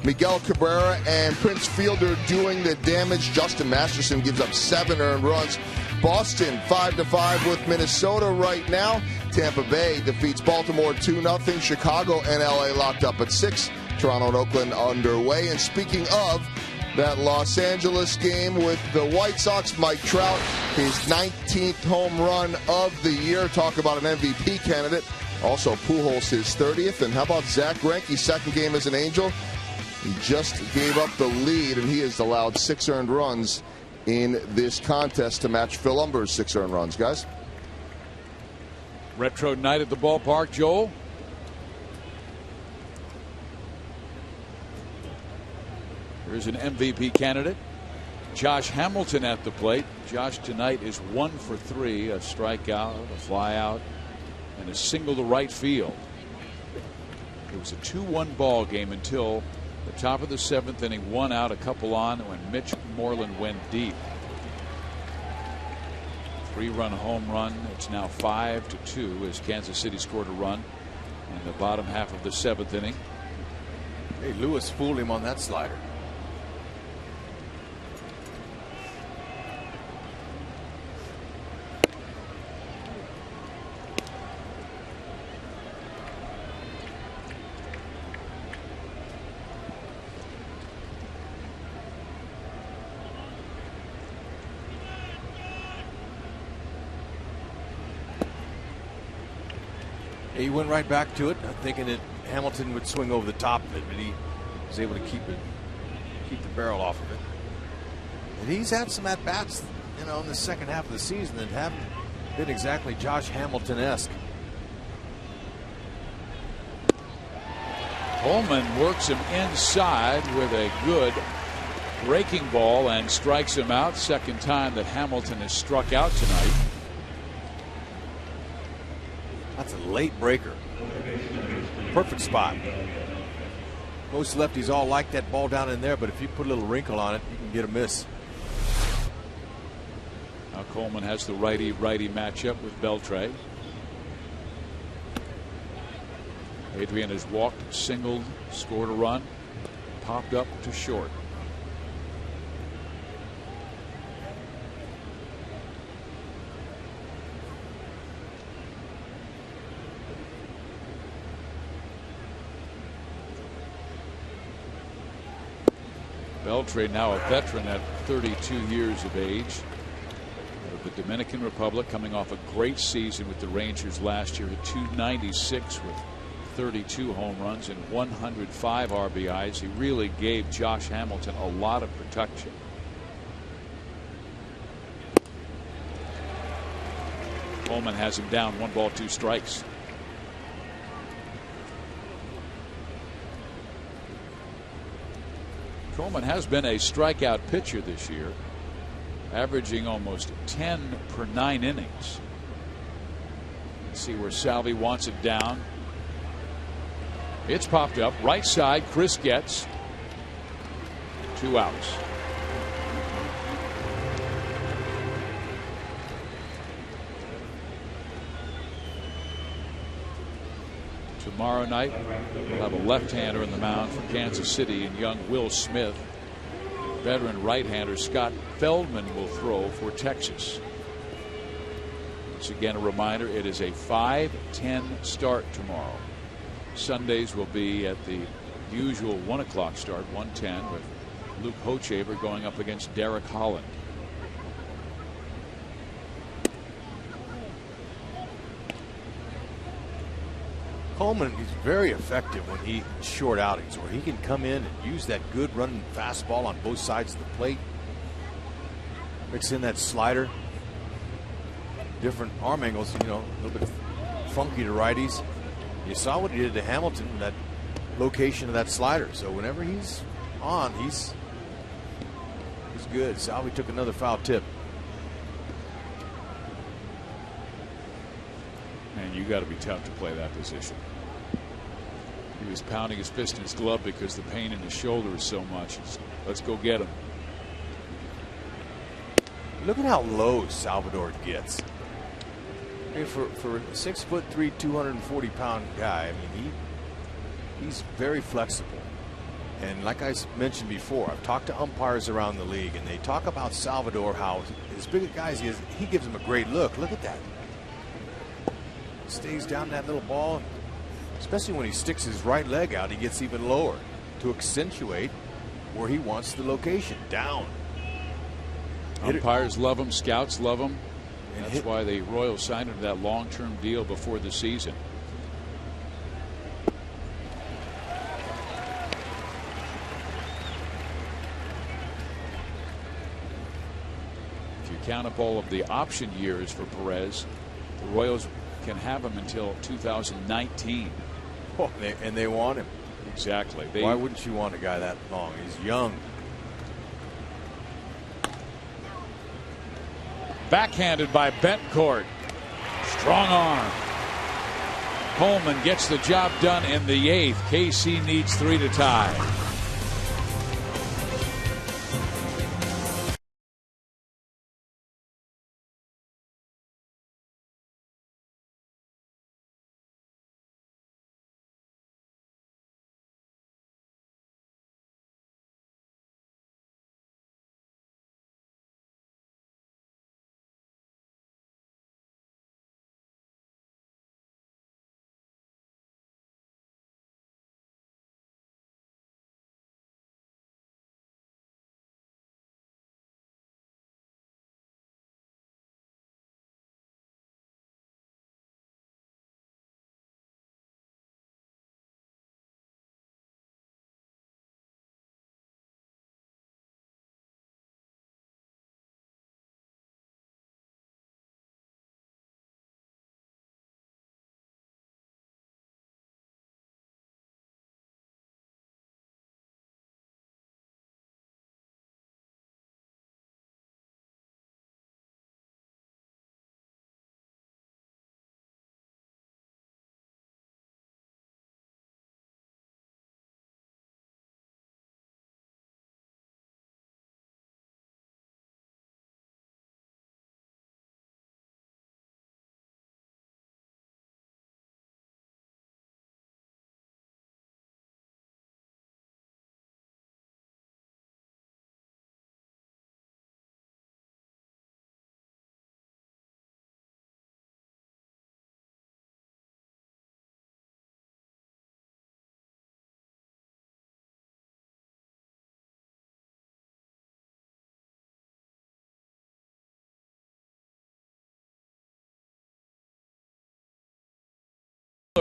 Miguel Cabrera and Prince Fielder doing the damage. Justin Masterson gives up 7 earned runs. Boston 5-5 with Minnesota right now. Tampa Bay defeats Baltimore 2-0. Chicago and LA locked up at 6. Toronto and Oakland underway. And speaking of that Los Angeles game with the White Sox, Mike Trout, his 19th home run of the year. Talk about an MVP candidate. Also Pujols his 30th. And how about Zach Greinke's second game as an Angel? He just gave up the lead, and he has allowed 6 earned runs in this contest to match Phil Humber's 6 earned runs, guys. Retro night at the ballpark, Joel. Here's an MVP candidate. Josh Hamilton at the plate. Josh tonight is 1 for 3, a strikeout, a fly out, and a single to right field. It was a 2-1 ball game until the top of the 7th inning, 1 out, a couple on when Mitch Moreland went deep. 3-run home run. It's now 5-2 as Kansas City scored a run in the bottom half of the 7th inning. Hey, Lewis fooled him on that slider. He went right back to it, thinking it Hamilton would swing over the top of it, but he was able to keep the barrel off of it. And he's had some at bats, in the second half of the season that haven't been exactly Josh Hamilton-esque. Coleman works him inside with a good breaking ball and strikes him out. Second time that Hamilton has struck out tonight. That's a late breaker. Perfect spot. Most lefties all like that ball down in there, but if you put a little wrinkle on it, you can get a miss. Now Coleman has the righty-righty matchup with Beltre. Adrian has walked, singled, scored a run, popped up to short. Beltre, now a veteran at 32 years of age, of the Dominican Republic, coming off a great season with the Rangers last year at .296 with 32 home runs and 105 RBIs. He really gave Josh Hamilton a lot of protection. Coleman has him down, 1 ball, 2 strikes. Coleman has been a strikeout pitcher this year, averaging almost 10 per 9 innings. Let's see where Salvi wants it down. It's popped up right side. Chris gets 2 outs. Tomorrow night, we'll have a left-hander in the mound for Kansas City and young Will Smith. Veteran right-hander Scott Feldman will throw for Texas. Once again, a reminder, it is a 5:10 start tomorrow. Sundays will be at the usual 1 o'clock start, 1:10, with Luke Hochaver going up against Derek Holland. Coleman is very effective when he short outings, where he can come in and use that good running fastball on both sides of the plate. Mix in that slider. Different arm angles, a little bit funky to righties. You saw what he did to Hamilton, that location of that slider. So whenever he's on, he's good. Salvi took another foul tip. Man, you got to be tough to play that position. He was pounding his fist in his glove because the pain in his shoulder is so much. Let's go get him. Look at how low Salvador gets. I mean, for a 6'3", 240-pound guy, I mean, he's very flexible. And like I mentioned before, I've talked to umpires around the league, and they talk about Salvador, how as big a guy as he is, he gives him a great look. Look at that. Stays down that little ball, especially when he sticks his right leg out, he gets even lower to accentuate where he wants the location, down. Umpires love him, scouts love him. That's why the Royals signed him to that long-term deal before the season. If you count up all of the option years for Perez, the Royals can have him until 2019. Oh, and they want him. Exactly. Why wouldn't you want a guy that long? He's young. Backhanded by Betancourt. Strong arm. Coleman gets the job done in the 8th. KC needs 3 to tie.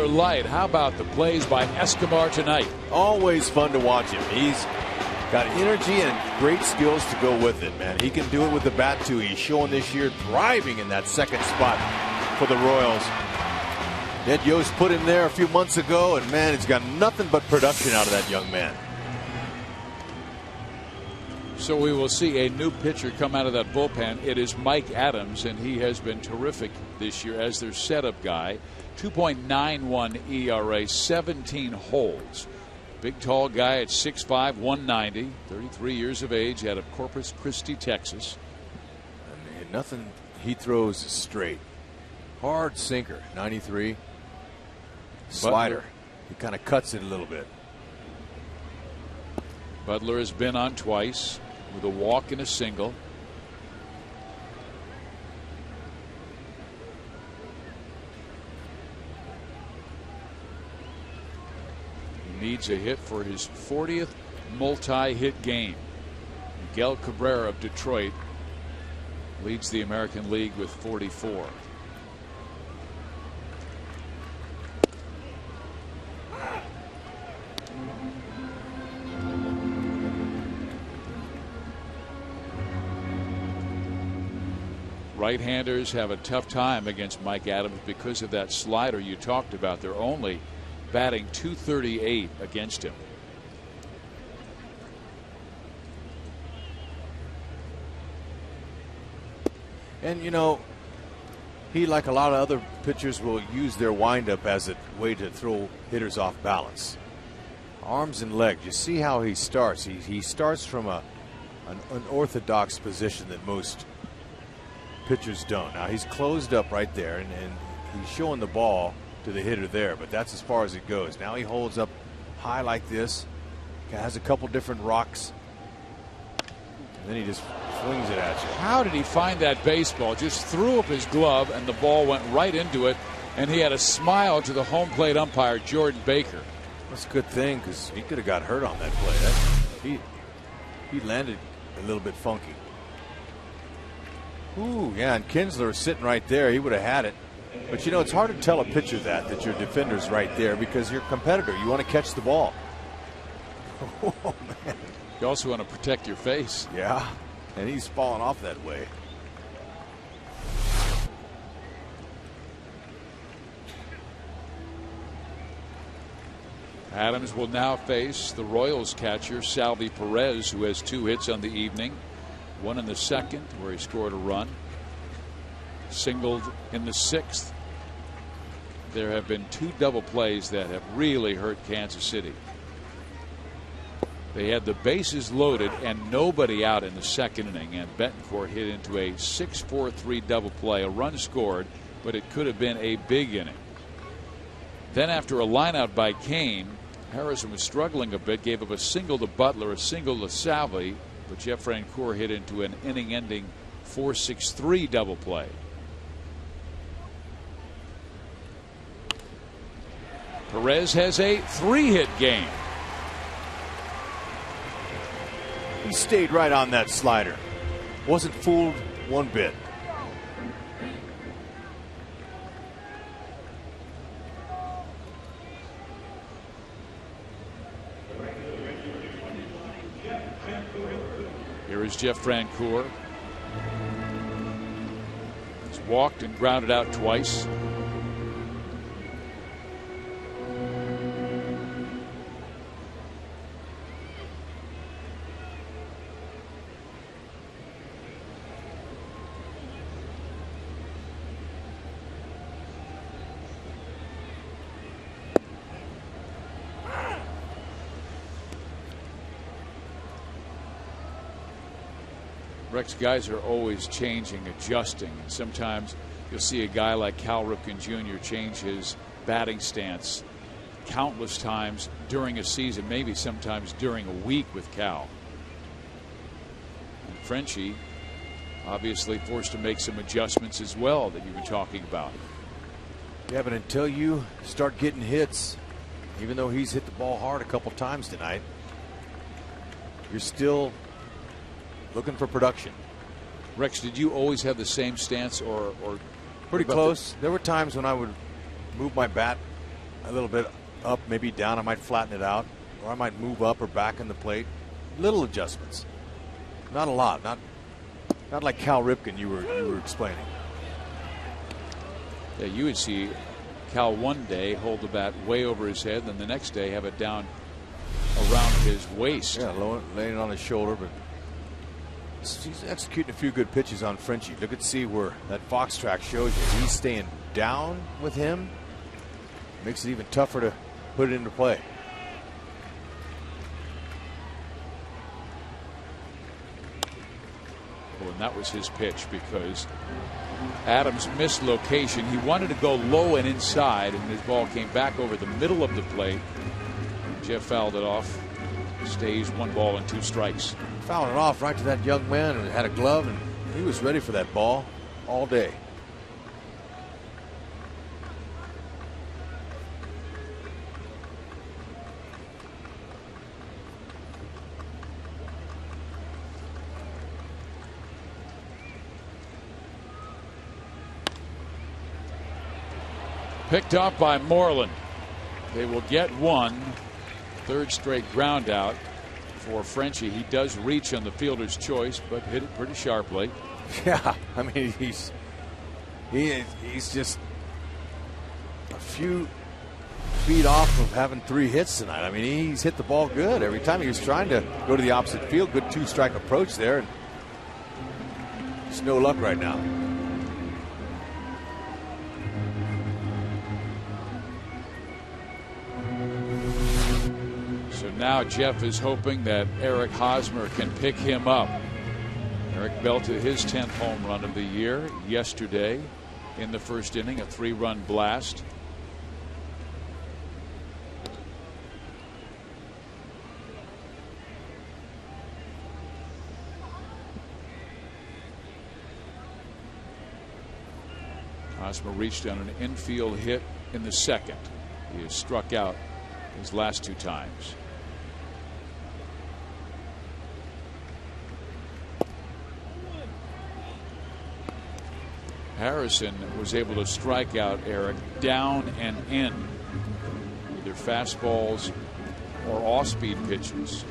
Light. How about the plays by Escobar tonight? Always fun to watch him. He's got energy and great skills to go with it, man. He can do it with the bat, too. He's showing this year thriving in that second spot for the Royals. Ned Yost put him there a few months ago, and, man, he's got nothing but production out of that young man. So we will see a new pitcher come out of that bullpen. It is Mike Adams, and he has been terrific this year as their setup guy. 2.91 ERA, 17 holds. Big, tall guy at 6'5", 190, 33 years of age, out of Corpus Christi, Texas. And nothing he throws straight. Hard sinker, 93. Slider. He kind of cuts it a little bit. Butler has been on twice with a walk and a single. He needs a hit for his 40th multi-hit game. Miguel Cabrera of Detroit leads the American League with 44. Right-handers have a tough time against Mike Adams because of that slider you talked about. They're only batting .238 against him. And, you know, he, like a lot of other pitchers, will use their windup as a way to throw hitters off balance. Arms and legs. You see how he starts. He starts from an unorthodox position that most pitchers don't. Now he's closed up right there, and he's showing the ball to the hitter there, but that's as far as it goes. Now he holds up high like this, has a couple different rocks, and then he just swings it at you. How did he find that baseball? Just threw up his glove and the ball went right into it, and he had a smile to the home plate umpire, Jordan Baker. That's a good thing, because he could have got hurt on that play. He landed a little bit funky. Ooh, yeah, and Kinsler sitting right there. He would have had it. But, you know, it's hard to tell a pitcher that your defender's right there, because you're a competitor. You want to catch the ball. Oh, man. You also want to protect your face. Yeah, and he's falling off that way. Adams will now face the Royals catcher, Salvi Perez, who has 2 hits on the evening. One in the second, where he scored a run. Singled in the 6th. There have been 2 double plays that have really hurt Kansas City. They had the bases loaded and nobody out in the second inning, and Betancourt hit into a 6-4-3 double play. A run scored, but it could have been a big inning. Then, after a lineout by Kane, Harrison was struggling a bit, gave up a single to Butler, a single to Salvi, but Jeff Francoeur hit into an inning-ending 4-6-3 double play. Perez has a 3-hit game. He stayed right on that slider. Wasn't fooled one bit. Here is Jeff Francoeur. He's walked and grounded out twice. Rex, guys are always changing, adjusting, and sometimes you'll see a guy like Cal Ripken Jr. change his batting stance countless times during a season, maybe sometimes during a week with Cal. And Frenchie obviously forced to make some adjustments as well that you were talking about. Yeah, but until you start getting hits, even though he's hit the ball hard a couple times tonight, you're still looking for production. Rex, did you always have the same stance or pretty close? There were times when I would move my bat a little bit up, maybe down. I might flatten it out, or I might move up or back in the plate. Little adjustments, not a lot. Not like Cal Ripken you were explaining. Yeah, you would see Cal one day hold the bat way over his head, then the next day have it down around his waist. Yeah, laying it on his shoulder, but he's executing a few good pitches on Frenchie. Look at see where that Fox track shows you. He's staying down with him. Makes it even tougher to put it into play. Oh, and that was his pitch because Adams missed location. He wanted to go low and inside, and his ball came back over the middle of the plate. Jeff fouled it off. Stays 1 ball and 2 strikes. Fouling it off right to that young man who had a glove, and he was ready for that ball all day. Picked off by Moreland. They will get 1. 3rd straight ground out for Frenchie. He does reach on the fielder's choice, but hit it pretty sharply. Yeah, I mean he's just a few feet off of having 3 hits tonight. I mean he's hit the ball good every time. He was trying to go to the opposite field. Good 2-strike approach there, and just no luck right now. Now Jeff is hoping that Eric Hosmer can pick him up. Eric belted his 10th home run of the year yesterday in the 1st inning, a 3-run blast. Hosmer reached on an infield hit in the 2nd. He has struck out his last 2 times. Harrison was able to strike out Eric down and in, either fastballs or off-speed pitches.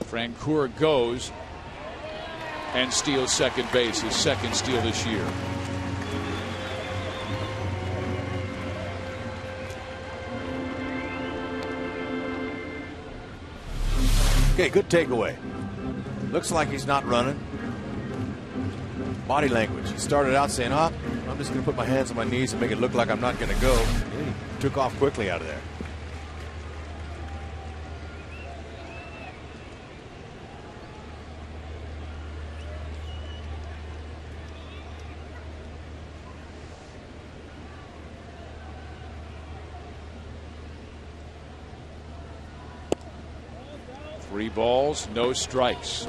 Francoeur goes and steals second base, his 2nd steal this year. Okay, good takeaway. Looks like he's not running. Body language. He started out saying, I'm just going to put my hands on my knees and make it look like I'm not going to go. And he took off quickly out of there. Three balls, no strikes.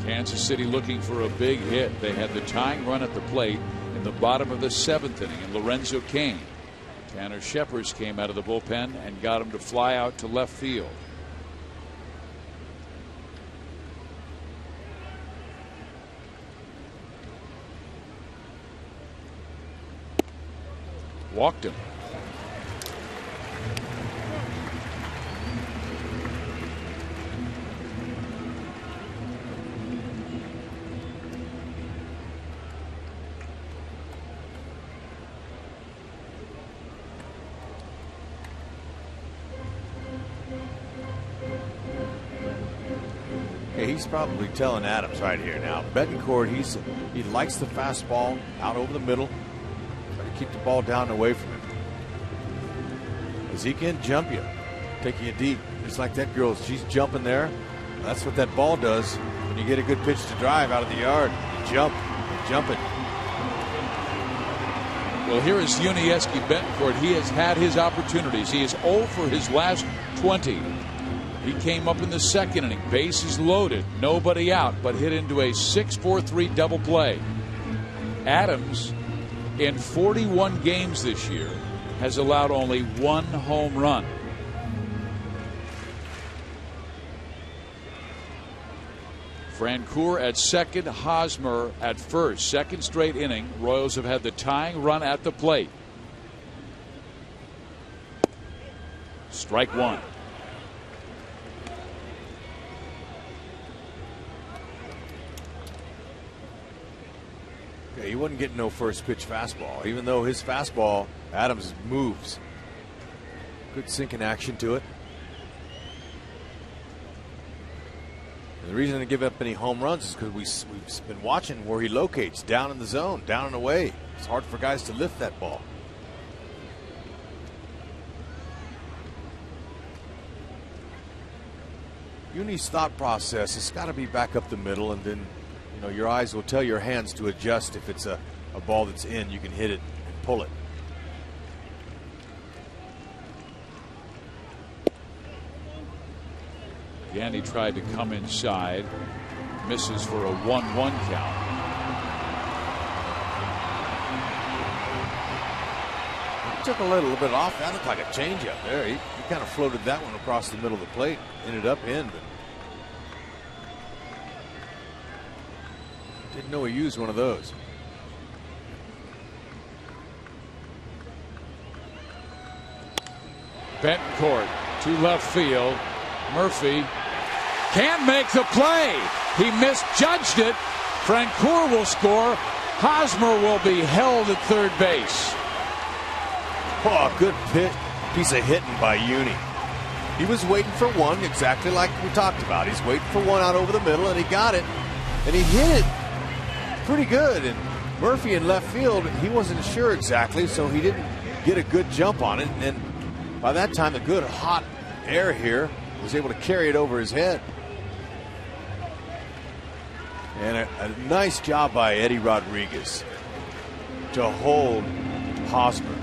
Kansas City looking for a big hit. They had the tying run at the plate in the bottom of the 7th inning, and Lorenzo Cain. Tanner Scheppers came out of the bullpen and got him to fly out to left field. Walked him. Okay, he's probably telling Adams right here now. Betancourt, he likes the fastball out over the middle. Keep the ball down and away from him, because he can jump you, taking you deep. Just like that girl, she's jumping there. That's what that ball does when you get a good pitch to drive out of the yard. You jump it. Well, here is Yuniesky Betancourt. He has had his opportunities. He is 0 for his last 20. He came up in the 2nd inning, bases loaded, nobody out, but hit into a 6-4-3 double play. Adams, in 41 games this year, has allowed only 1 home run. Francoeur at second, Hosmer at first. Second straight inning, Royals have had the tying run at the plate. Strike one. Yeah, he wasn't getting no first pitch fastball, even though his fastball, Adams, moves. Good sinking action to it. And the reason to give up any home runs is because we've been watching where he locates, down in the zone, down and away. It's hard for guys to lift that ball. Uni's thought process has got to be back up the middle, and then your eyes will tell your hands to adjust. If it's a ball that's in, you can hit it and pull it. Yanni tried to come inside, misses for a 1-1 count. He took a little bit off. That looked like a changeup there. He kind of floated that one across the middle of the plate. Ended up in, but didn't know he used one of those. Betancourt to left field. Murphy can't make the play. He misjudged it. Francoeur will score. Hosmer will be held at third base. Oh, good piece of hitting by Uni. He was waiting for one, exactly like we talked about. He's waiting for one out over the middle, and he got it. And he hit it pretty good. And Murphy in left field, he wasn't sure exactly, so he didn't get a good jump on it. And then by that time, the good hot air here was able to carry it over his head. And a nice job by Eddie Rodriguez to hold Hosmer,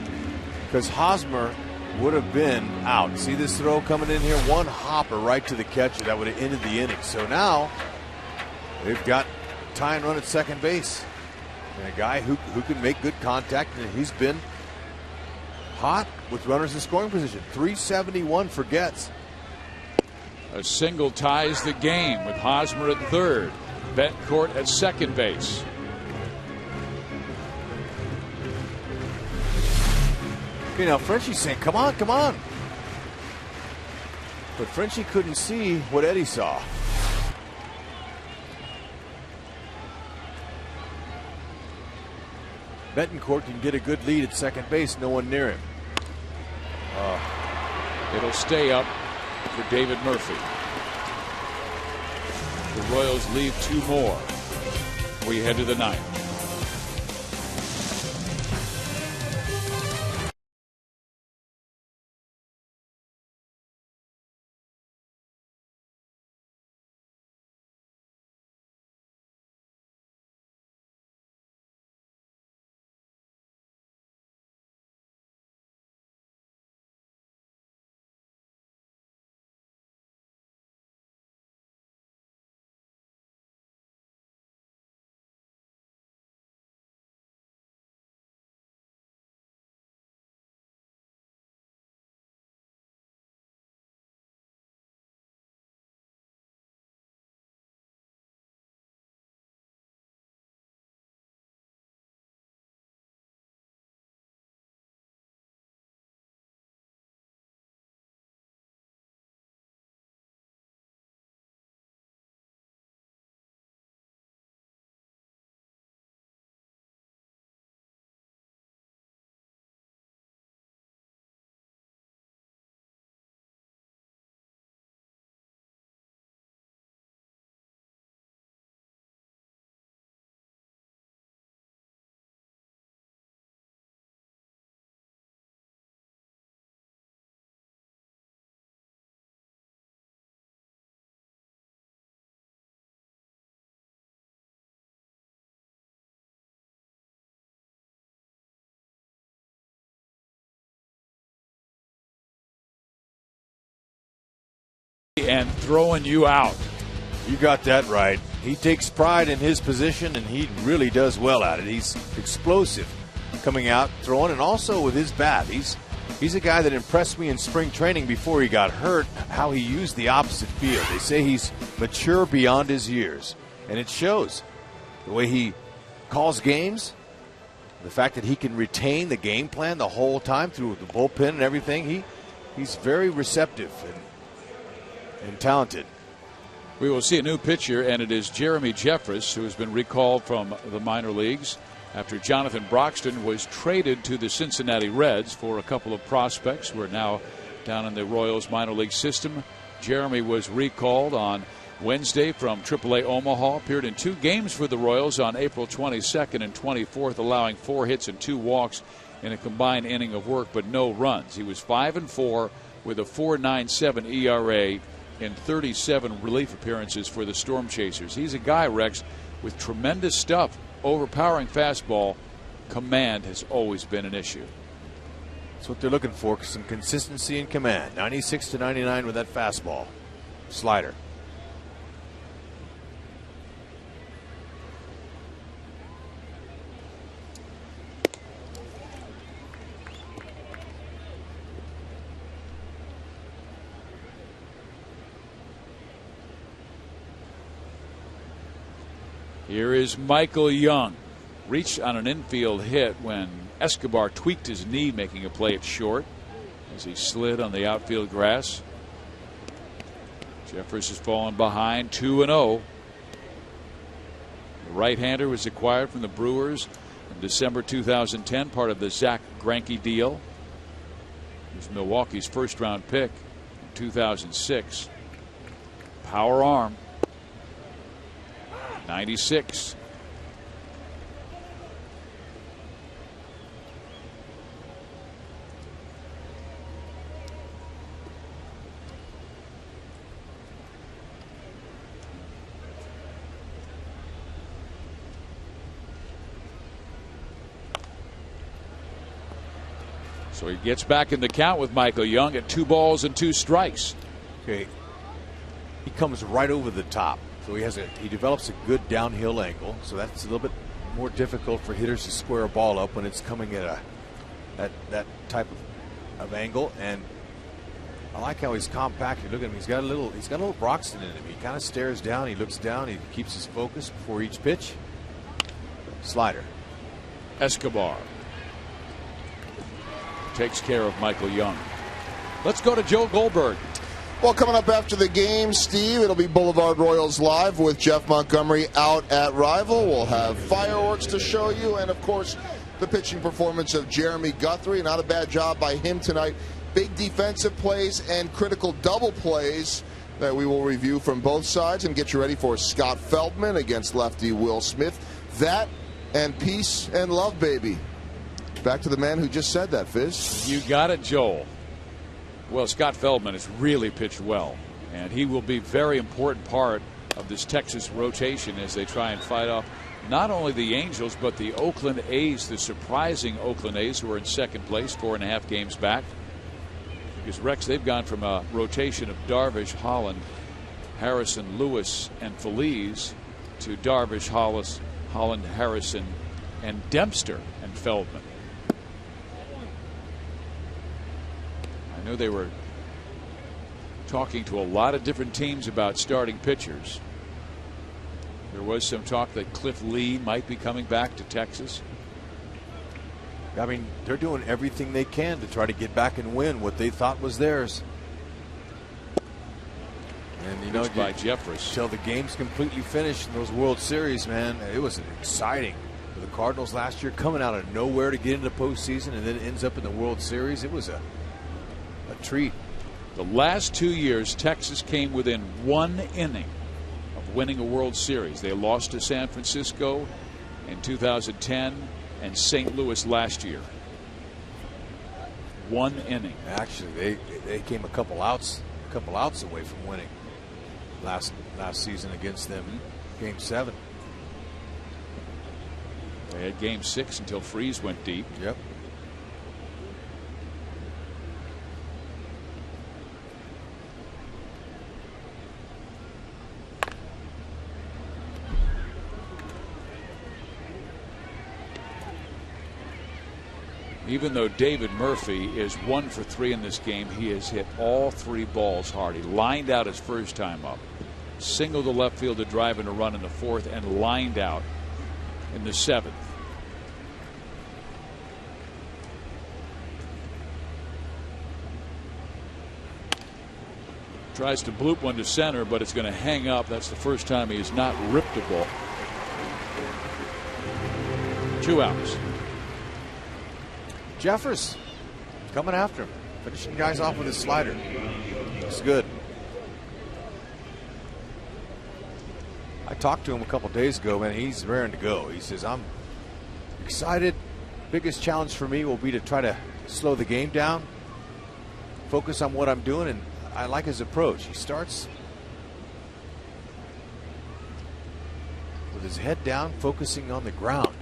because Hosmer would have been out. See this throw coming in here? One hopper right to the catcher. That would have ended the inning. So now they've got tying run at second base. And a guy who can make good contact, and he's been hot with runners in scoring position. 371 for Getz. A single ties the game with Hosmer at third. Betancourt at second base. Okay, now Frenchie's saying, come on, come on. But Frenchie couldn't see what Eddie saw. Betancourt can get a good lead at second base, no one near him. It'll stay up for David Murphy. The Royals leave 2 more. We head to the ninth. And throwing you out. You got that right. he takes pride in his position, and he really does well at it. He's explosive coming out, throwing, and also with his bat. He's a guy that impressed me in spring training before he got hurt, how he used the opposite field. They say he's mature beyond his years, and it shows. The way he calls games, the fact that he can retain the game plan the whole time through the bullpen and everything, he's very receptive and talented. We will see a new pitcher, and it is Jeremy Jeffress, who has been recalled from the minor leagues after Jonathan Broxton was traded to the Cincinnati Reds for a couple of prospects who are now down in the Royals minor league system. Jeremy was recalled on Wednesday from AAA Omaha, appeared in 2 games for the Royals on April 22nd and 24th, allowing 4 hits and 2 walks in a combined inning of work, but no runs. He was 5-4 with a 4.97 ERA in 37 relief appearances for the Storm Chasers. He's a guy, Rex, with tremendous stuff. Overpowering fastball. Command has always been an issue. That's what they're looking for, some consistency in command. 96 to 99 with that fastball. Slider. Here is Michael Young. Reached on an infield hit when Escobar tweaked his knee, making a play at short as he slid on the outfield grass. Jeffress has fallen behind 2-0. The right-hander was acquired from the Brewers in December 2010, part of the Zach Greinke deal. He was Milwaukee's first-round pick in 2006. Power arm. 96. So he gets back in the count with Michael Young at 2 balls and 2 strikes. Okay. He comes right over the top. So he develops a good downhill angle, so that's a little bit more difficult for hitters to square a ball up when it's coming at that type of angle. And I like how he's compacted. Look at him; he's got a little Broxton in him. He kind of stares down, he looks down, he keeps his focus before each pitch. Slider. Escobar takes care of Michael Young. Let's go to Joe Goldberg. Well, coming up after the game, Steve, it'll be Boulevard Royals Live with Jeff Montgomery out at Rival. We'll have fireworks to show you, and, of course, the pitching performance of Jeremy Guthrie. Not a bad job by him tonight. Big defensive plays and critical double plays that we will review from both sides and get you ready for Scott Feldman against lefty Will Smith. That and peace and love, baby. Back to the man who just said that, Fizz. You got it, Joel. Well, Scott Feldman has really pitched well, and he will be a very important part of this Texas rotation as they try and fight off not only the Angels but the Oakland A's, the surprising Oakland A's, who are in second place, 4.5 games back. Because, Rex, they've gone from a rotation of Darvish, Holland, Harrison, Lewis, and Feliz to Darvish, Holland, Harrison, and Dempster and Feldman. I know they were talking to a lot of different teams about starting pitchers. There was some talk that Cliff Lee might be coming back to Texas. I mean, they're doing everything they can to try to get back and win what they thought was theirs. And, you know, by Jeffress. Till the game's completely finished in those World Series, man, it was exciting. For the Cardinals last year, coming out of nowhere to get into the postseason and then it ends up in the World Series. It was a treat. The last 2 years, Texas came within 1 inning of winning a World Series. They lost to San Francisco in 2010 and St. Louis last year. 1 inning. Actually, they came a couple outs away from winning last season against them. Game 7. They had Game 6 until Freese went deep. Yep. Even though David Murphy is 1 for 3 in this game, he has hit all 3 balls hard. He lined out his first time up, singled the left field to drive in a run in the 4th, and lined out in the 7th. Tries to bloop one to center, but it's going to hang up. That's the first time he has not ripped a ball. 2 outs. Jeffers coming after him, finishing guys off with his slider. Looks good. I talked to him a couple days ago, and he's raring to go. He says, I'm excited. Biggest challenge for me will be to try to slow the game down, focus on what I'm doing, and I like his approach. He starts with his head down, focusing on the ground.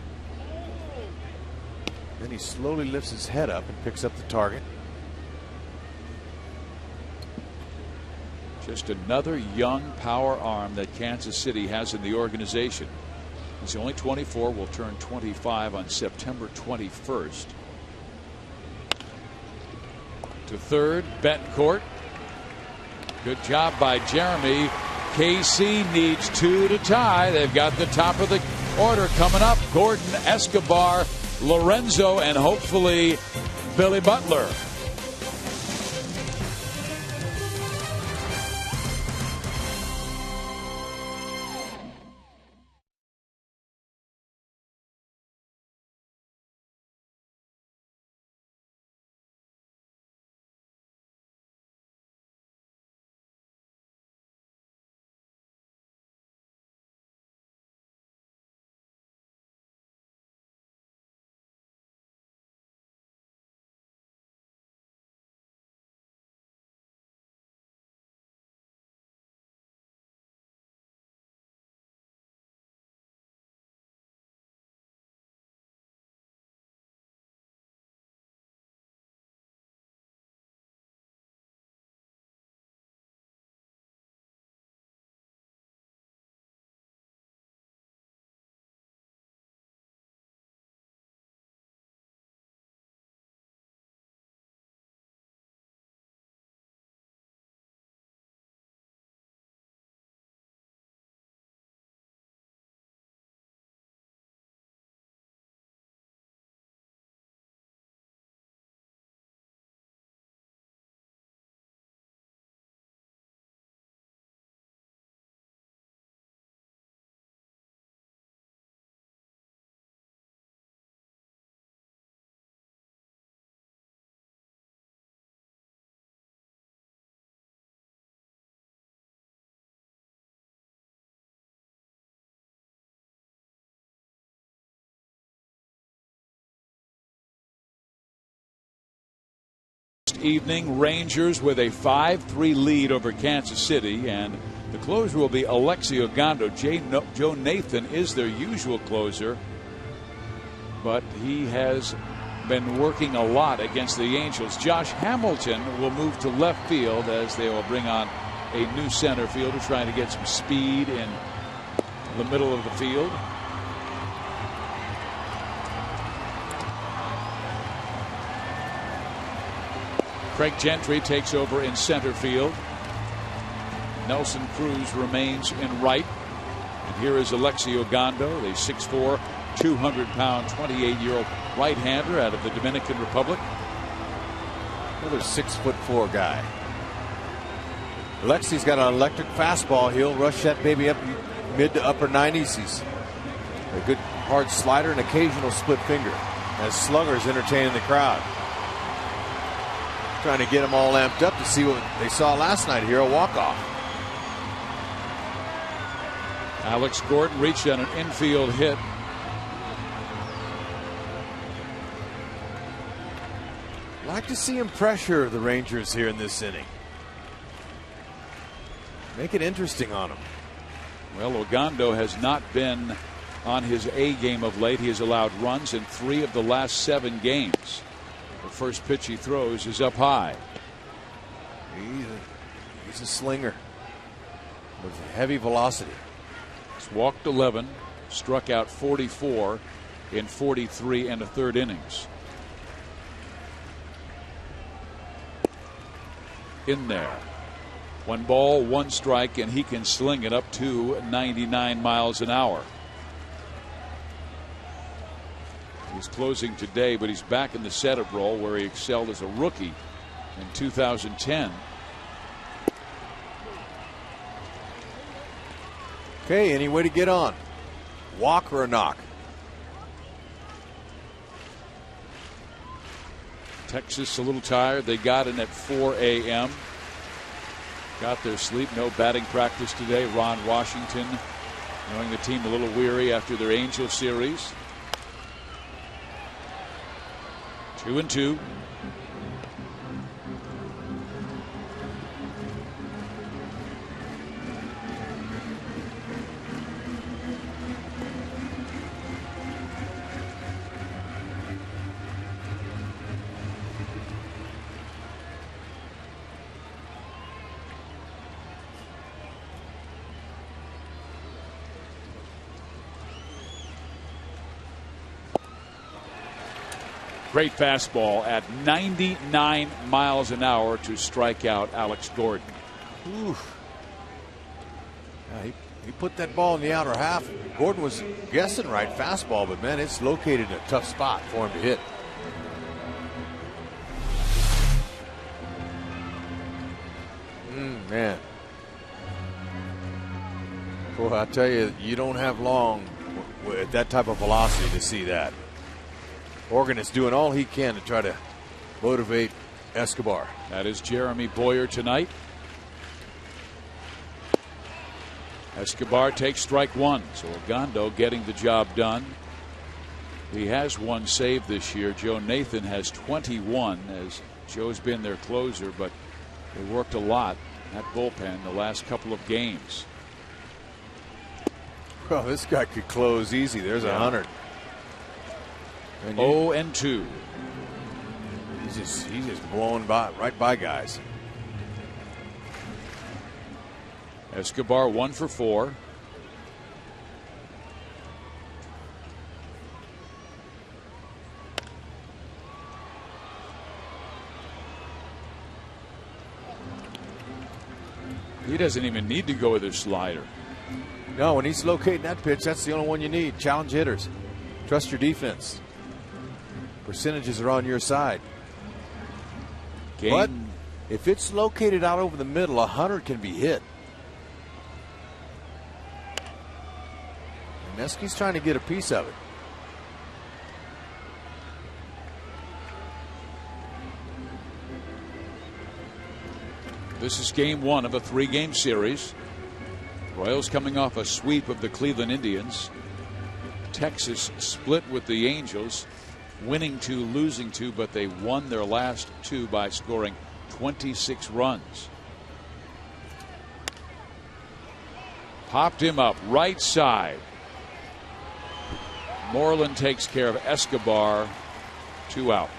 Then he slowly lifts his head up and picks up the target. Just another young power arm that Kansas City has in the organization. He's only 24, will turn 25 on September 21st. To third, Betancourt. Good job by Jeremy. KC needs 2 to tie. They've got the top of the order coming up. Gordon, Escobar, Lorenzo, and hopefully Billy Butler. Evening, Rangers with a 5-3 lead over Kansas City, and the closer will be Alexi Ogando. Joe Nathan is their usual closer, but he has been working a lot against the Angels. Josh Hamilton will move to left field as they will bring on a new center fielder trying to get some speed in the middle of the field. Craig Gentry takes over in center field. Nelson Cruz remains in right. And here is Alexi Ogando, the 6'4", 200-pound, 28-year-old right-hander out of the Dominican Republic. Another 6'4" guy. Alexi's got an electric fastball. He'll rush that baby up mid to upper 90s. He's a good hard slider and occasional split finger as sluggers entertaining the crowd. Trying to get them all amped up to see what they saw last night here, a walk-off. Alex Gordon reached on an infield hit. Like to see him pressure the Rangers here in this inning. Make it interesting on him. Well, Ogando has not been on his A game of late. He has allowed runs in 3 of the last 7 games. The first pitch he throws is up high. He's a slinger with heavy velocity. He's walked 11, struck out 44 in 43 and a third innings. in there. 1 ball, 1 strike, and he can sling it up to 99 miles an hour. He's closing today, but he's back in the setup role where he excelled as a rookie in 2010. Okay, any way to get on? Walk or a knock? Texas a little tired. They got in at 4 a.m. Got their sleep. No batting practice today. Ron Washington knowing the team a little weary after their Angel series. 2-2. Great fastball at 99 miles an hour to strike out Alex Gordon. Oof. Yeah, he put that ball in the outer half. Gordon was guessing right fastball, but man, it's located in a tough spot for him to hit. Man. Boy, I tell you, you don't have long with that type of velocity to see that. Oregon is doing all he can to try to motivate Escobar. That is Jeremy Boyer tonight. Escobar takes strike 1. So Ogando getting the job done. He has 1 save this year. Joe Nathan has 21, as Joe's been their closer, but they worked a lot at bullpen the last couple of games. Well, this guy could close easy. There's 100. 0-2. He's just blowing right by guys. Escobar 1 for 4. He doesn't even need to go with his slider. No, when he's locating that pitch, that's the only one you need. Challenge hitters. Trust your defense. Percentages are on your side. But if it's located out over the middle, 100 can be hit. And Nesky's trying to get a piece of it. This is game 1 of a 3-game series. Royals coming off a sweep of the Cleveland Indians. Texas split with the Angels, winning 2, losing 2, but they won their last 2 by scoring 26 runs. Popped him up right side. Moreland takes care of Escobar. 2 out.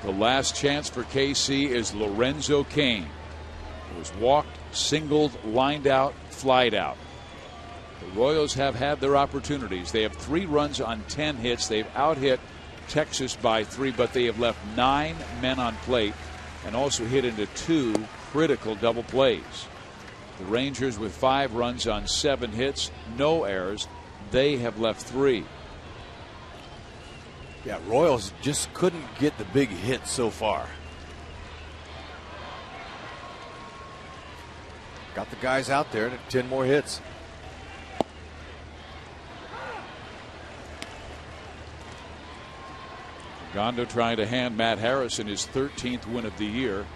The last chance for KC is Lorenzo Cain. He was walked, singled, lined out, flied out. The Royals have had their opportunities. They have 3 runs on 10 hits. They've out-hit Texas by 3, but they have left 9 men on plate and also hit into 2 critical double plays. The Rangers with 5 runs on 7 hits, no errors. They have left 3. Yeah, Royals just couldn't get the big hit so far. Got the guys out there to 10 more hits. Gondo trying to hand Matt Harrison his 13th win of the year.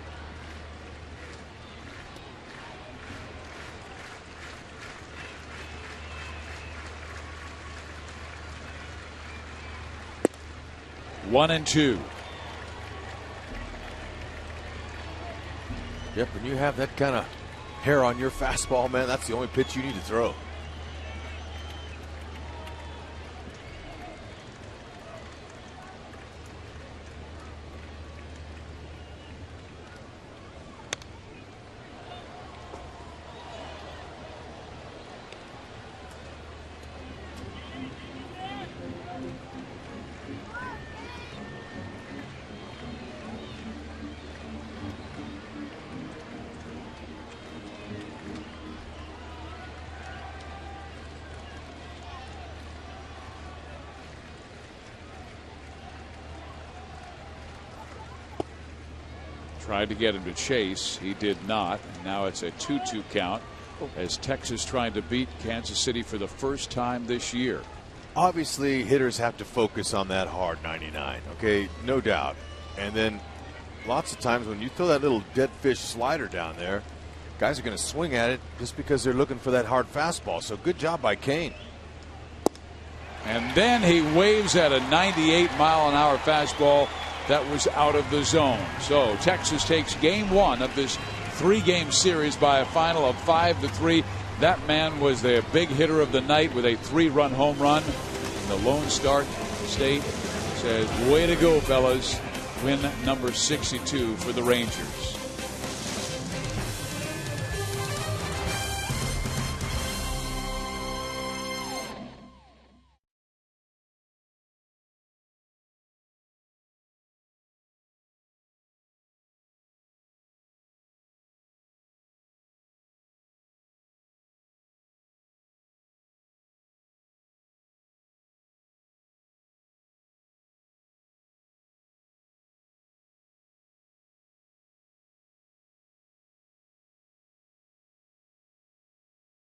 One and 2. Yep, when you have that kind of hair on your fastball, man, that's the only pitch you need to throw. Tried to get him to chase. He did not. And now it's a 2-2 count as Texas trying to beat Kansas City for the first time this year. Obviously, hitters have to focus on that hard 99, okay? No doubt. And then lots of times when you throw that little dead fish slider down there, guys are going to swing at it just because they're looking for that hard fastball. So good job by Kane. And then he waves at a 98-mile-an-hour fastball that was out of the zone. So Texas takes game 1 of this 3-game series by a final of 5-3. That man was the big hitter of the night with a 3-run home run. And the Lone Star State says, way to go, fellas. Win number 62 for the Rangers.